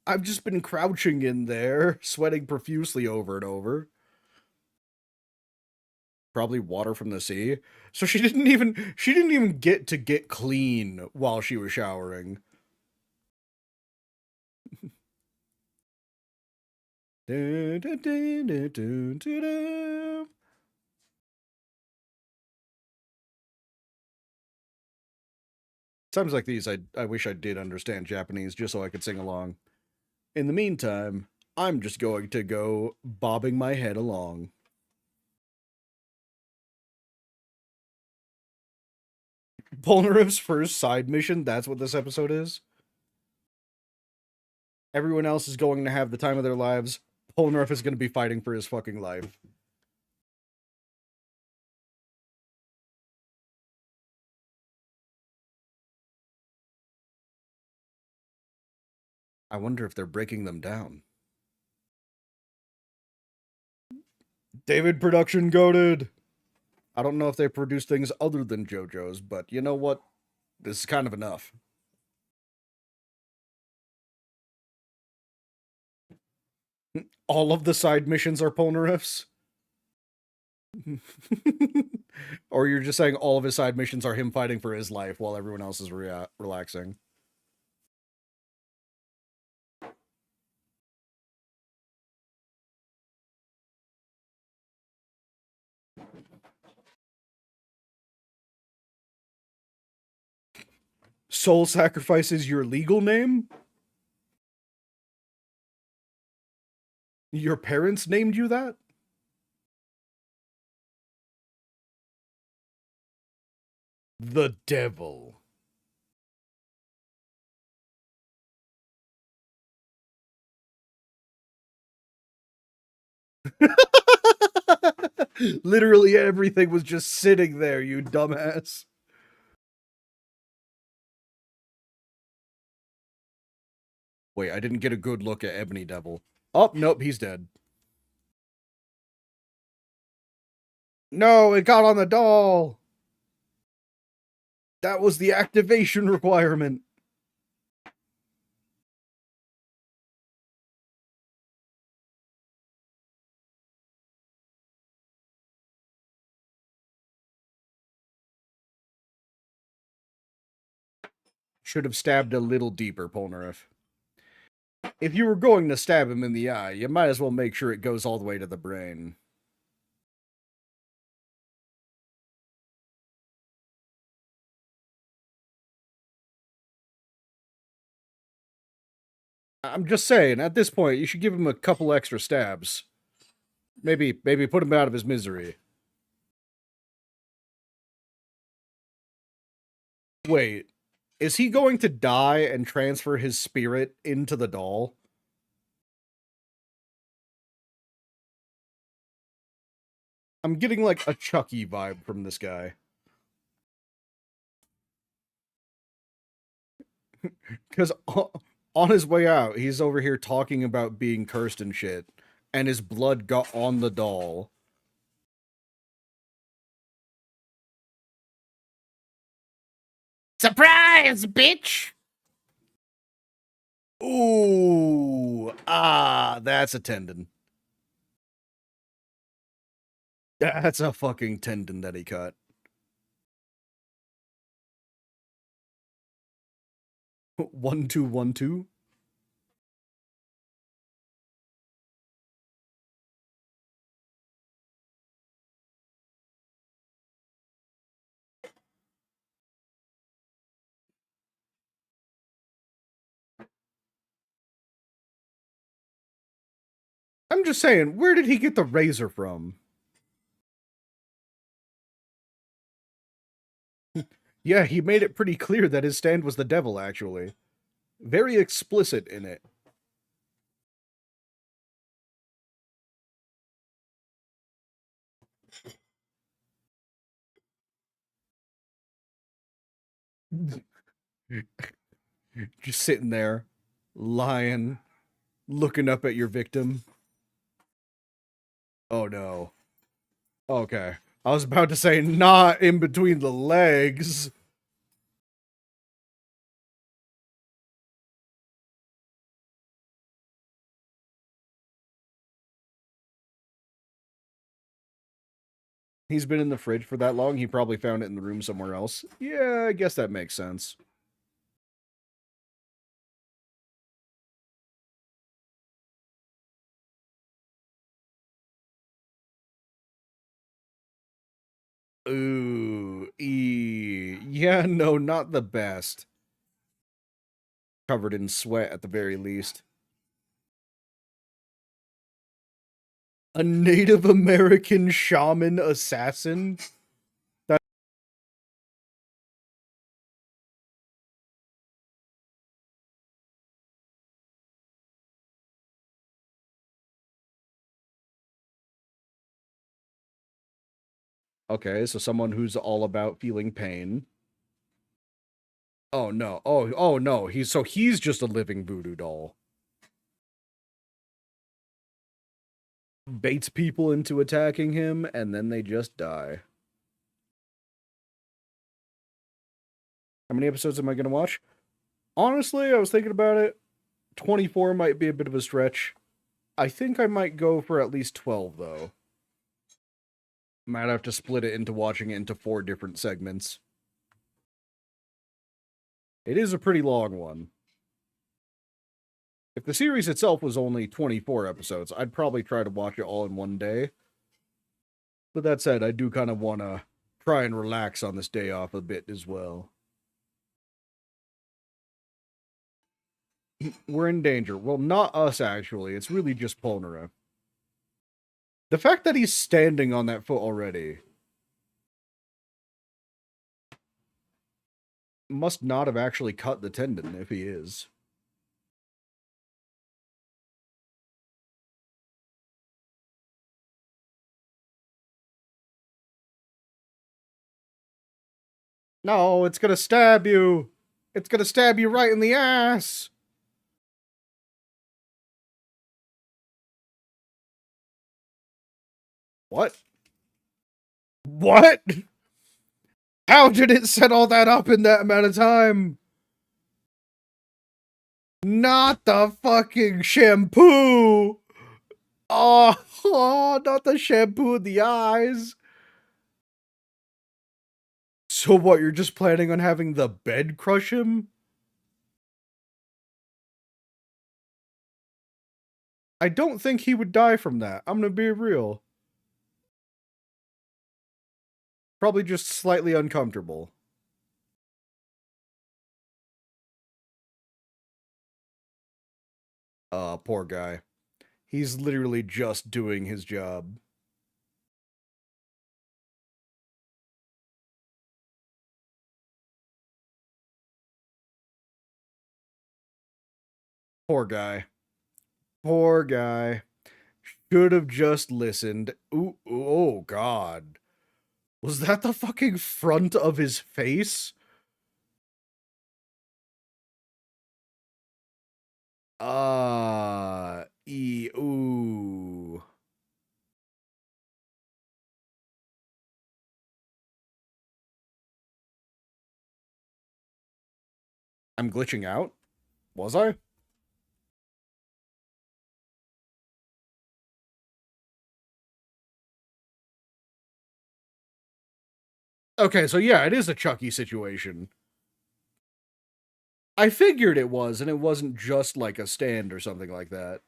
I've just been crouching in there, sweating profusely over and over. Probably water from the sea. So she didn't even get clean while she was showering. Times like these, I wish I did understand Japanese just so I could sing along. In the meantime, I'm just going to go bobbing my head along. Polnareff's first side mission, that's what this episode is. Everyone else is going to have the time of their lives. Polnareff is going to be fighting for his fucking life. I wonder if they're breaking them down. David production goated. I don't know if they produce things other than Jojo's, but you know what? This is kind of enough. All of the side missions are Polnareff's? Or you're just saying all of his side missions are him fighting for his life while everyone else is relaxing? Soul Sacrifice is your legal name? Your parents named you that? The devil. Literally everything was just sitting there, you dumbass. Wait, I didn't get a good look at Ebony Devil. Oh, nope, he's dead. No, it got on the doll. That was the activation requirement. Should have stabbed a little deeper, Polnareff. If you were going to stab him in the eye, you might as well make sure it goes all the way to the brain. I'm just saying, at this point, you should give him a couple extra stabs. Maybe put him out of his misery. Wait. Is he going to die and transfer his spirit into the doll? I'm getting like a Chucky vibe from this guy. Because on his way out, he's over here talking about being cursed and shit, and his blood got on the doll. Surprise, bitch! Ooh, that's a tendon. That's a fucking tendon that he cut. 1212. I'm just saying, where did he get the razor from? Yeah, he made it pretty clear that his stand was the devil, actually. Very explicit in it. Just sitting there, lying, looking up at your victim. Oh no. Okay. I was about to say, not in between the legs. He's been in the fridge for that long, he probably found it in the room somewhere else. Yeah, I guess that makes sense. Ooh, yeah, no, not the best. Covered in sweat at the very least. A Native American shaman assassin? That Okay, so someone who's all about feeling pain. Oh no. Oh no. He's just a living voodoo doll. Baits people into attacking him, and then they just die. How many episodes am I gonna watch? Honestly, I was thinking about it. 24 might be a bit of a stretch. I think I might go for at least 12, though. Might have to split it into watching it into 4 different segments. It is a pretty long one. If the series itself was only 24 episodes, I'd probably try to watch it all in one day. But that said, I do kind of want to try and relax on this day off a bit as well. We're in danger. Well, not us, actually. It's really just Polnareff. The fact that he's standing on that foot already must not have actually cut the tendon if he is. No, it's gonna stab you. It's gonna stab you right in the ass. What? What? How did it set all that up in that amount of time? Not the fucking shampoo. Oh, not the shampoo in the eyes. So what, you're just planning on having the bed crush him? I don't think he would die from that. I'm gonna be real. Probably just slightly uncomfortable. Poor guy. He's literally just doing his job. Poor guy. Poor guy. Should have just listened. Ooh, oh god. Was that the fucking front of his face? Ooh. I'm glitching out? Was I? Okay, so yeah, it is a Chucky situation. I figured it was, and it wasn't just like a stand or something like that.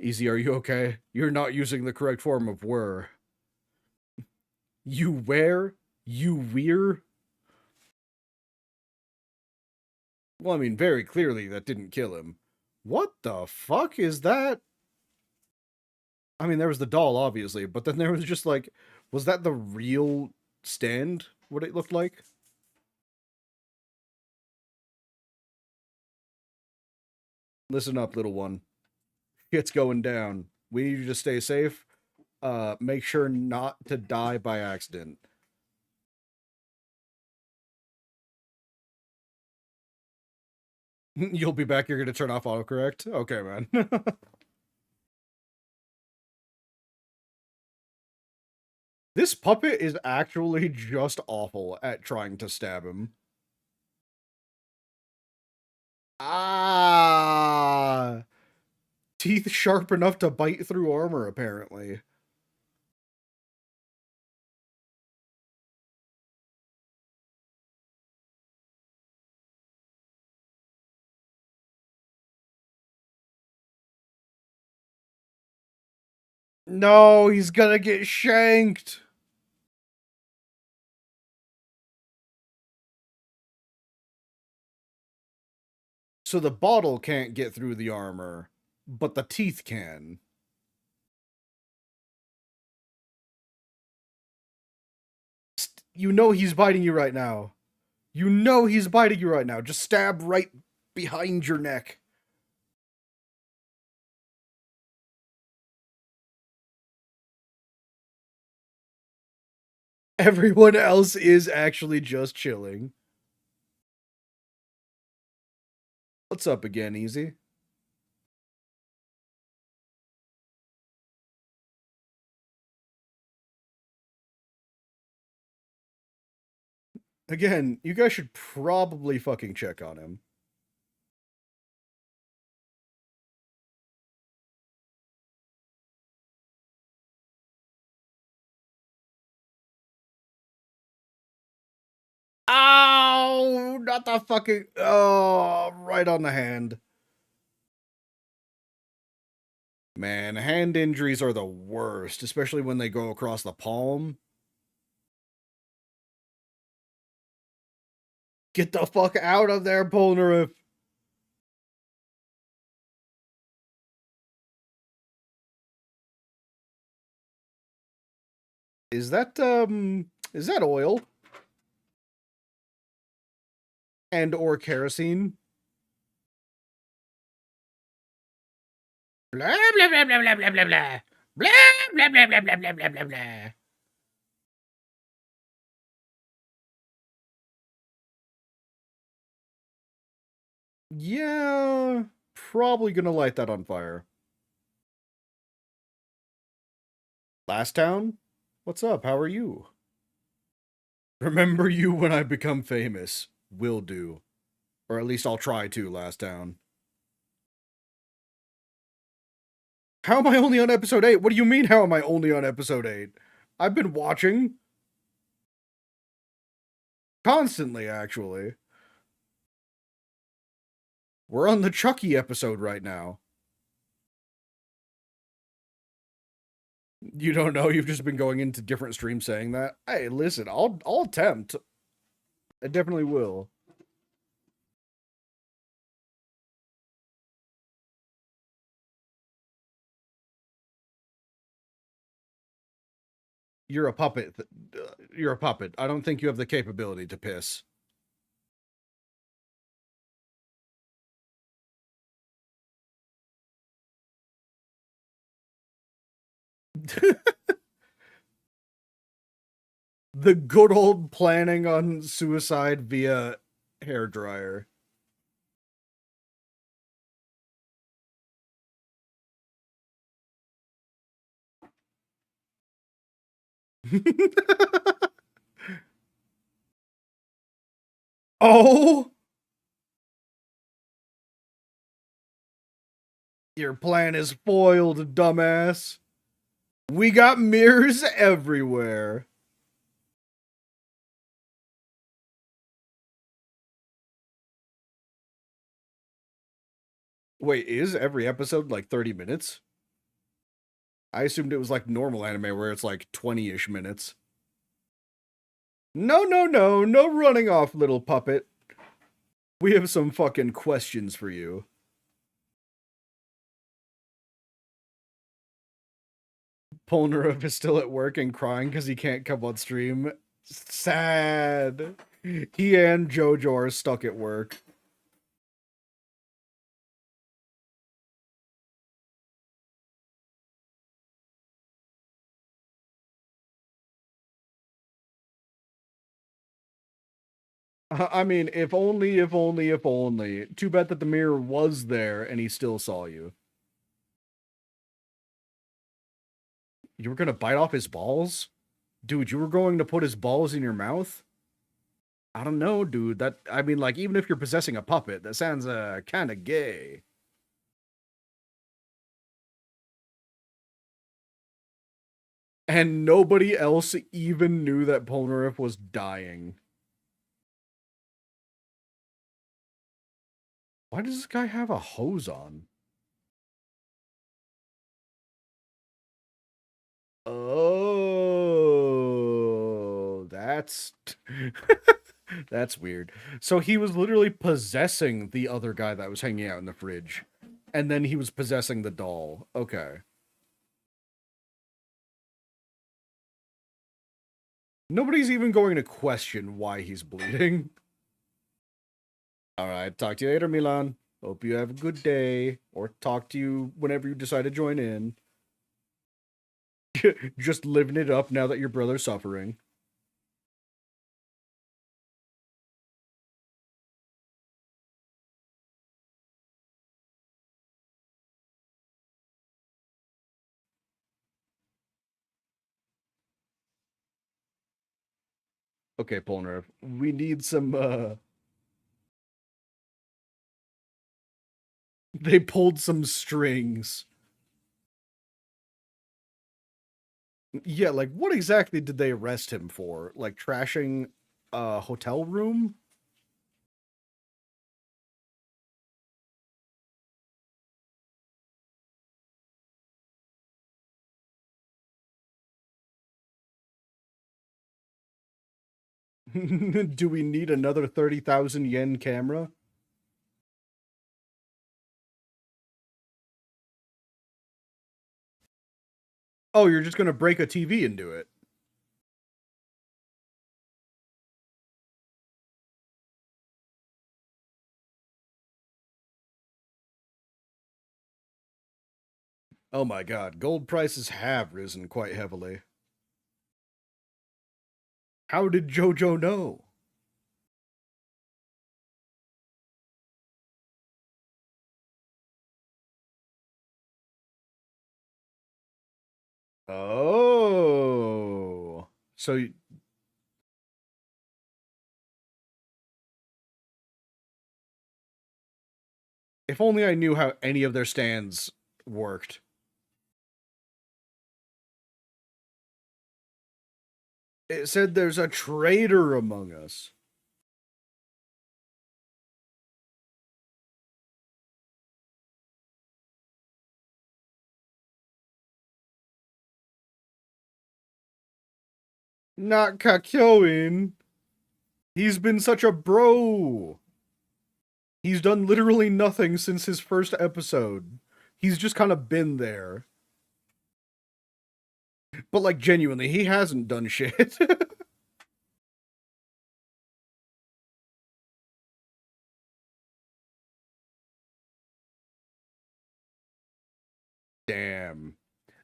Easy, are you okay? You're not using the correct form of were. You where? You weir? Well, I mean, very clearly that didn't kill him. What the fuck is that? I mean, there was the doll, obviously, but then there was just like, was that the real stand? What it looked like? Listen up, little one. Shit's going down. We need you to stay safe. Make sure not to die by accident. You'll be back. You're gonna turn off autocorrect. Okay, man. This puppet is actually just awful at trying to stab him. Ah, teeth sharp enough to bite through armor, apparently. No, he's gonna get shanked. So the bottle can't get through the armor, but the teeth can. You know he's biting you right now. You know he's biting you right now. Just stab right behind your neck. Everyone else is actually just chilling. What's up again, Easy? Again, you guys should probably fucking check on him. Ow! Not the fucking. Oh, right on the hand. Man, hand injuries are the worst, especially when they go across the palm. Get the fuck out of there, Polnareff! Is that oil? And or kerosene? Blah blah blah blah blah blah blah blah. Blah blah blah blah blah blah blah blah blah. Yeah, probably gonna light that on fire. Last town? What's up? How are you? Remember you when I become famous. Will do. Or at least I'll try to, last town. How am I only on episode 8? What do you mean, how am I only on episode 8? I've been watching. Constantly, actually. We're on the Chucky episode right now. You don't know? You've just been going into different streams saying that? Hey, listen, I'll attempt. I definitely will. You're a puppet. You're a puppet. I don't think you have the capability to piss. The good old planning on suicide via hair dryer. Oh, your plan is foiled, dumbass. We got mirrors everywhere. Wait, is every episode like 30 minutes? I assumed it was like normal anime where it's like 20-ish minutes. No, no, no, no running off, little puppet. We have some fucking questions for you. Polnareff is still at work and crying because he can't come on stream. Sad. He and Jojo are stuck at work. I mean, if only, if only, if only. Too bad that the mirror was there and he still saw you. You were gonna bite off his balls? Dude, you were going to put his balls in your mouth? I don't know, dude. That, I mean, like, even if you're possessing a puppet, that sounds, kind of gay. And nobody else even knew that Polnareff was dying. Why does this guy have a hose on? Oh, that's that's weird. So he was literally possessing the other guy that was hanging out in the fridge, and then he was possessing the doll. Okay. Nobody's even going to question why he's bleeding. All right, talk to you later, Milan. Hope you have a good day, or talk to you whenever you decide to join in. Just living it up now that your brother's suffering. Okay, Polnareff, we need some, they pulled some strings. Yeah, like, what exactly did they arrest him for? Like, trashing a hotel room? Do we need another 30,000 yen camera? Oh, you're just gonna break a TV and do it. Oh my god, gold prices have risen quite heavily. How did Jojo know? Oh. So, if only I knew how any of their stands worked. It said there's a traitor among us. Not Kakyoin. He's been such a bro. He's done literally nothing since his first episode. He's just kind of been there. But like genuinely, he hasn't done shit. Damn.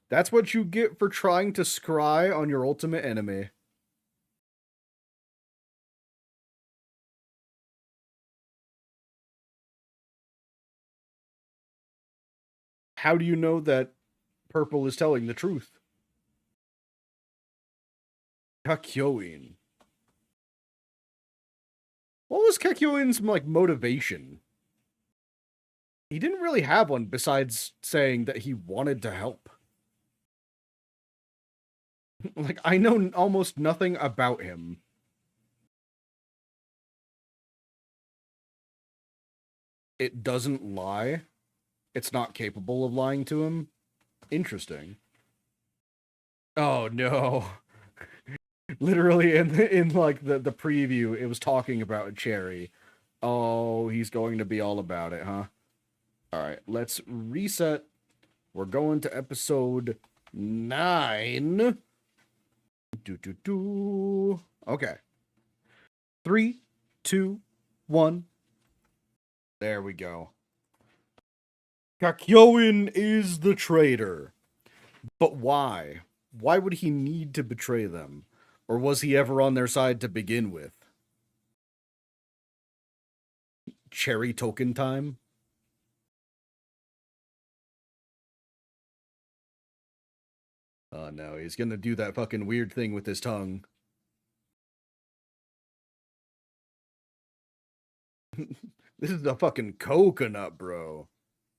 That's what you get for trying to scry on your ultimate enemy. How do you know that purple is telling the truth? Kakyoin. What was Kakyoin's like motivation? He didn't really have one besides saying that he wanted to help. Like, I know almost nothing about him. It doesn't lie. It's not capable of lying to him. Interesting. Oh no. Literally in like the preview, it was talking about Cherry. Oh, he's going to be all about it, huh? All right, let's reset. We're going to episode 9. Okay. 3, 2, 1. There we go. Kakyoin is the traitor. But why? Why would he need to betray them? Or was he ever on their side to begin with? Cherry token time? Oh no, he's gonna do that fucking weird thing with his tongue. This is a fucking coconut, bro.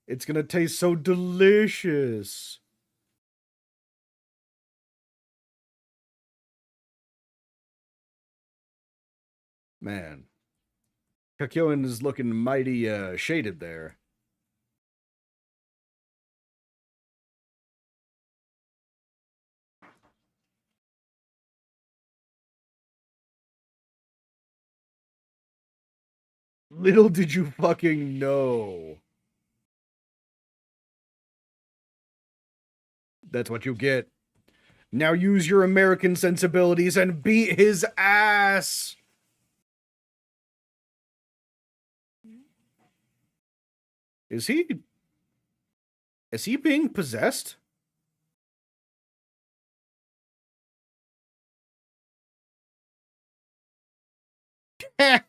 It's gonna taste so delicious. Man, Kakyoin is looking mighty shaded there. Little did you fucking know. That's what you get. Now use your American sensibilities and beat his ass. Is he being possessed?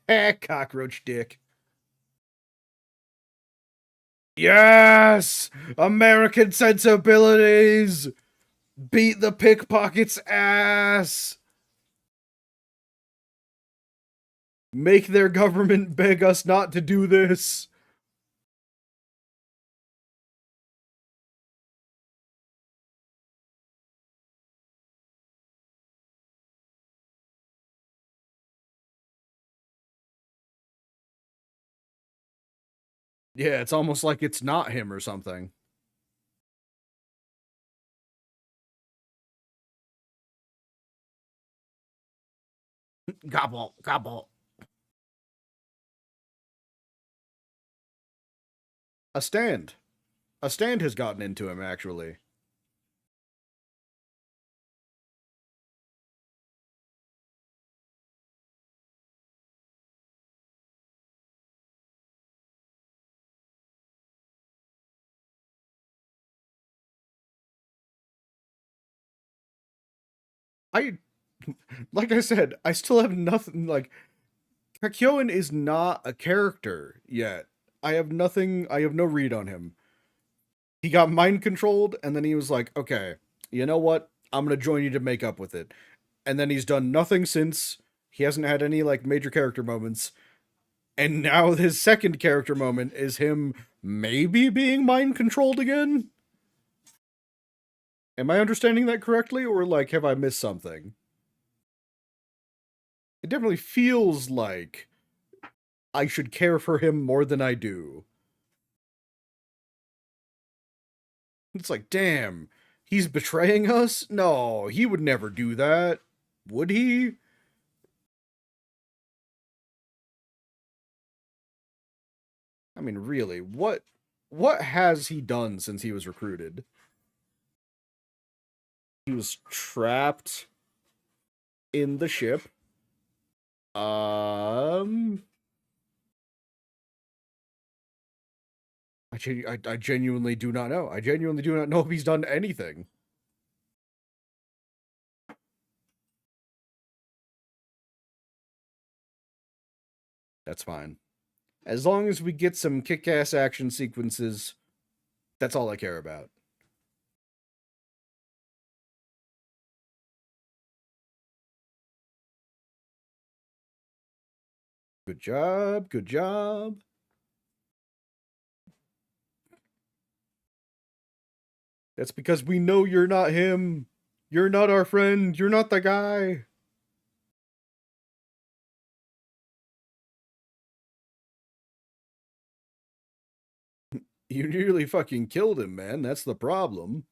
Cockroach dick. Yes! American sensibilities! Beat the pickpocket's ass! Make their government beg us not to do this. Yeah, it's almost like it's not him or something. Gobble, gobble. A stand. A stand has gotten into him, actually. I, like I said, I still have nothing, like, Kakyoin is not a character yet. I have no read on him. He got mind controlled, and then he was like, okay, you know what? I'm gonna join you to make up with it. And then he's done nothing since. He hasn't had any, like, major character moments. And now his second character moment is him maybe being mind controlled again? Am I understanding that correctly, or, like, have I missed something? It definitely feels like I should care for him more than I do. It's like, damn, he's betraying us? No, he would never do that. Would he? I mean, really, what has he done since he was recruited? He was trapped in the ship. Um, I genuinely do not know. I genuinely do not know if he's done anything. That's fine. As long as we get some kick-ass action sequences, that's all I care about. Good job, good job. That's because we know you're not him. You're not our friend. You're not the guy. You nearly fucking killed him, man. That's the problem.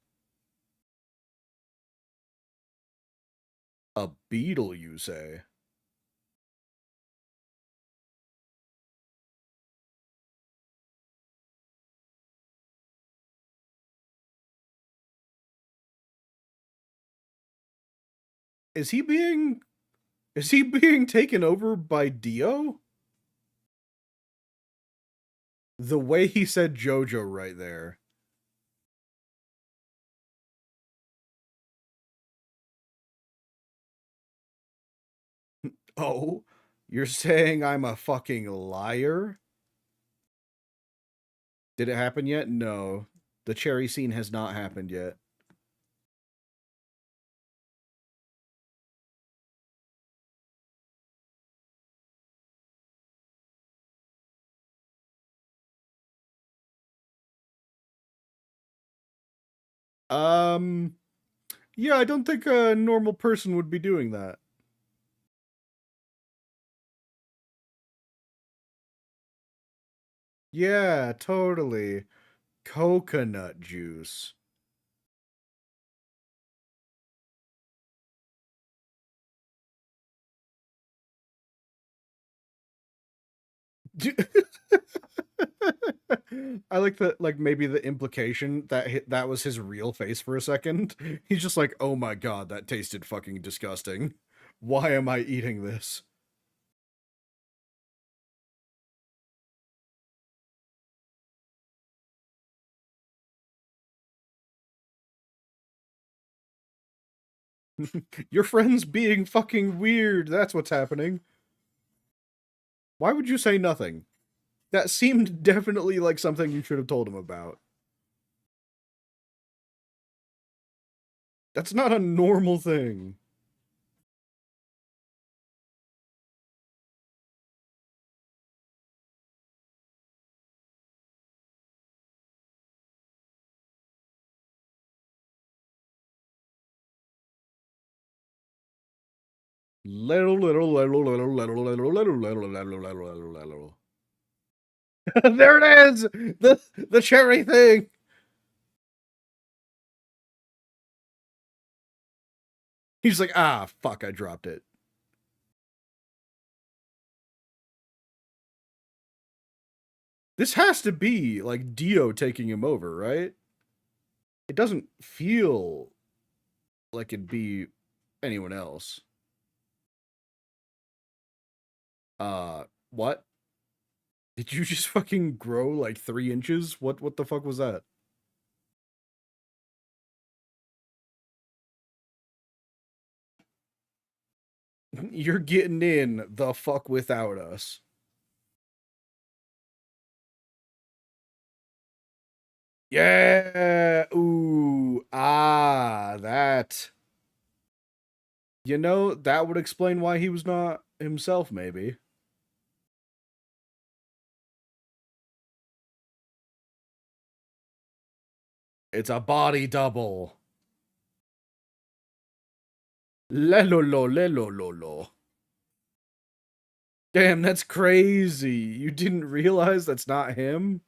A beetle, you say? Is he being taken over by Dio? The way he said Jojo right there. Oh, you're saying I'm a fucking liar? Did it happen yet? No. The cherry scene has not happened yet. Um, yeah, I don't think a normal person would be doing that. Yeah, totally. Coconut juice. I like that, like maybe the implication that that was his real face for a second. He's just like, "Oh my god, that tasted fucking disgusting. Why am I eating this?" Your friend's being fucking weird. That's what's happening. Why would you say nothing? That seemed definitely like something you should have told him about. That's not a normal thing. Little. There it is! The cherry thing! He's like, ah, fuck, I dropped it. This has to be like Dio taking him over, right? It doesn't feel like it'd be anyone else. What? Did you just fucking grow like 3 inches? What the fuck was that? You're getting in the fuck without us. Yeah. Ooh. Ah, that. You know, that would explain why he was not himself, maybe. It's a body double. Lelolo, lelololo. Damn, that's crazy. You didn't realize that's not him?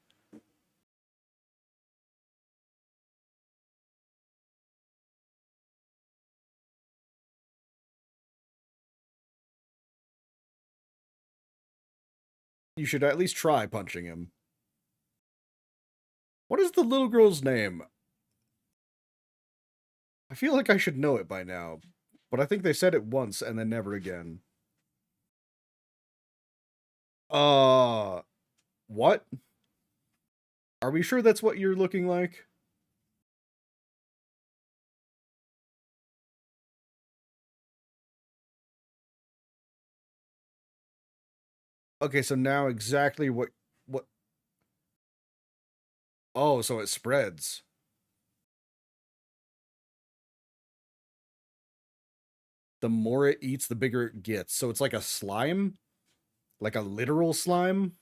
You should at least try punching him. What is the little girl's name? I feel like I should know it by now, but I think they said it once and then never again. What? Are we sure that's what you're looking like? Okay, so now exactly what oh, so it spreads. The more it eats, the bigger it gets. So it's like a slime? Like a literal slime?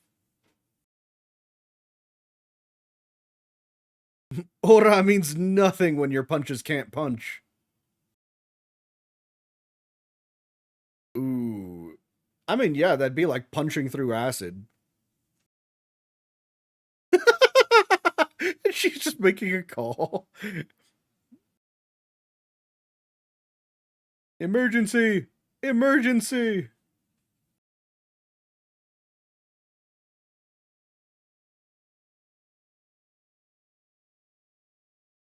Ora means nothing when your punches can't punch. Ooh. I mean, yeah, that'd be like punching through acid. She's just making a call. Emergency! Emergency!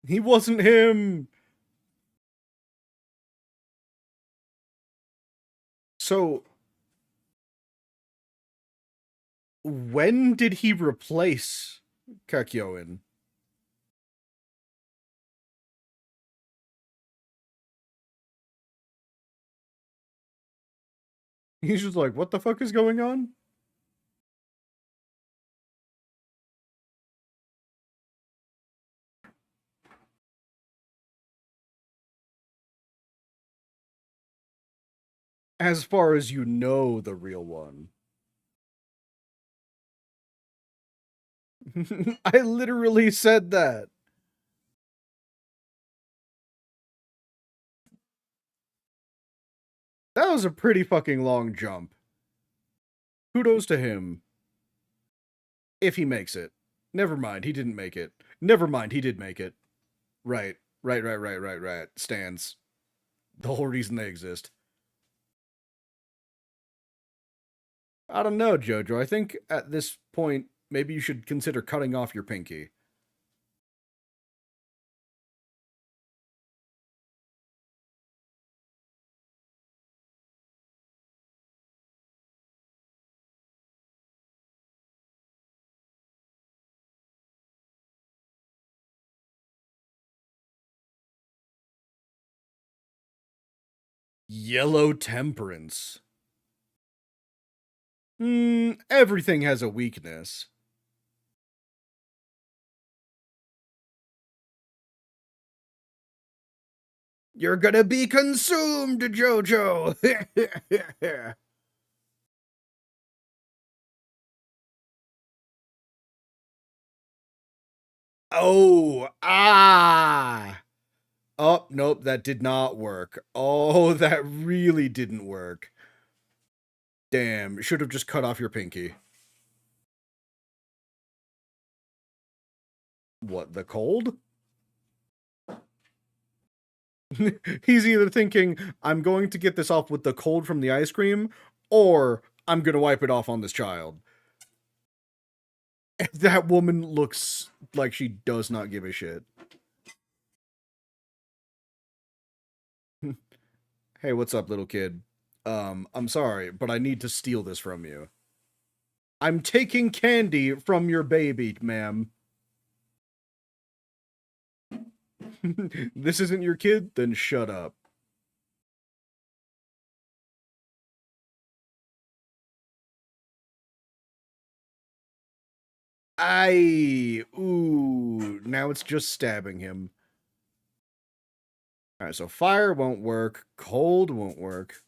He wasn't him! So, when did he replace Kakyoin? He's just like, what the fuck is going on? As far as you know, the real one. I literally said that. That was a pretty fucking long jump. Kudos to him. If he makes it. Never mind, he didn't make it. Never mind, he did make it. Right. Right. Stands. The whole reason they exist. I don't know, Jojo. I think at this point, maybe you should consider cutting off your pinky. Yellow temperance. Everything has a weakness. You're gonna be consumed, Jojo! Oh, ah! Oh, nope, that did not work. Oh, that really didn't work. Damn, should have just cut off your pinky. What, the cold? He's either thinking, I'm going to get this off with the cold from the ice cream, or I'm gonna wipe it off on this child. That woman looks like she does not give a shit. Hey, what's up, little kid? I'm sorry, but I need to steal this from you. I'm taking candy from your baby, ma'am. This isn't your kid? Then shut up. Ooh, now it's just stabbing him. Alright, so fire won't work, cold won't work.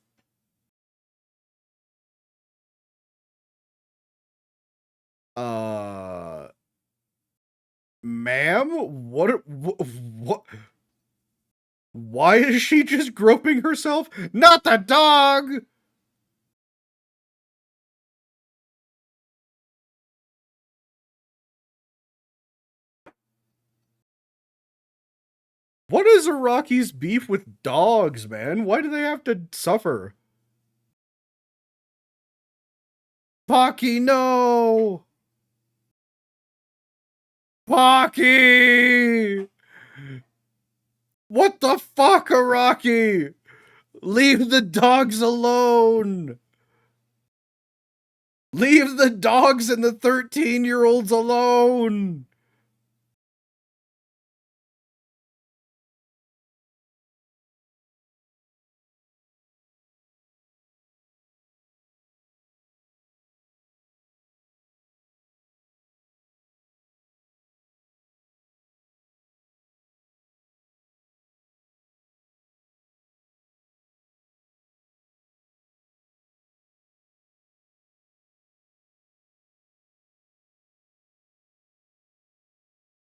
Uh, ma'am? What? Why is she just groping herself? Not the dog! What is Iraqi's beef with dogs, man? Why do they have to suffer? Pocky, no! Pocky! What the fuck, Araki? Leave the dogs alone! Leave the dogs and the 13-year-olds alone!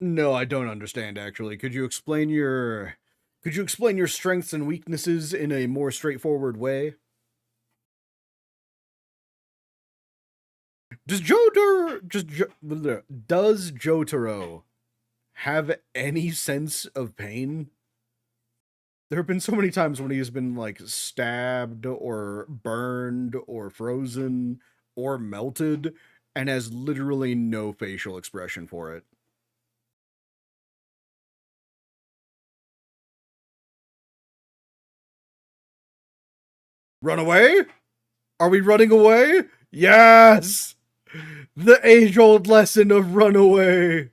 No, I don't understand, actually. Could you explain your strengths and weaknesses in a more straightforward way? Does Jotaro have any sense of pain? There have been so many times when he has been like stabbed or burned or frozen or melted and has literally no facial expression for it. Run away? Are we running away? Yes! The age-old lesson of run away.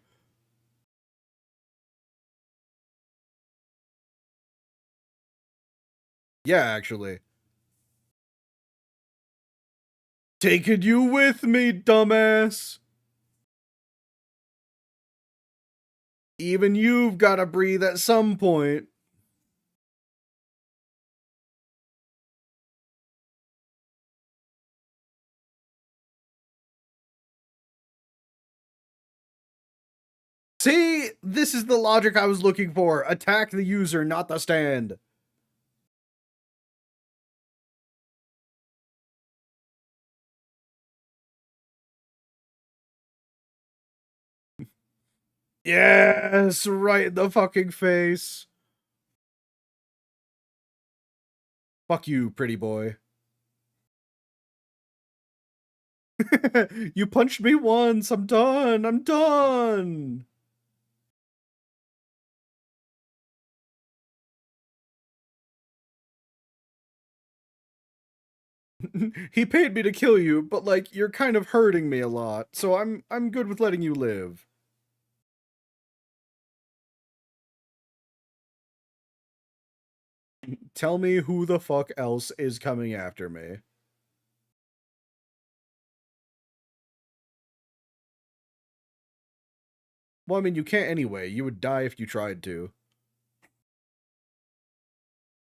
Yeah, actually. Taking you with me, dumbass. Even you've got to breathe at some point. See, this is the logic I was looking for. Attack the user, not the stand. Yes, right in the fucking face. Fuck you, pretty boy. You punched me once. I'm done. I'm done. He paid me to kill you, but like you're kind of hurting me a lot, so I'm good with letting you live. Tell me who the fuck else is coming after me. Well, I mean, you can't anyway. You would die if you tried to.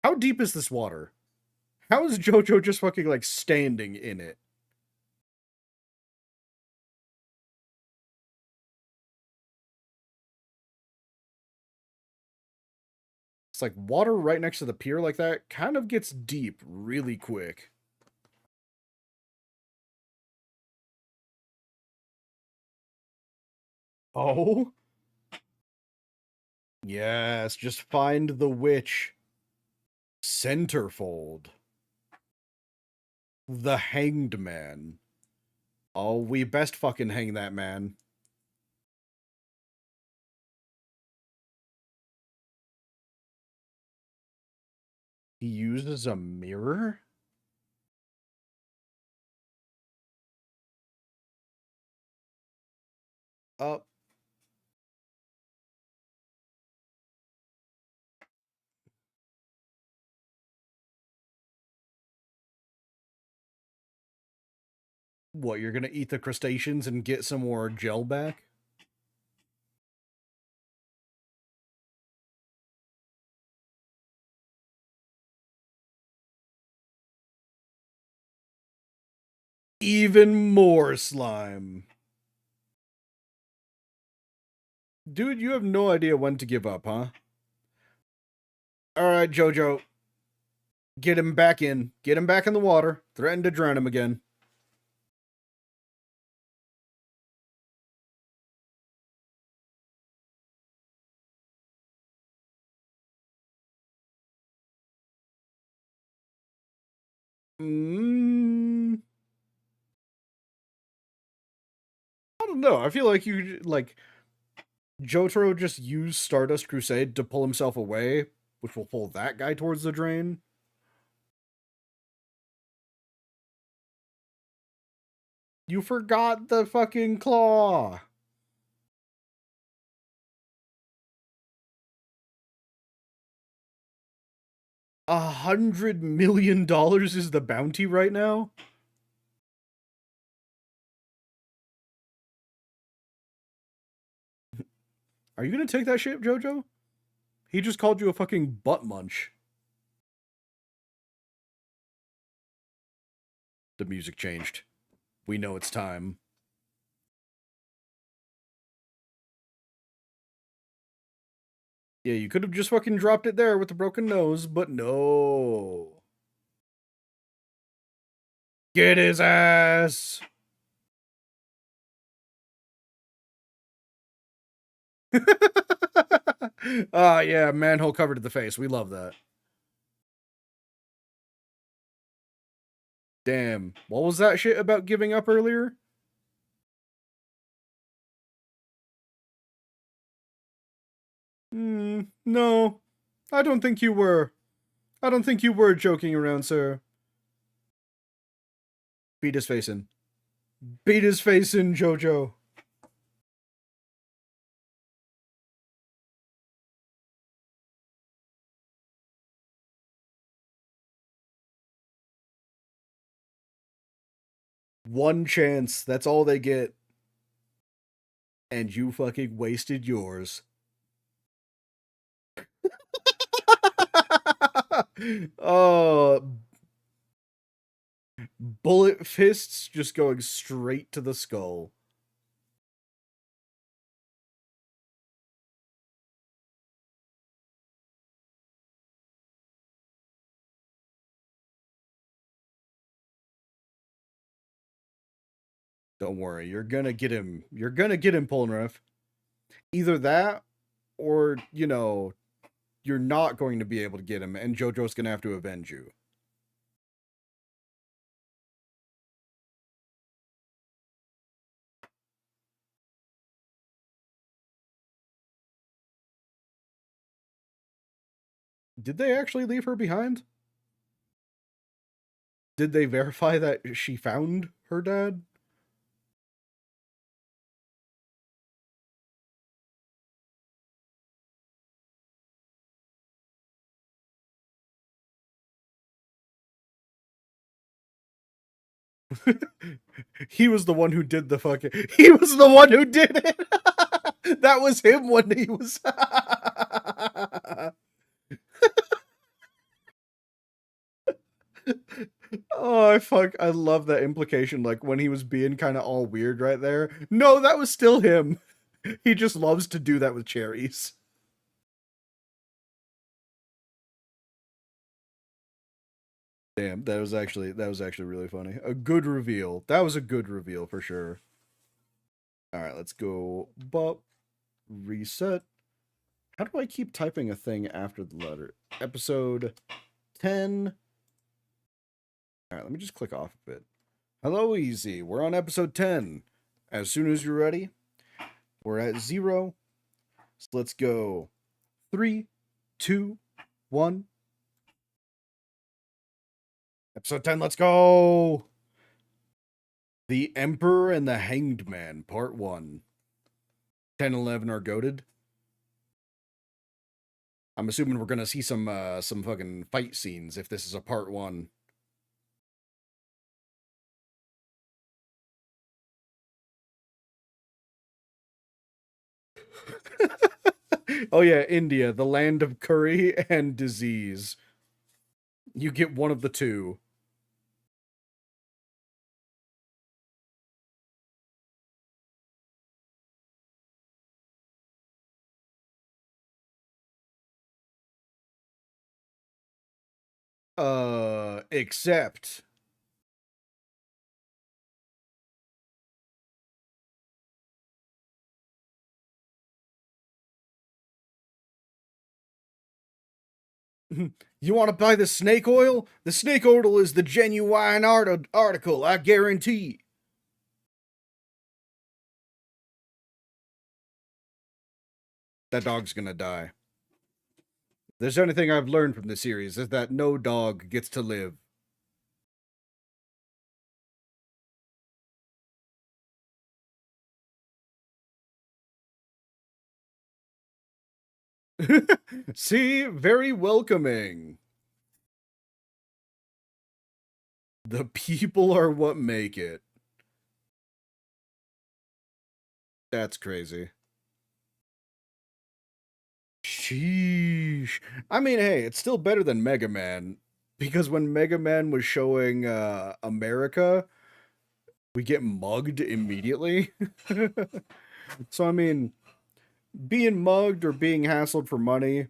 How deep is this water? How is Jojo just fucking like standing in it? It's like water right next to the pier like that kind of gets deep really quick. Oh? Yes, just find the witch. Centerfold. The Hanged Man. Oh, we best fucking hang that man. He uses a mirror? Uh, what, you're gonna eat the crustaceans and get some more gel back? Even more slime. Dude, you have no idea when to give up, huh? Alright, Jojo. Get him back in. Get him back in the water. Threaten to drown him again. Mm, I don't know. I feel like Jotaro just used Stardust Crusade to pull himself away, which will pull that guy towards the drain. You forgot the fucking claw. $100 million is the bounty right now? Are you gonna take that shit, Jojo? He just called you a fucking butt munch. The music changed. We know it's time. Yeah, you could have just fucking dropped it there with the broken nose, but no. Get his ass! Ah, yeah, manhole covered to the face. We love that. Damn. What was that shit about giving up earlier? No. I don't think you were. I don't think you were joking around, sir. Beat his face in. Beat his face in, Jojo. One chance. That's all they get. And you fucking wasted yours. Oh, bullet fists just going straight to the skull. Don't worry, you're gonna get him. You're gonna get him, Polnareff. Either that, or you're not going to be able to get him, and Jojo's gonna have to avenge you. Did they actually leave her behind? Did they verify that she found her dad? He was the one who did the fucking. He was the one who did it. That was him when he was. Oh, fuck. I love that implication. Like when he was being kind of all weird right there. No, that was still him. He just loves to do that with cherries. Damn, that was actually really funny. A good reveal. That was a good reveal for sure. All right, let's go. Bop. Reset. How do I keep typing a thing after the letter? Episode 10. All right, let me just click off a bit. Hello, Easy. We're on episode 10. As soon as you're ready, we're at 0. So let's go. 3, 2, 1. Episode 10, let's go! The Emperor and the Hanged Man, Part 1. 10 and 11 are goated. I'm assuming we're gonna see some fucking fight scenes if this is a Part 1. Oh yeah, India, the land of curry and disease. You get one of the two. Except you want to buy the snake oil? The snake oil is the genuine article, I guarantee. That dog's gonna die. There's anything I've learned from the series is that no dog gets to live. See, very welcoming. The people are what make it. That's crazy. Sheesh. I mean, hey, it's still better than Mega Man. Because when Mega Man was showing America, we get mugged immediately. So, I mean, being mugged or being hassled for money,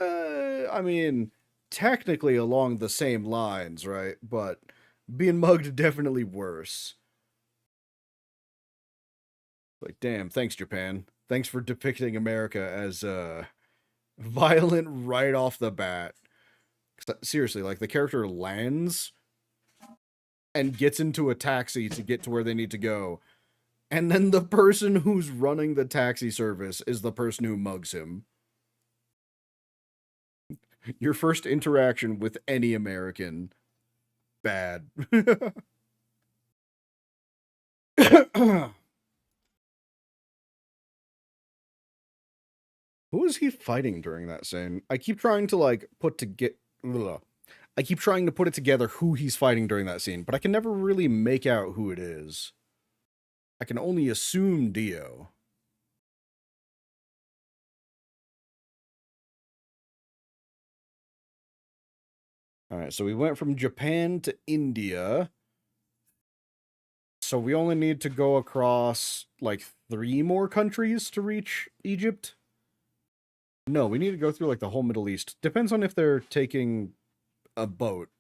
I mean, technically along the same lines, right? But being mugged definitely worse. Like, damn, thanks, Japan. Thanks for depicting America as violent right off the bat. Seriously, like the character lands and gets into a taxi to get to where they need to go. And then the person who's running the taxi service is the person who mugs him. Your first interaction with any American, bad. Who is he fighting during that scene? I keep trying to like put to get. I keep trying to put it together who he's fighting during that scene, but I can never really make out who it is. I can only assume Dio. All right, so we went from Japan to India. So we only need to go across like 3 more countries to reach Egypt. No, we need to go through like the whole Middle East. Depends on if they're taking a boat.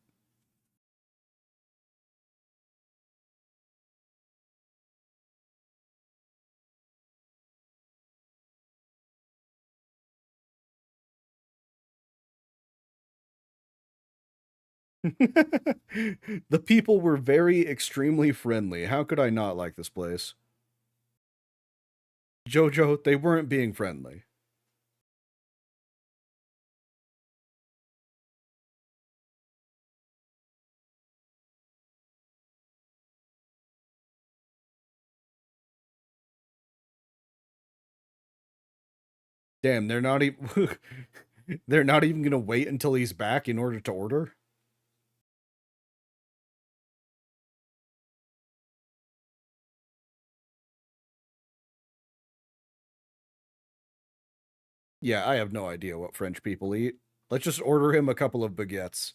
The people were very extremely friendly. How could I not like this place? Jojo, they weren't being friendly. Damn, they're not even they're not even gonna wait until he's back in order to order. Yeah, I have no idea what French people eat. Let's just order him a couple of baguettes.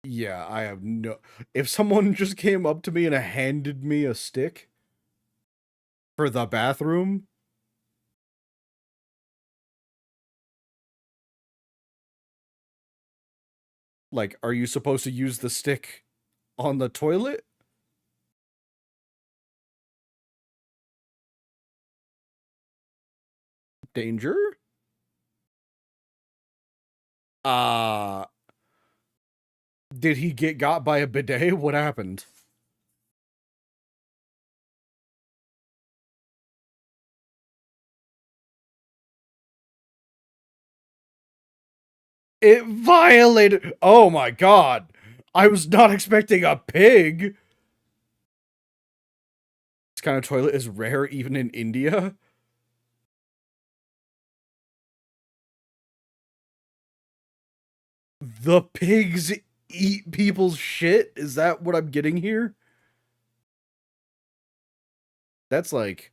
Yeah, I have no. If someone just came up to me and handed me a stick for the bathroom, like, are you supposed to use the stick on the toilet? Danger? Uh, did he get got by a bidet? What happened? It violated. Oh my god. I was not expecting a pig. This kind of toilet is rare even in India. The pigs eat people's shit? Is that what I'm getting here? That's like.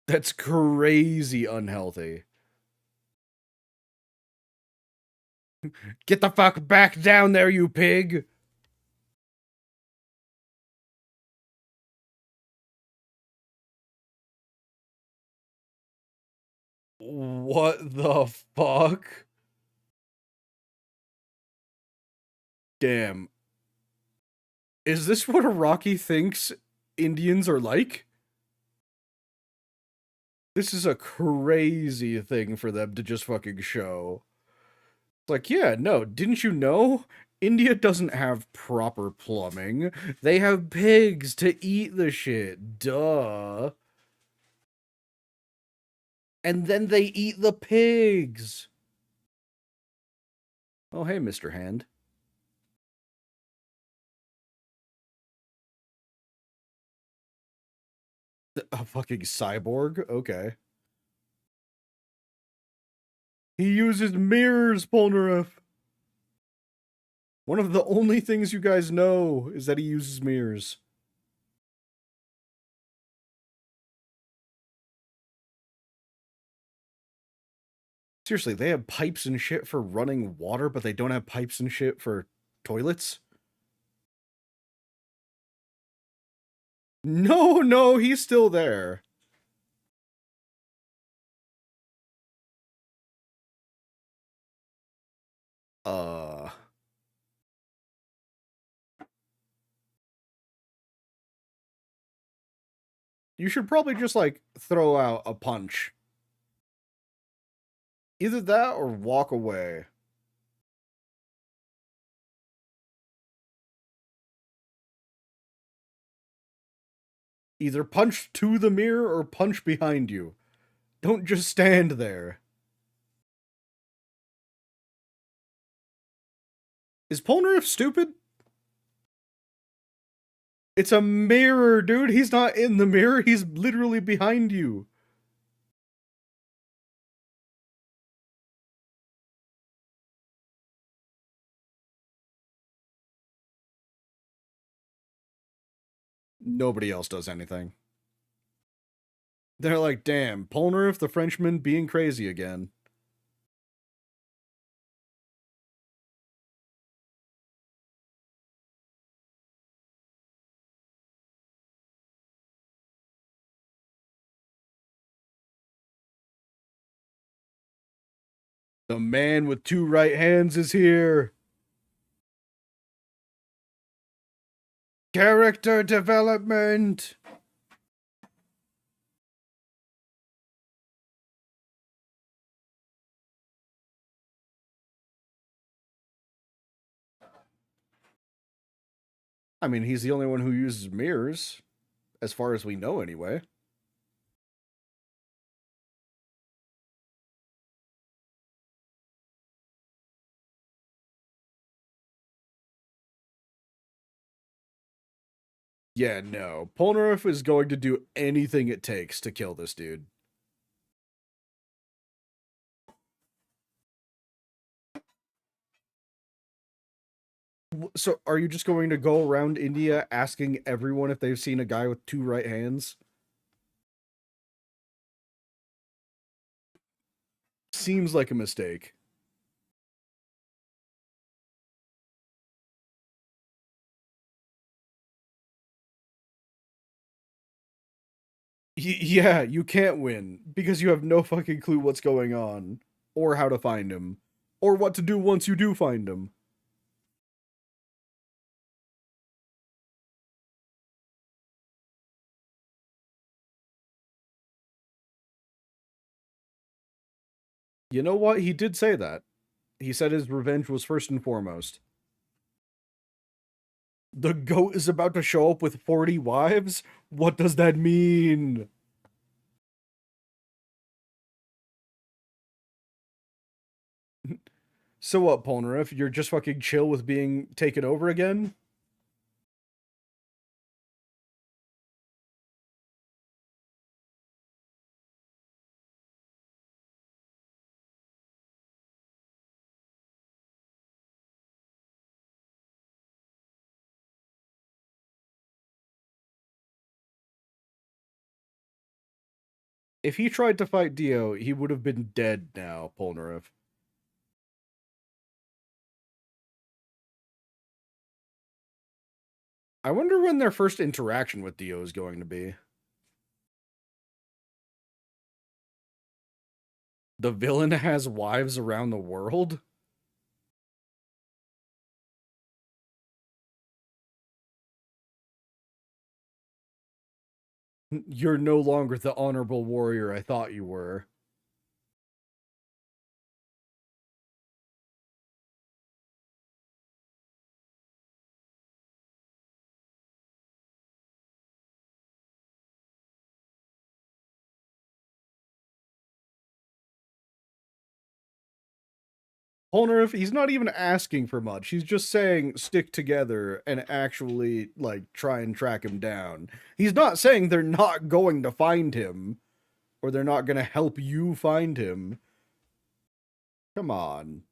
That's crazy unhealthy. Get the fuck back down there, you pig! What the fuck? Damn. Is this what Iraqi thinks Indians are like? This is a crazy thing for them to just fucking show. It's like, yeah, no, didn't you know? India doesn't have proper plumbing. They have pigs to eat the shit. Duh. And then they eat the pigs. Oh, hey, Mr. Hand. A fucking cyborg? Okay. He uses mirrors, Polnareff. One of the only things you guys know is that he uses mirrors. Seriously, they have pipes and shit for running water, but they don't have pipes and shit for toilets? No, no, he's still there. Uh, you should probably just, like, throw out a punch. Either that or walk away. Either punch to the mirror or punch behind you. Don't just stand there. Is Polnareff stupid? It's a mirror, dude. He's not in the mirror. He's literally behind you. Nobody else does anything. They're like, damn, Polnareff the Frenchman being crazy again. The man with two right hands is here. Character development. I mean, he's the only one who uses mirrors, as far as we know, anyway. Yeah, no. Polnareff is going to do anything it takes to kill this dude. So, are you just going to go around India asking everyone if they've seen a guy with two right hands? Seems like a mistake. Yeah, you can't win because you have no fucking clue what's going on, or how to find him, or what to do once you do find him. You know what? He did say that. He said his revenge was first and foremost. The goat is about to show up with 40 wives? What does that mean? So what, Polnareff? You're just fucking chill with being taken over again? If he tried to fight Dio, he would have been dead now, Polnareff. I wonder when their first interaction with Dio is going to be. The villain has wives around the world? You're no longer the honorable warrior I thought you were. Polnareff, he's not even asking for much. He's just saying stick together and actually, like, try and track him down. He's not saying they're not going to find him, or they're not going to help you find him. Come on.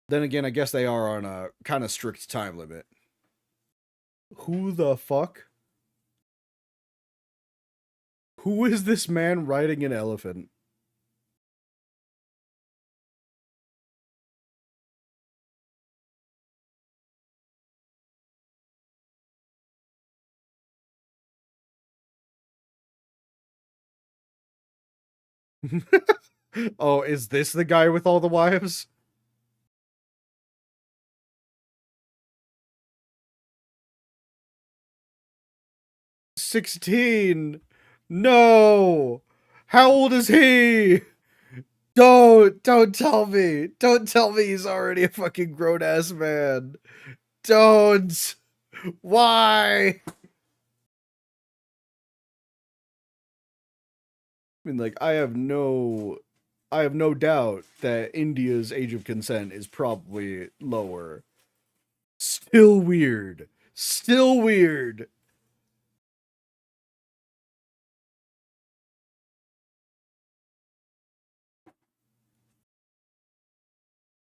Then again, I guess they are on a kind of strict time limit. Who the fuck? Who is this man riding an elephant? Oh, is this the guy with all the wives? 16. No. How old is he? Don't tell me. Don't tell me he's already a fucking grown ass man. Don't. Why? I mean, like, I have no doubt that India's age of consent is probably lower. Still weird. Still weird.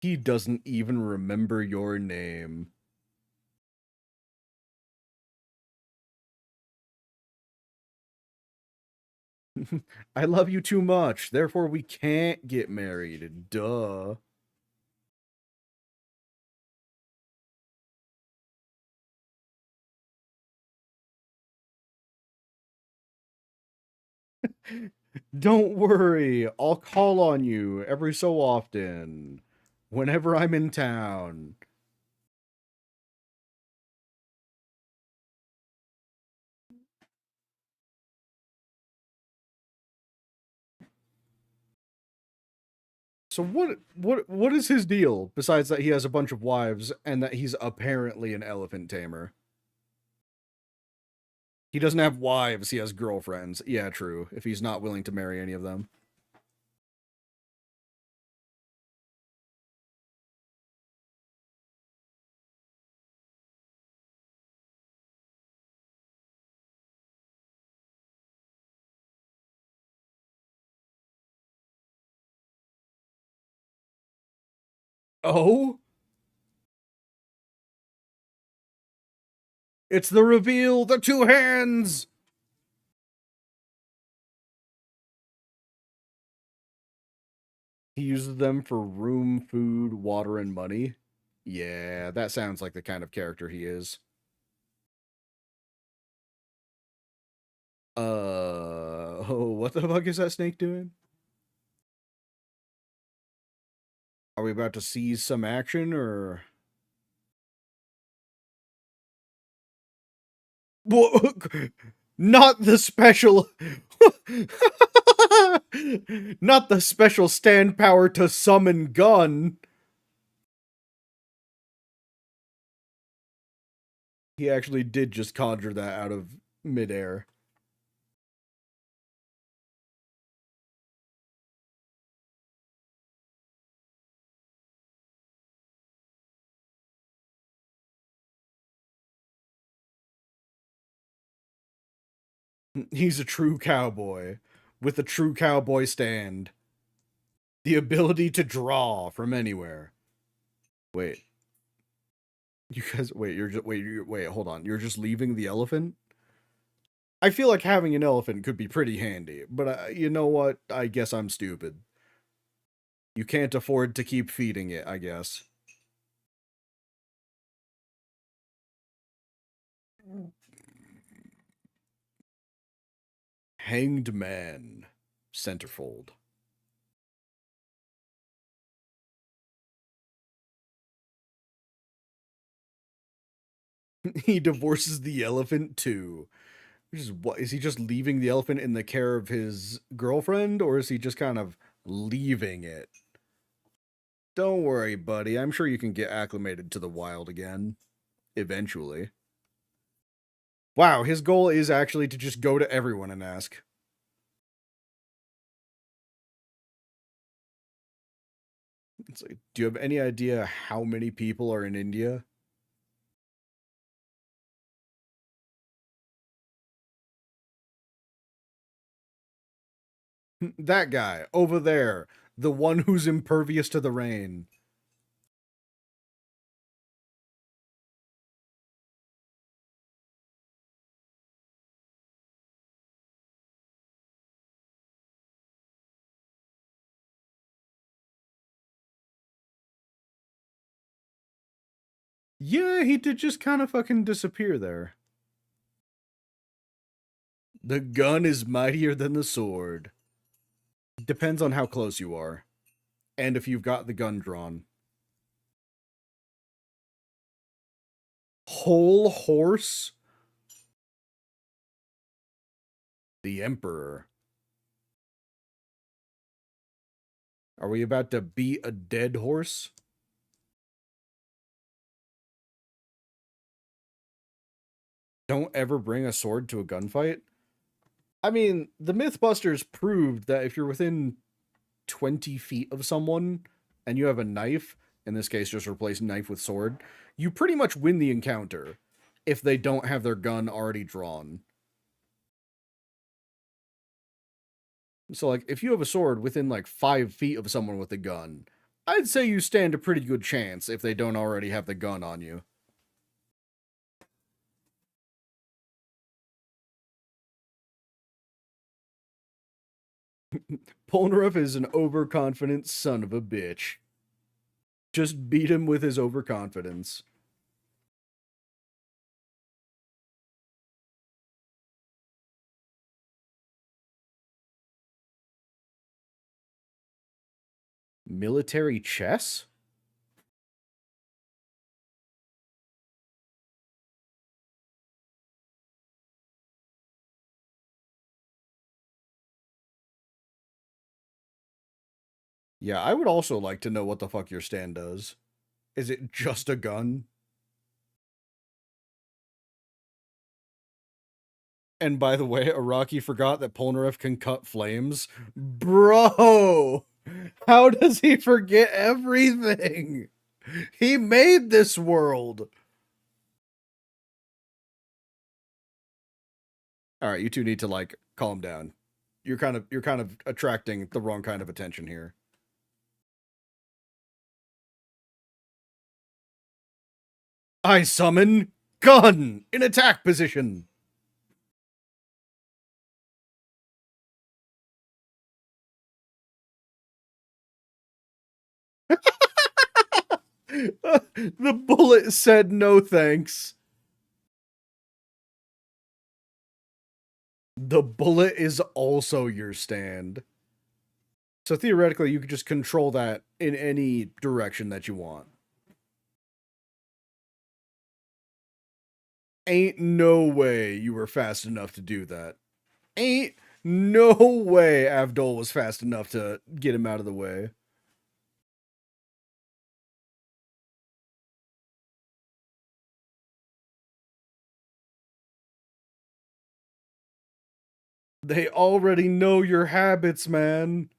He doesn't even remember your name. I love you too much, therefore we can't get married. Duh. Don't worry, I'll call on you every so often, whenever I'm in town. So what is his deal, besides that he has a bunch of wives and that he's apparently an elephant tamer? He doesn't have wives, he has girlfriends. Yeah, true, if he's not willing to marry any of them. Oh? It's the reveal! The two hands! He uses them for room, food, water, and money. Yeah, that sounds like the kind of character he is. Oh, what the fuck is that snake doing? Are we about to seize some action, or... Not the special... Not the special stand power to summon gun. He actually did just conjure that out of midair. He's a true cowboy, with a true cowboy stand. The ability to draw from anywhere. Wait. You guys, wait, wait, hold on. You're just leaving the elephant? I feel like having an elephant could be pretty handy, but you know what? I guess I'm stupid. You can't afford to keep feeding it, I guess. Hanged Man. Centerfold. He divorces the elephant too. Which is what, is he just leaving the elephant in the care of his girlfriend, or is he just kind of leaving it? Don't worry, buddy. I'm sure you can get acclimated to the wild again. Eventually. Wow, his goal is actually to just go to everyone and ask. Do you have any idea how many people are in India? That guy over there, the one who's impervious to the rain. Yeah, he did just kind of fucking disappear there. The gun is mightier than the sword. Depends on how close you are, and if you've got the gun drawn. Whole horse? The Emperor. Are we about to beat a dead horse? Don't ever bring a sword to a gunfight? I mean, the Mythbusters proved that if you're within 20 feet of someone and you have a knife, in this case, just replace knife with sword, you pretty much win the encounter if they don't have their gun already drawn. So, like, if you have a sword within like 5 feet of someone with a gun, I'd say you stand a pretty good chance if they don't already have the gun on you. Polnareff is an overconfident son of a bitch. Just beat him with his overconfidence. Military chess? Yeah, I would also like to know what the fuck your stand does. Is it just a gun? And by the way, Araki forgot that Polnareff can cut flames. Bro! How does he forget everything? He made this world! Alright, you two need to, like, calm down. You're kind of attracting the wrong kind of attention here. I summon gun in attack position. The bullet said no thanks. The bullet is also your stand. So theoretically, you could just control that in any direction that you want. Ain't no way you were fast enough to do that. Ain't no way Avdol was fast enough to get him out of the way. They already know your habits, man.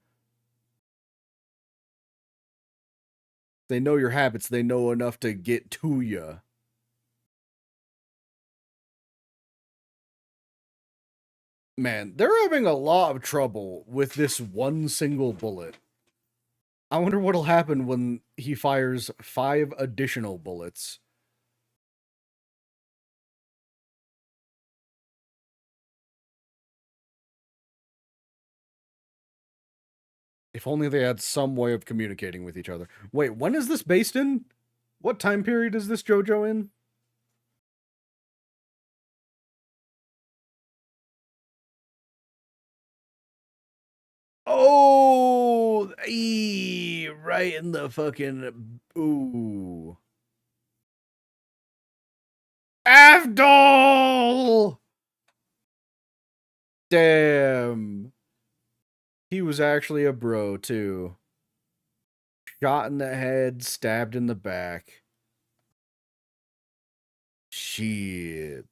They know your habits. They know enough to get to you. Man, they're having a lot of trouble with this one single bullet. I wonder what'll happen when he fires 5 additional bullets. If only they had some way of communicating with each other. Wait, when is this based in? What time period is this JoJo in? Oh, right in the fucking ooh. Avdol! Damn. He was actually a bro, too. Shot in the head, stabbed in the back. Shit.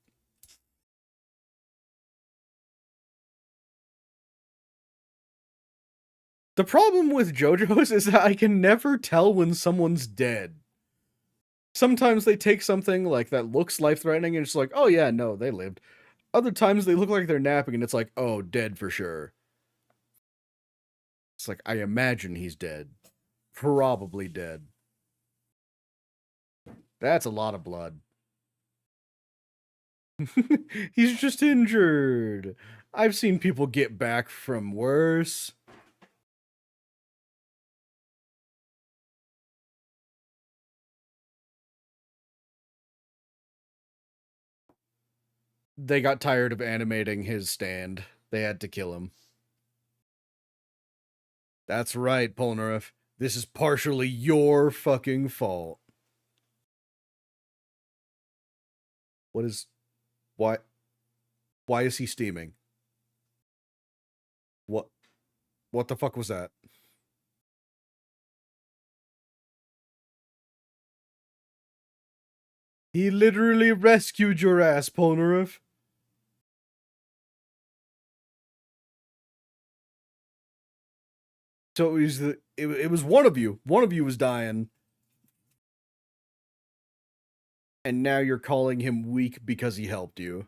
The problem with JoJo's is that I can never tell when someone's dead. Sometimes they take something like that looks life-threatening and it's like, oh yeah, no, they lived. Other times they look like they're napping and it's like, oh, dead for sure. It's like, I imagine he's dead. Probably dead. That's a lot of blood. He's just injured. I've seen people get back from worse. They got tired of animating his stand. They had to kill him. That's right, Polnareff. This is partially your fucking fault. What is... Why... Why is he steaming? What... What the fuck was that? He literally rescued your ass, Polnareff. So it was it was one of you. One of you was dying. And now you're calling him weak because he helped you.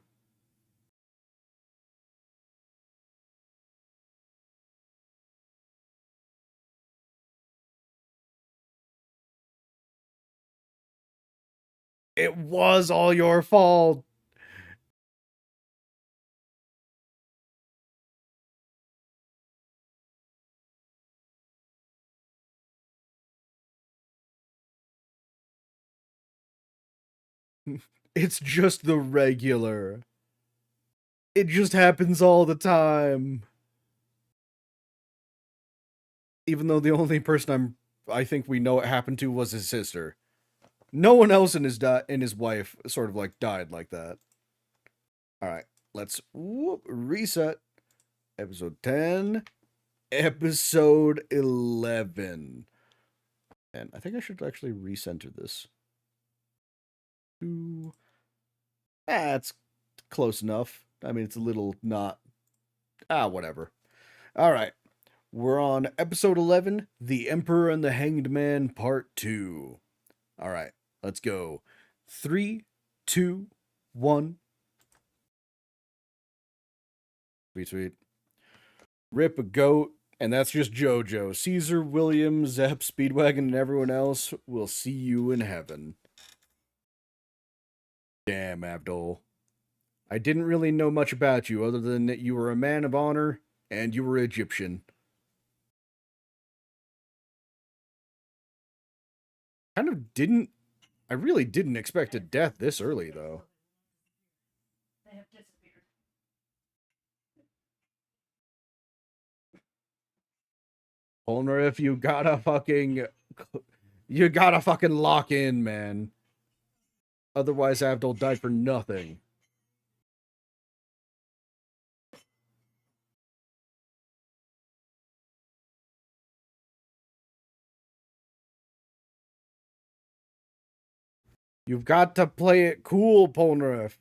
It was all your fault. It's just the regular. It just happens all the time. Even though the only person I think we know it happened to was his sister. No one else in his wife sort of like died like that. All right, let's reset. Episode 10, episode 11. And I think I should actually recenter this. It's close enough. I mean, it's a little not... whatever. All right. We're on episode 11, The Emperor and the Hanged Man, part 2. All right, let's go. 3, 2, 1. Sweet, sweet. Rip a goat, and that's just Jojo. Caesar, William, Zepp, Speedwagon, and everyone else will see you in heaven. Damn, Abdul. I didn't really know much about you other than that you were a man of honor and you were Egyptian. Kind of didn't... I really didn't expect a death this early, though. They have disappeared. Owner, if you gotta fucking... You gotta fucking lock in, man. Otherwise, Abdul died for nothing. You've got to play it cool, Polnareff.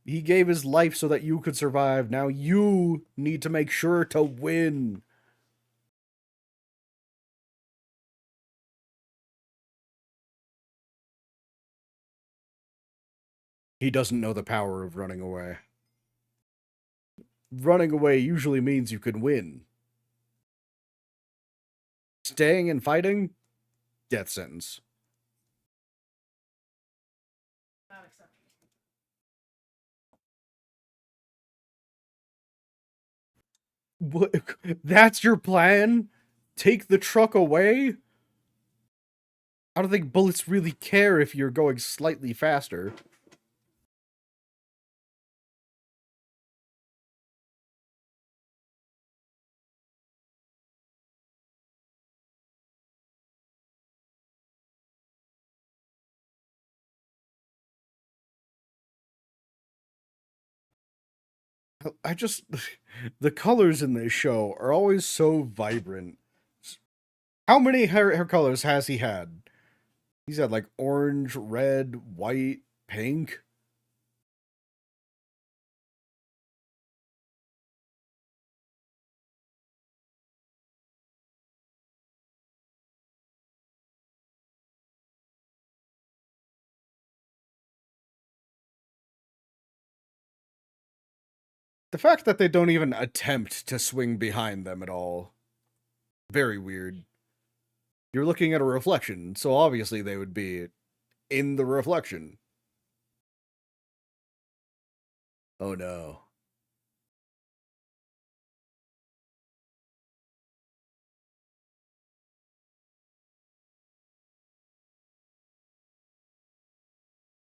He gave his life so that you could survive. Now you need to make sure to win. He doesn't know the power of running away. Running away usually means you can win. Staying and fighting? Death sentence. Not accepted. What? That's your plan? Take the truck away? I don't think bullets really care if you're going slightly faster. I just... The colors in this show are always so vibrant. How many hair colors has he had? He's had like orange, red, white, pink. The fact that they don't even attempt to swing behind them at all. Very weird. You're looking at a reflection, so obviously they would be in the reflection. Oh no.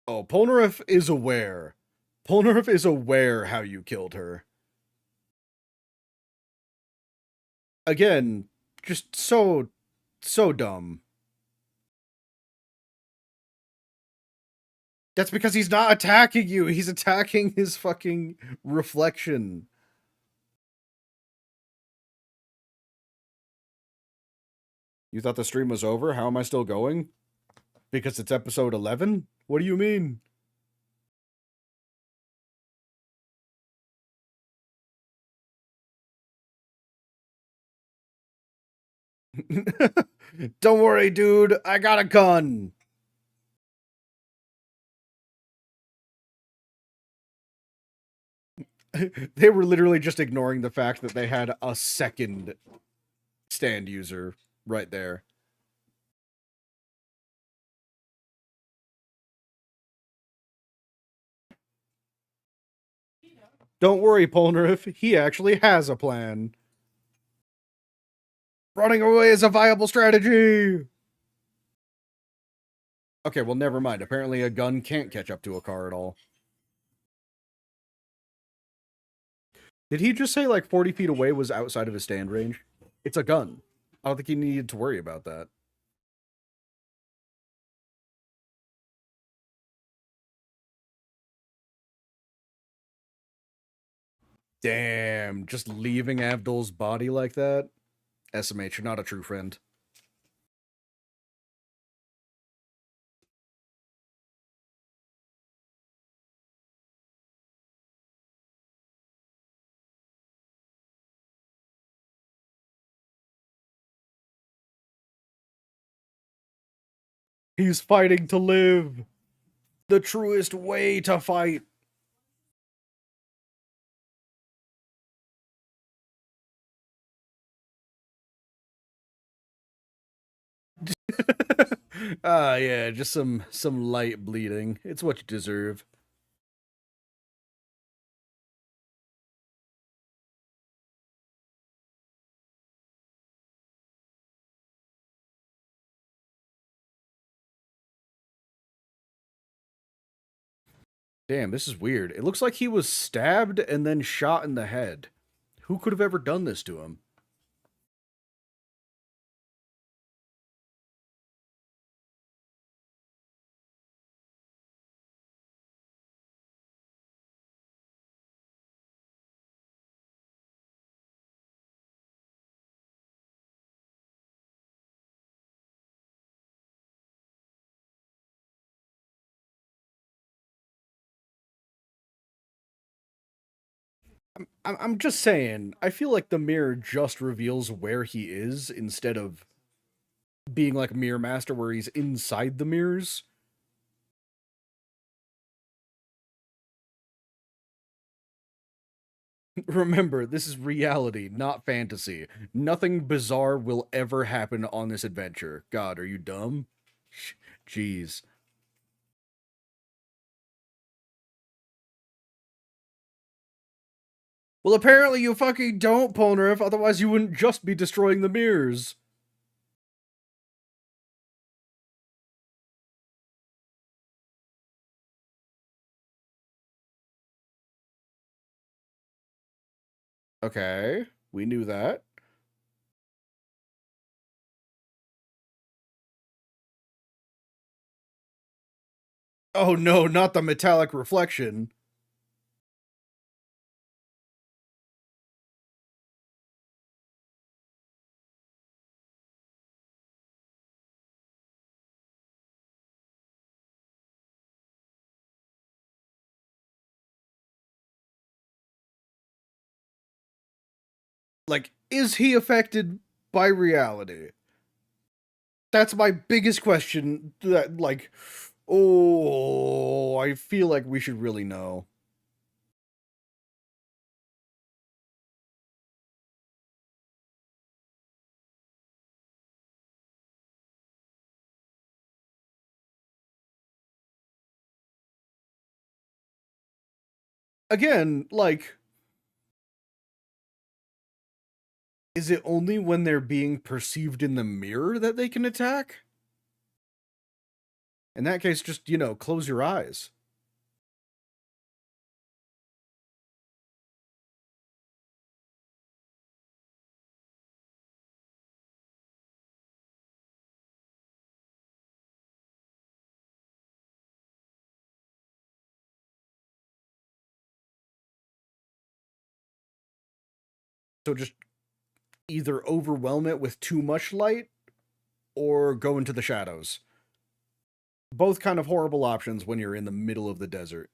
Oh, Polnareff is aware. Polnareff is aware how you killed her. Again, just so dumb. That's because he's not attacking you. He's attacking his fucking reflection. You thought the stream was over? How am I still going? Because it's episode 11? What do you mean? Don't worry, dude. I got a gun. They were literally just ignoring the fact that they had a second stand user right there. Don't worry, Polnareff. He actually has a plan. Running away is a viable strategy. Okay, well, never mind. Apparently a gun can't catch up to a car at all. Did he just say like 40 feet away was outside of his stand range? It's a gun. I don't think he needed to worry about that. Damn, just leaving Abdul's body like that? SMH, you're not a true friend. He's fighting to live. The truest way to fight. Yeah, just some light bleeding. It's what you deserve. Damn, this is weird. It looks like he was stabbed and then shot in the head. Who could have ever done this to him? I'm just saying, I feel like the mirror just reveals where he is instead of being like Mirror Master where he's inside the mirrors. Remember, this is reality, not fantasy. Nothing bizarre will ever happen on this adventure. God, are you dumb? Jeez. Well, apparently you fucking don't, Polnareff, otherwise you wouldn't just be destroying the mirrors. Okay, we knew that. Oh no, not the metallic reflection. Like, is he affected by reality? That's my biggest question. That, like, oh, I feel like we should really know. again, like, is it only when they're being perceived in the mirror that they can attack? In that case, just, close your eyes. So just either overwhelm it with too much light or go into the shadows. Both kind of horrible options when you're in the middle of the desert.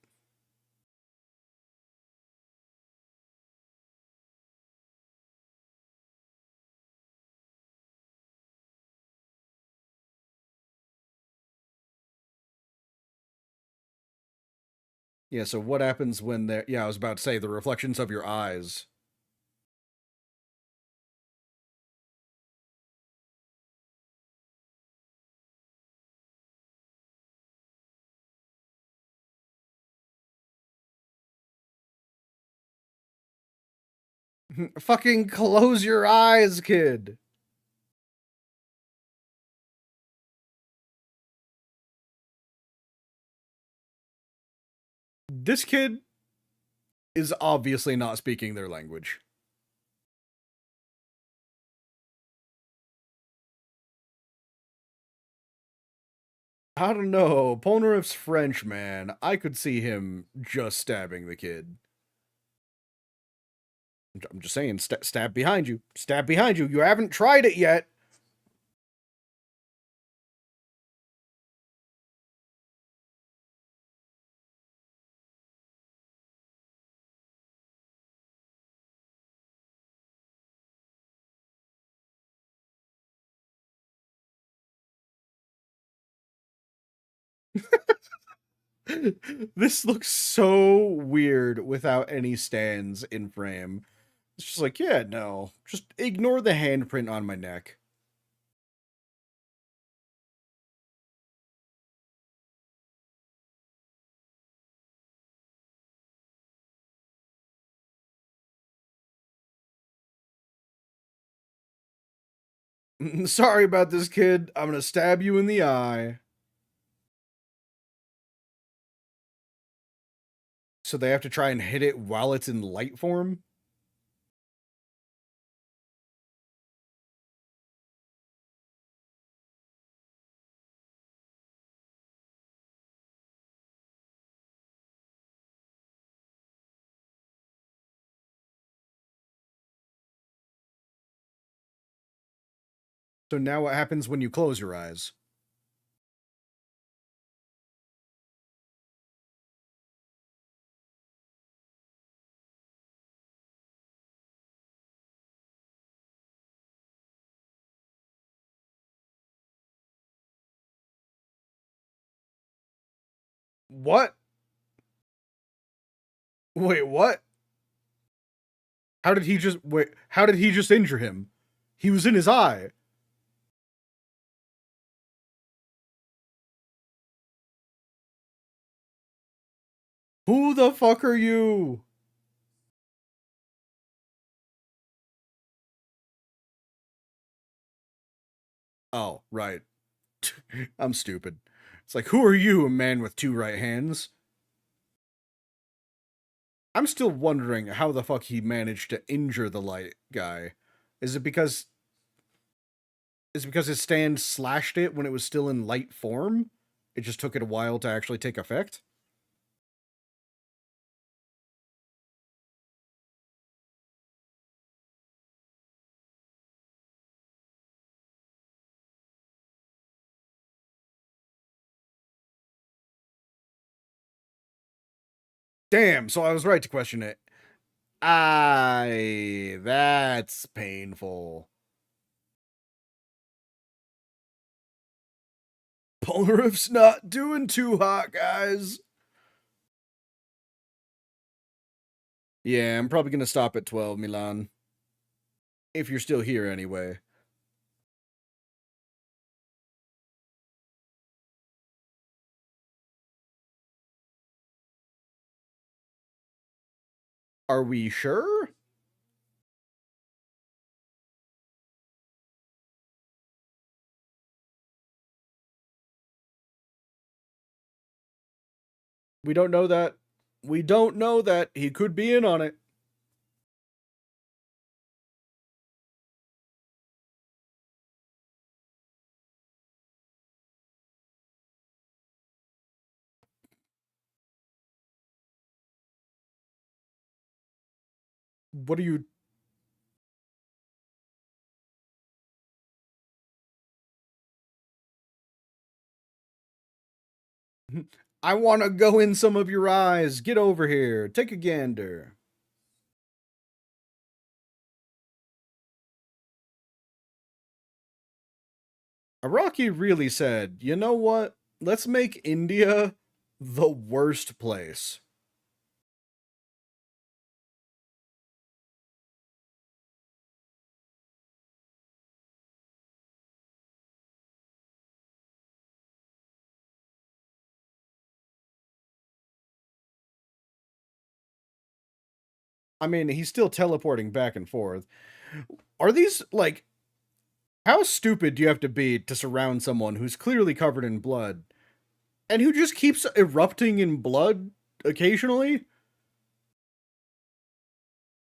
Yeah, so what happens when they're. Yeah, I was about to say the reflections of your eyes. Fucking close your eyes, kid. This kid is obviously not speaking their language. I don't know. Polnareff's French, man. I could see him just stabbing the kid. I'm just saying, stab behind you. Stab behind you. You haven't tried it yet. This looks so weird without any stands in frame. It's just like, yeah, no. Just ignore the handprint on my neck. Sorry about this, kid. I'm gonna stab you in the eye. So they have to try and hit it while it's in light form? So now what happens when you close your eyes? What? Wait, what? How did he just wait? How did he just injure him? He was in his eye. Who the fuck are you? Oh, right. I'm stupid. It's like, who are you, a man with two right hands? I'm still wondering how the fuck he managed to injure the light guy. Is it because his stand slashed it when it was still in light form? It just took it a while to actually take effect? Damn, so I was right to question it. That's painful. Polnareff's not doing too hot, guys. Yeah, I'm probably gonna stop at 12, Milan. If you're still here, anyway. Are we sure? We don't know that. We don't know that. He could be in on it. What are you? I want to go in some of your eyes. Get over here. Take a gander. Araki really said, you know what? Let's make India the worst place. I mean, he's still teleporting back and forth. Are these, like, how stupid do you have to be to surround someone who's clearly covered in blood and who just keeps erupting in blood occasionally?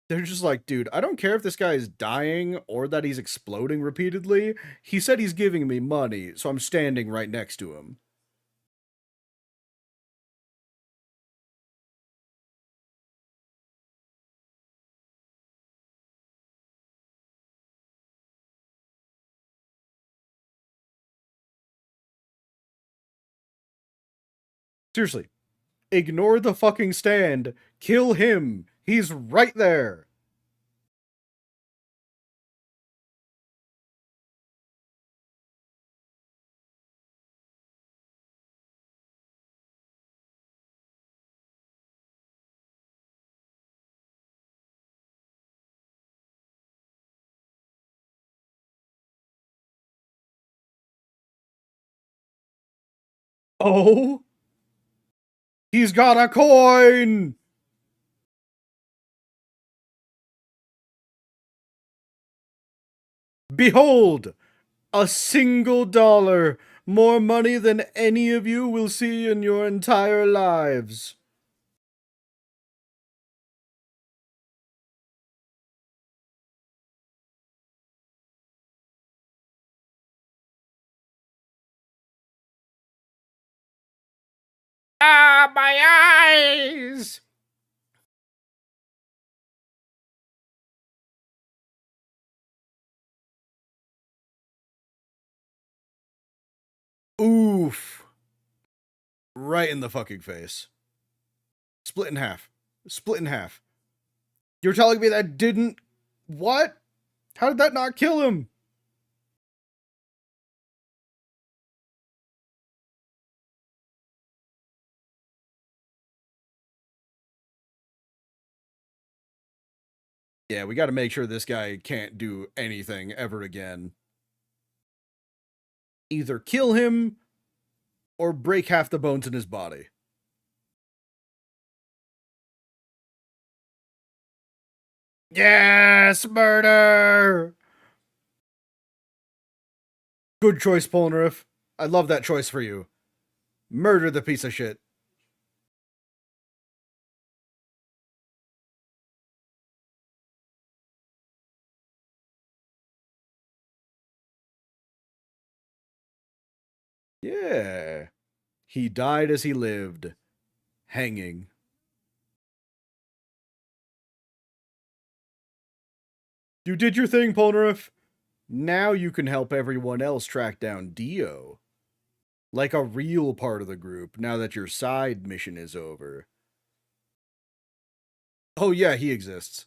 They're just like, dude, I don't care if this guy is dying or that he's exploding repeatedly. He said he's giving me money, so I'm standing right next to him. Seriously, ignore the fucking stand. Kill him. He's right there. Oh, he's got a coin. Behold, a single dollar. More money than any of you will see in your entire lives. Ah, my eyes! Oof. Right in the fucking face. Split in half. Split in half. You're telling me that didn't. What? How did that not kill him? Yeah, we gotta make sure this guy can't do anything ever again. Either kill him or break half the bones in his body. Yes, murder! Good choice, Polnareff. I love that choice for you. Murder the piece of shit. Yeah. He died as he lived, hanging. You did your thing, Polnareff. Now you can help everyone else track down Dio. Like a real part of the group, now that your side mission is over. Oh, yeah, he exists.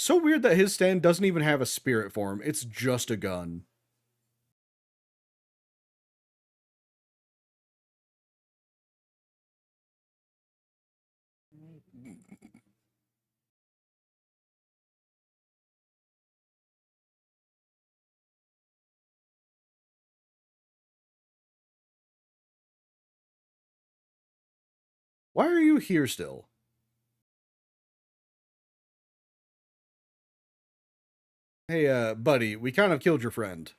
So weird that his stand doesn't even have a spirit form, it's just a gun. Why are you here still? Hey, buddy, we kind of killed your friend.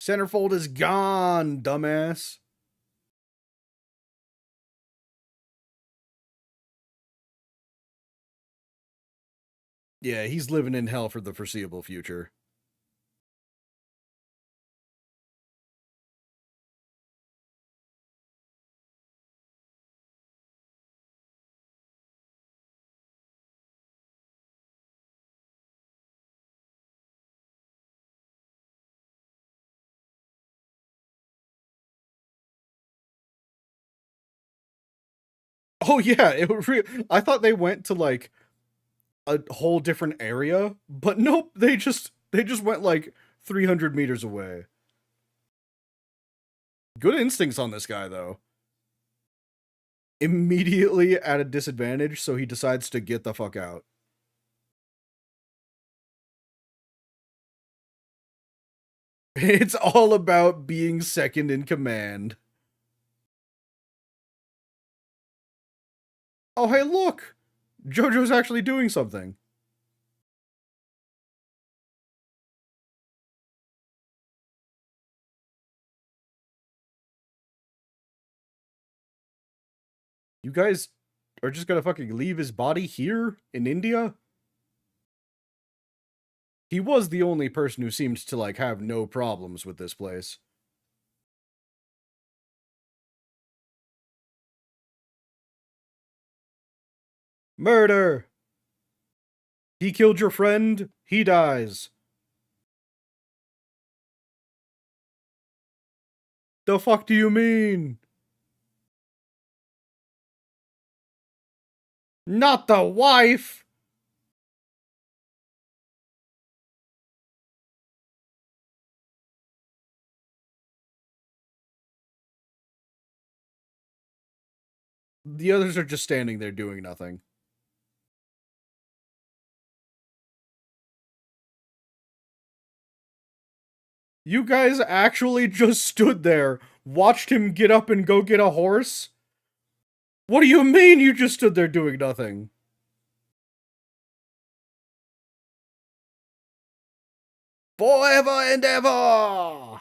Centerfold is gone, dumbass. Yeah, he's living in hell for the foreseeable future. Oh yeah, I thought they went to like a whole different area, but nope, they just went like 300 meters away. Good instincts on this guy though. Immediately at a disadvantage, so he decides to get the fuck out. It's all about being second in command. Oh hey look! Jojo's actually doing something. You guys are just gonna fucking leave his body here in India? He was the only person who seemed to like have no problems with this place. Murder! He killed your friend, he dies. The fuck do you mean? Not the wife! The others are just standing there doing nothing. You guys actually just stood there, watched him get up and go get a horse? What do you mean you just stood there doing nothing? Forever and ever!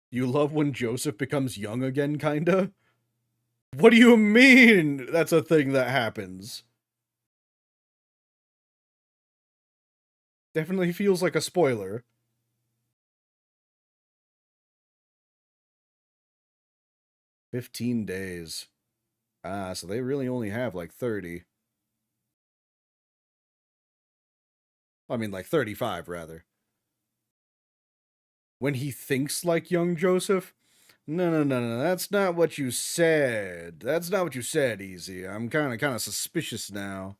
You love when Joseph becomes young again, kinda? What do you mean that's a thing that happens? Definitely feels like a spoiler. 15 days. Ah, so they really only have like 30. I mean, like 35, rather. When he thinks like young Joseph? No, no, no, no, that's not what you said. That's not what you said, Easy. I'm kind of suspicious now.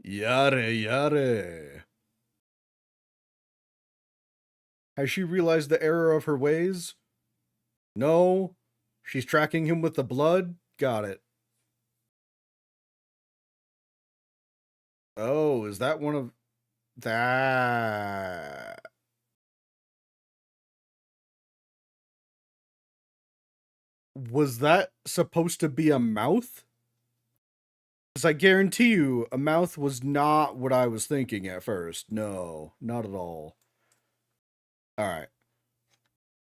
Yare, yare. Has she realized the error of her ways? No. She's tracking him with the blood? Got it. Oh, is that one of that? Was that supposed to be a mouth? Because I guarantee you, a mouth was not what I was thinking at first. No, not at all. Alright.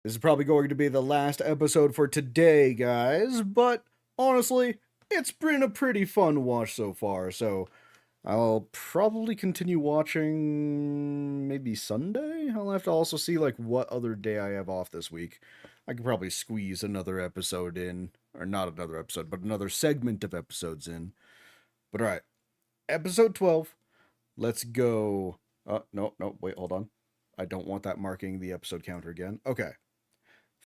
This is probably going to be the last episode for today, guys, but honestly, it's been a pretty fun watch so far, so I'll probably continue watching maybe Sunday? I'll have to also see like what other day I have off this week. I could probably squeeze another episode in, or not another episode, but another segment of episodes in. But alright, episode 12. Let's go. No, no, wait, hold on. I don't want that marking the episode counter again. Okay.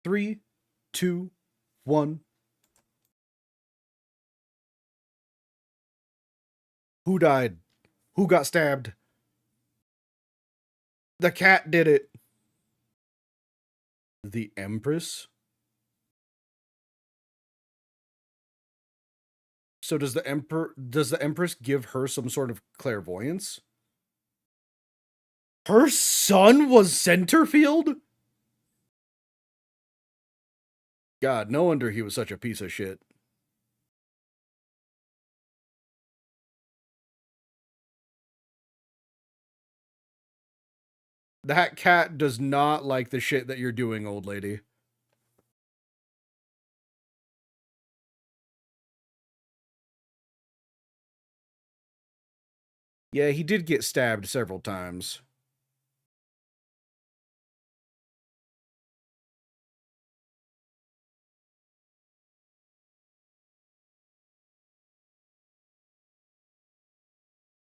3, 2, 1. Who died? Who got stabbed? The cat did it. The Empress? So does the Empress give her some sort of clairvoyance? Her son was Centerfield? God, no wonder he was such a piece of shit. That cat does not like the shit that you're doing, old lady. Yeah, he did get stabbed several times.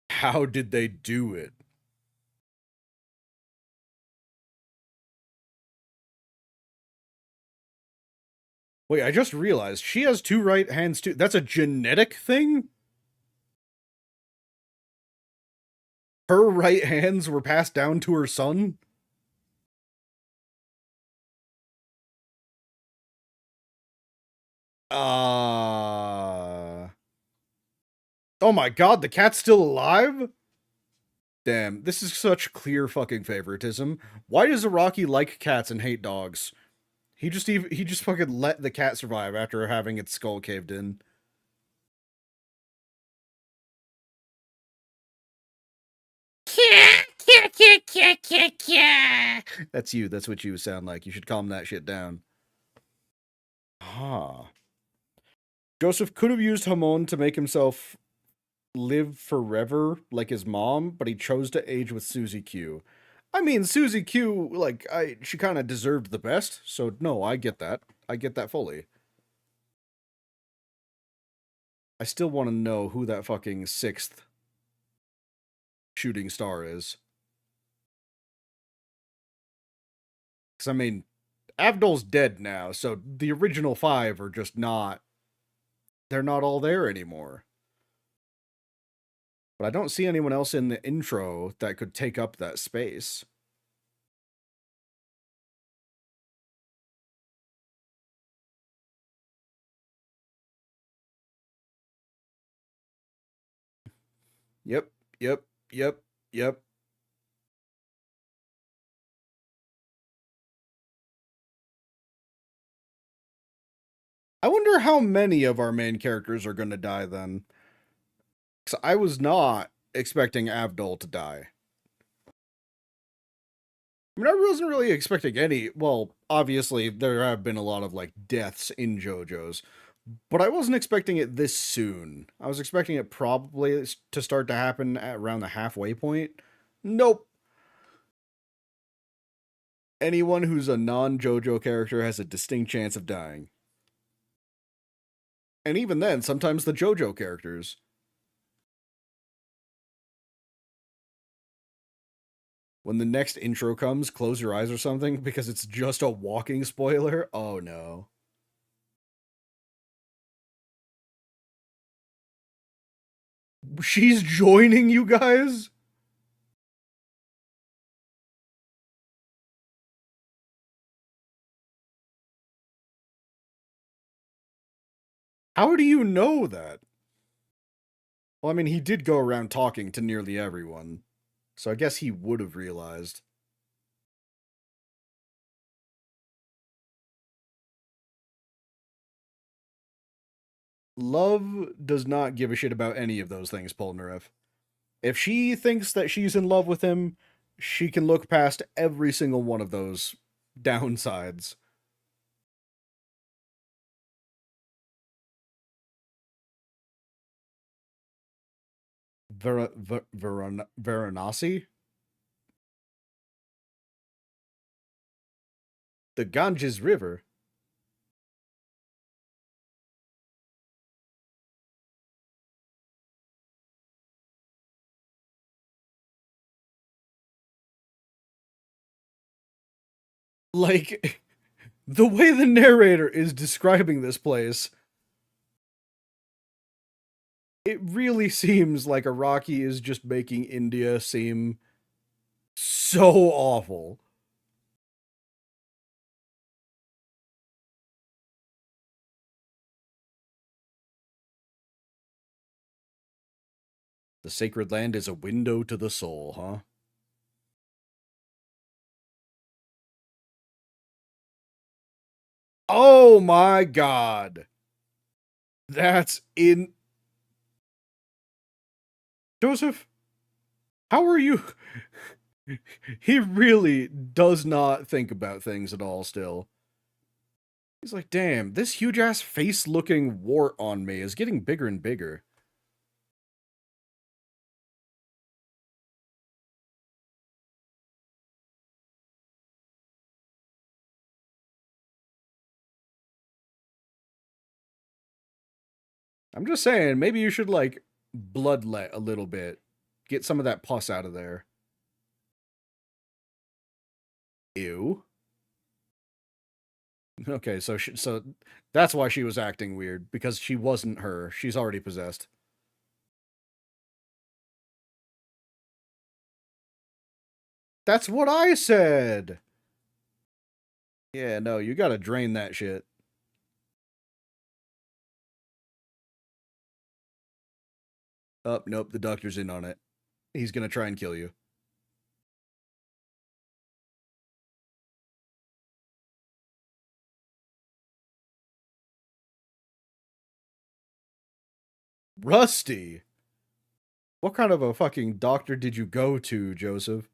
How did they do it? Wait, I just realized she has two right hands too. That's a genetic thing? Her right hands were passed down to her son? Oh my god, the cat's still alive? Damn, this is such clear fucking favoritism. Why does Iraqi like cats and hate dogs? He just fucking let the cat survive after having its skull caved in. That's you. That's what you sound like. You should calm that shit down. Huh. Joseph could have used Hamon to make himself live forever like his mom, but he chose to age with Susie Q. I mean, Susie Q, like, she kind of deserved the best, so no, I get that. I get that fully. I still want to know who that fucking sixth shooting star is. Because, I mean, Avdol's dead now, so the original five are just not. They're not all there anymore. But I don't see anyone else in the intro that could take up that space. Yep, yep, yep, yep. I wonder how many of our main characters are going to die then. Because I was not expecting Avdol to die. I mean, I wasn't really expecting any. Well, obviously, there have been a lot of, like, deaths in JoJo's. But I wasn't expecting it this soon. I was expecting it probably to start to happen at around the halfway point. Nope. Anyone who's a non JoJo character has a distinct chance of dying. And even then, sometimes the JoJo characters. When the next intro comes, close your eyes or something because it's just a walking spoiler. Oh no. She's joining you guys? How do you know that? Well, I mean, he did go around talking to nearly everyone. So I guess he would have realized. Love does not give a shit about any of those things, Polnareff. If she thinks that she's in love with him, she can look past every single one of those downsides. Varanasi? The Ganges River? Like, the way the narrator is describing this place, It really seems like Iraqi is just making India seem so awful. The sacred land is a window to the soul, huh? Oh my god. That's in Joseph, how are you? He really does not think about things at all still. He's like, damn, this huge ass face looking wart on me is getting bigger and bigger. I'm just saying, maybe you should like bloodlet a little bit. Get some of that pus out of there. Ew. Okay, so that's why she was acting weird, because she wasn't her. She's already possessed. That's what I said. Yeah, no, you gotta drain that shit. Oh, nope, the doctor's in on it. He's gonna try and kill you. Rusty! What kind of a fucking doctor did you go to, Joseph?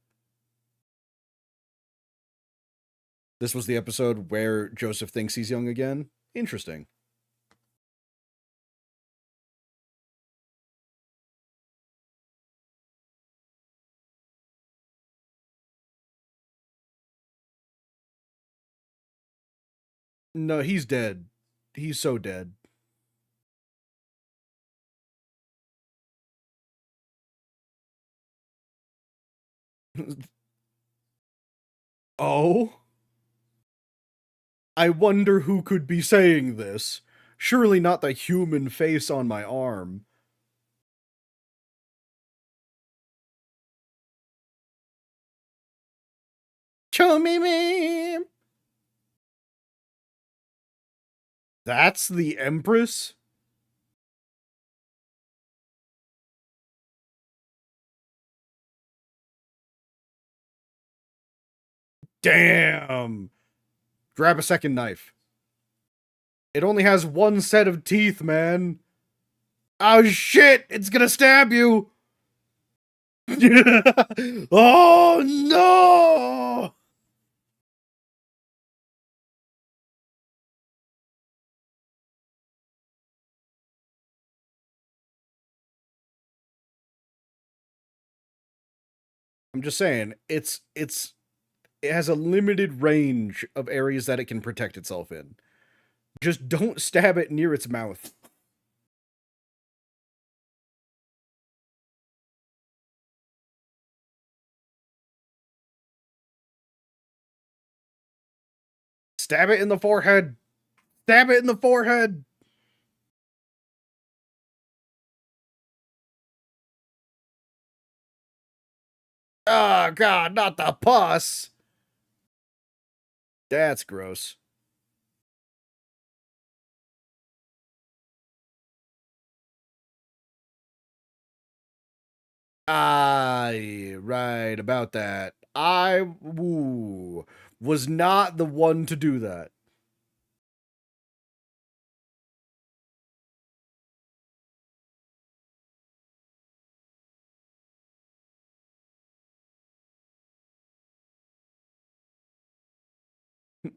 This was the episode where Joseph thinks he's young again? Interesting. No, he's dead. He's so dead. Oh? I wonder who could be saying this. Surely not the human face on my arm. Show me. That's the Empress? Damn. Grab a second knife. It only has one set of teeth, man. Oh shit, it's gonna stab you. Oh no! I'm just saying, it has a limited range of areas that it can protect itself in. Just don't stab it near its mouth. Stab it in the forehead. Stab it in the forehead. Oh god, not the pus. That's gross. Right about that. Was not the one to do that.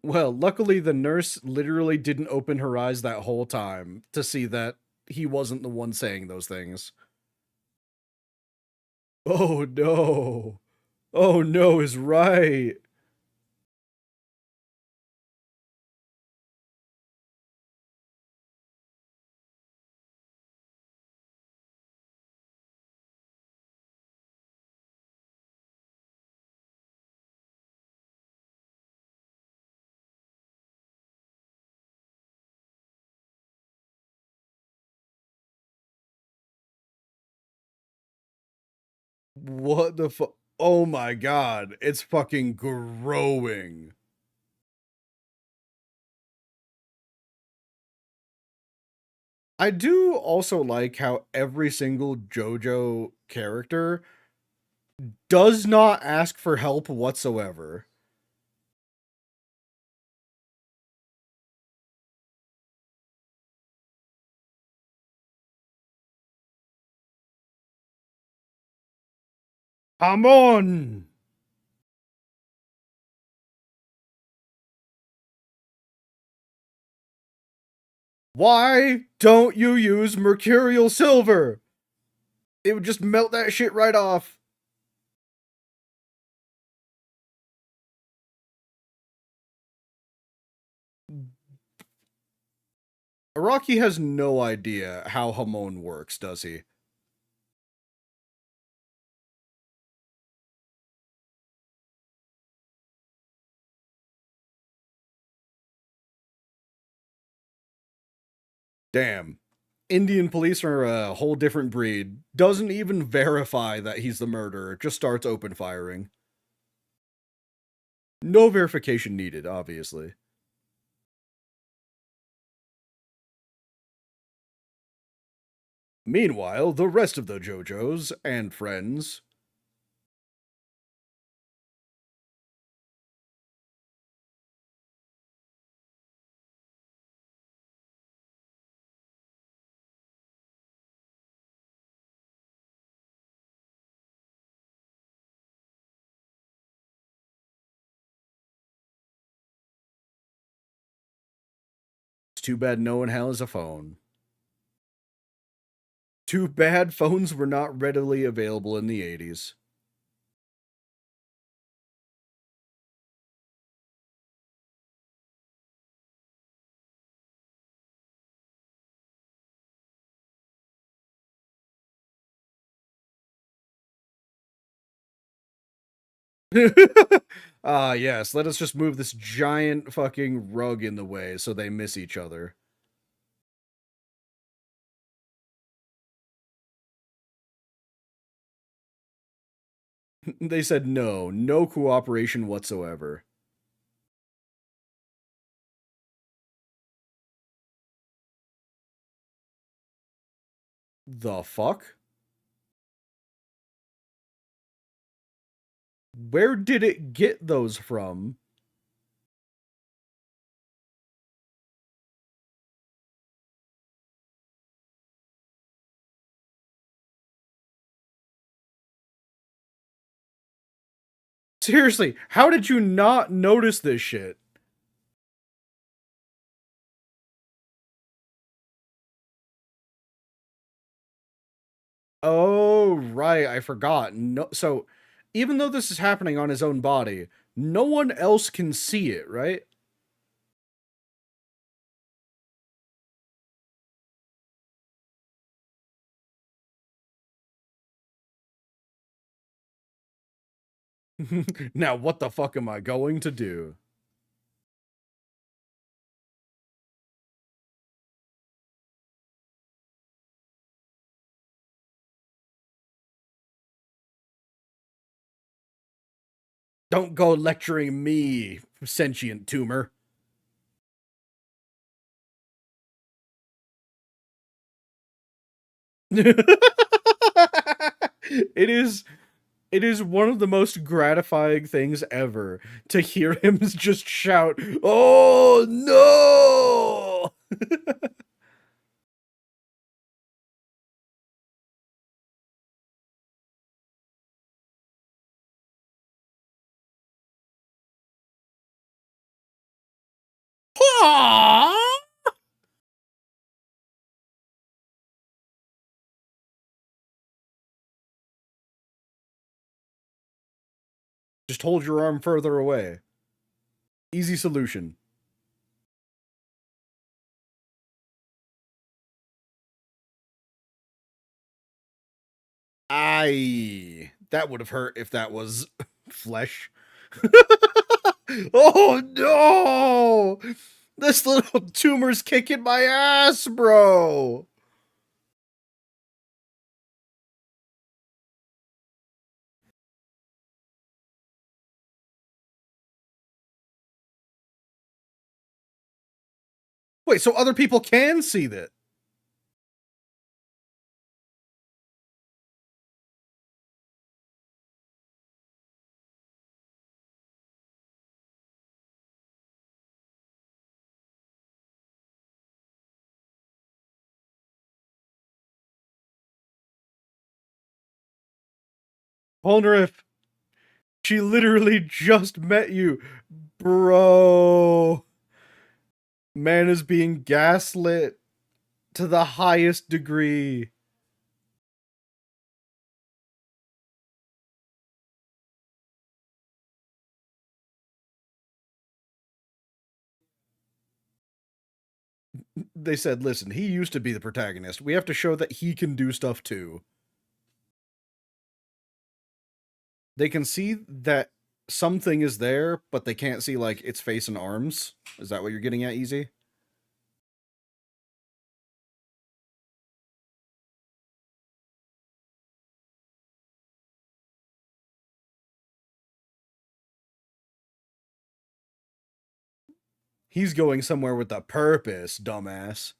Well, luckily the nurse literally didn't open her eyes that whole time to see that he wasn't the one saying those things. Oh no. Oh no is right. What the fuck? Oh my god, it's fucking growing. I do also like how every single JoJo character does not ask for help whatsoever. Come on! Why don't you use mercurial silver? It would just melt that shit right off. Araki has no idea how Hamon works, does he? Damn. Indian police are a whole different breed. Doesn't even verify that he's the murderer, just starts open firing. No verification needed, obviously. Meanwhile, the rest of the JoJos and friends. It's too bad no one has a phone. Too bad phones were not readily available in the 80s. Ah, yes, let us just move this giant fucking rug in the way so they miss each other. They said no, no cooperation whatsoever. The fuck? Where did it get those from? Seriously, how did you not notice this shit? Oh, right, I forgot. No, so even though this is happening on his own body, no one else can see it, right? Now, what the fuck am I going to do? Don't go lecturing me, sentient tumor. it is it is one of the most gratifying things ever to hear him just shout, "Oh no!" Just hold your arm further away. Easy solution. That would have hurt if that was flesh. Oh no! This little tumor's kicking my ass, bro. Wait, so other people can see that? Polnareff, she literally just met you. Bro. Man is being gaslit to the highest degree. They said, listen, he used to be the protagonist. We have to show that he can do stuff too. They can see that something is there, but they can't see, like, its face and arms. Is that what you're getting at, Easy? He's going somewhere with a purpose, dumbass.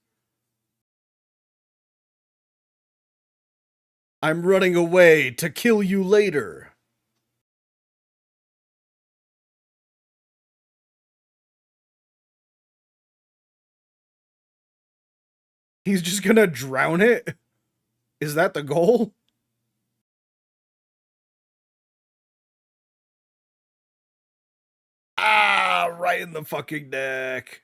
I'm running away to kill you later. He's just gonna drown it? Is that the goal? Ah, right in the fucking neck.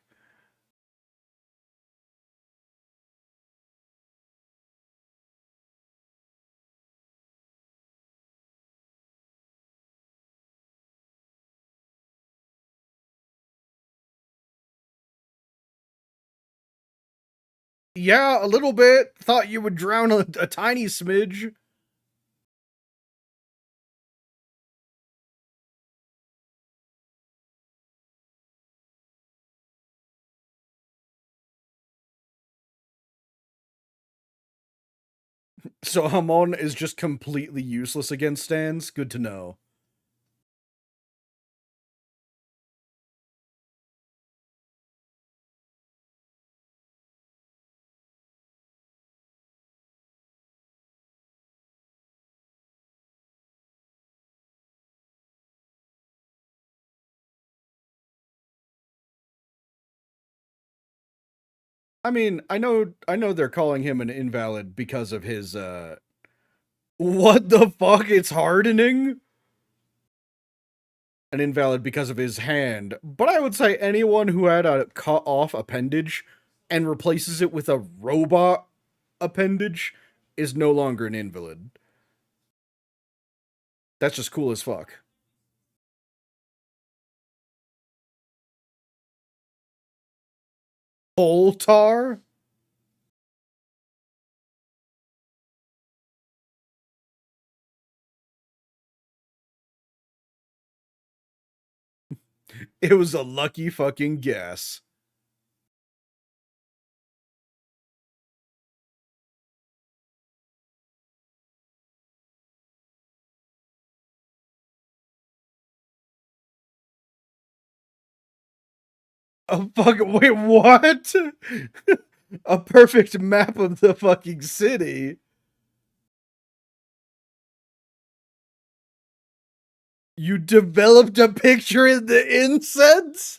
Yeah, a little bit. Thought you would drown a tiny smidge. So Hamon is just completely useless against stands? Good to know. I mean, I know they're calling him an invalid because of his what the fuck? It's hardening? An invalid because of his hand. But I would say anyone who had a cut off appendage and replaces it with a robot appendage is no longer an invalid. That's just cool as fuck. Poltar? It was a lucky fucking guess. A fucking wait, what? A perfect map of the fucking city. You developed a picture in the incense?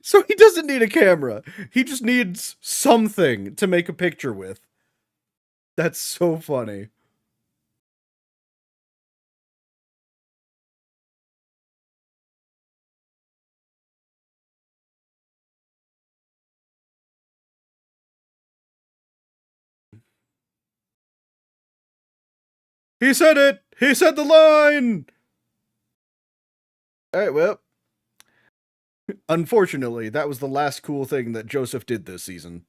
So he doesn't need a camera. He just needs something to make a picture with. That's so funny. He said it! He said the line! Alright, well. Unfortunately, that was the last cool thing that Joseph did this season.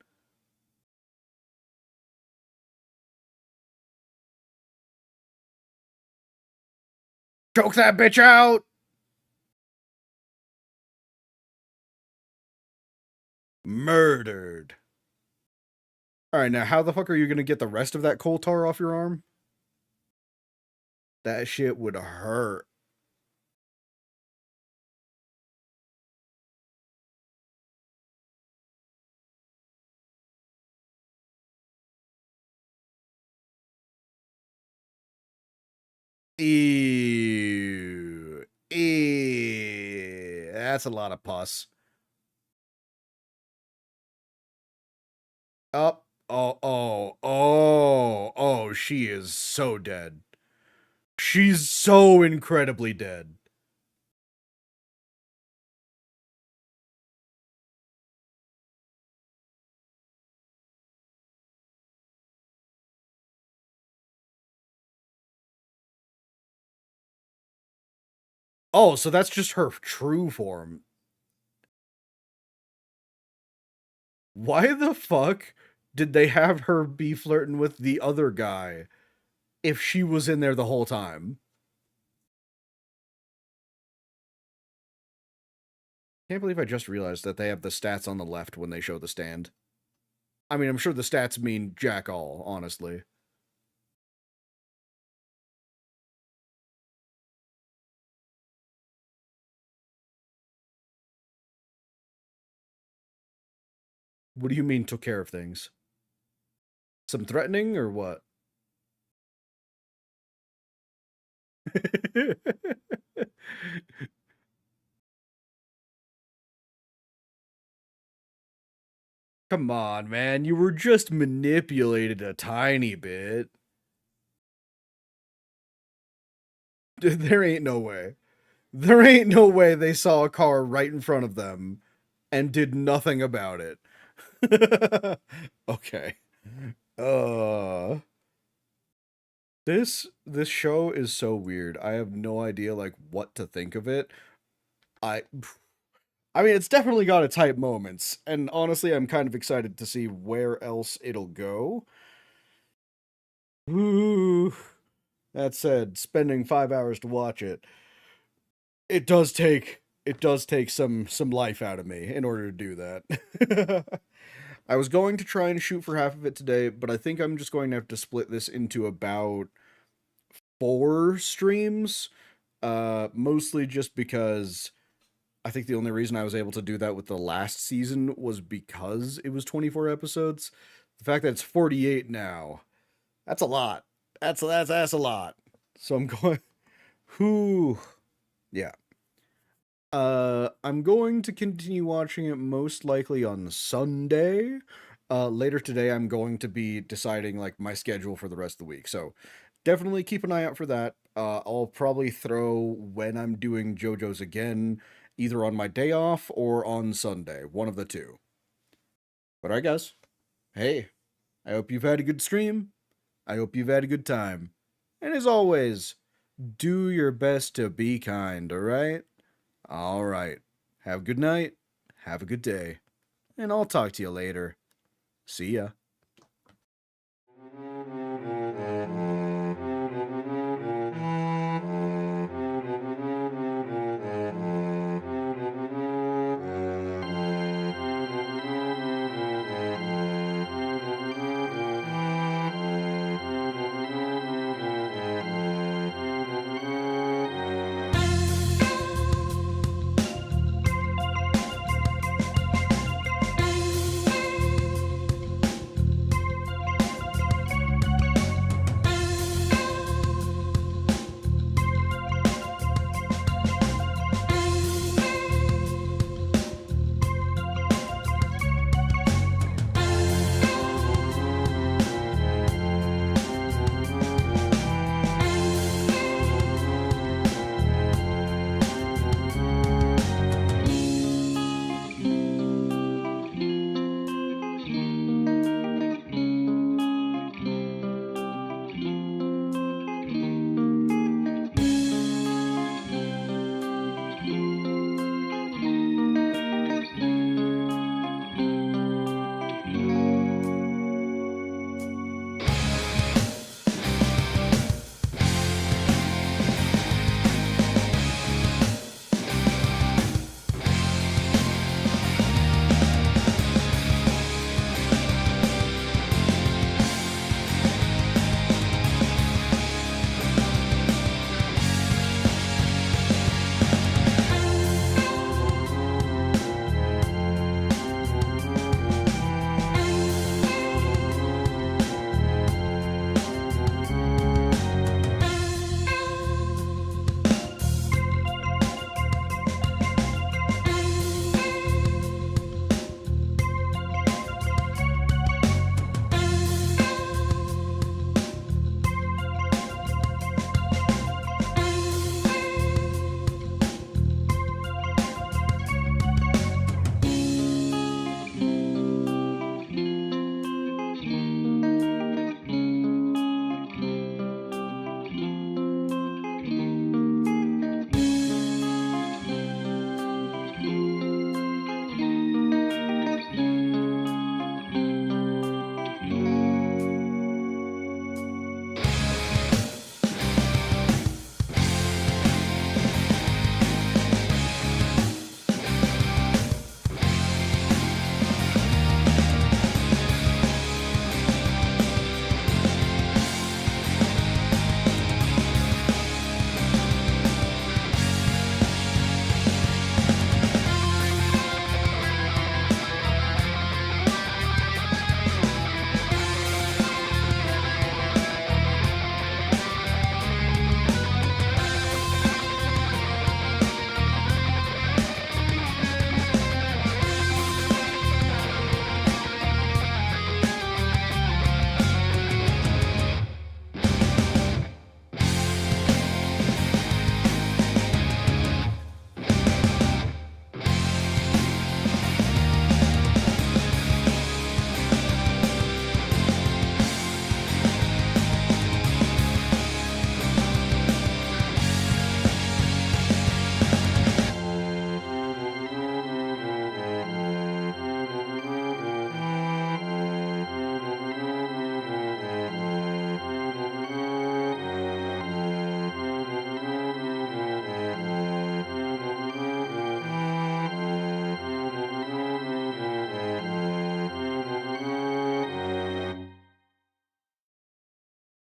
Choke that bitch out! Murdered. Alright, now how the fuck are you gonna get the rest of that coal tar off your arm? That shit would hurt. Ew. Ew. That's a lot of pus. Up. Oh, oh, oh, oh, she is so dead. She's so incredibly dead. Oh, so that's just her true form. Why the fuck did they have her be flirting with the other guy if she was in there the whole time? Can't believe I just realized that they have the stats on the left when they show the stand. I mean, I'm sure the stats mean jack all, honestly. What do you mean took care of things? Some threatening or what? Come on, man. You were just manipulated a tiny bit. There ain't no way. There ain't no way they saw a car right in front of them and did nothing about it. Okay. Uh this show is so weird. I have no idea like what to think of it. I I mean, it's definitely got its hype moments, and honestly, I'm kind of excited to see where else it'll go. Ooh, that said, spending 5 hours to watch it, it does take some life out of me in order to do that. I was going to try and shoot for half of it today, but I think I'm just going to have to split this into about 4 streams. Mostly just because I think the only reason I was able to do that with the last season was because it was 24 episodes. The fact that it's 48 now, that's a lot. That's a lot. So I'm going who yeah. I'm going to continue watching it most likely on Sunday. Later today, I'm going to be deciding like my schedule for the rest of the week. So definitely keep an eye out for that. I'll probably throw when I'm doing JoJo's again, either on my day off or on Sunday, one of the two. But I guess, hey, I hope you've had a good stream. I hope you've had a good time. And as always, do your best to be kind, alright? Alright. Have a good night. Have a good day. And I'll talk to you later. See ya.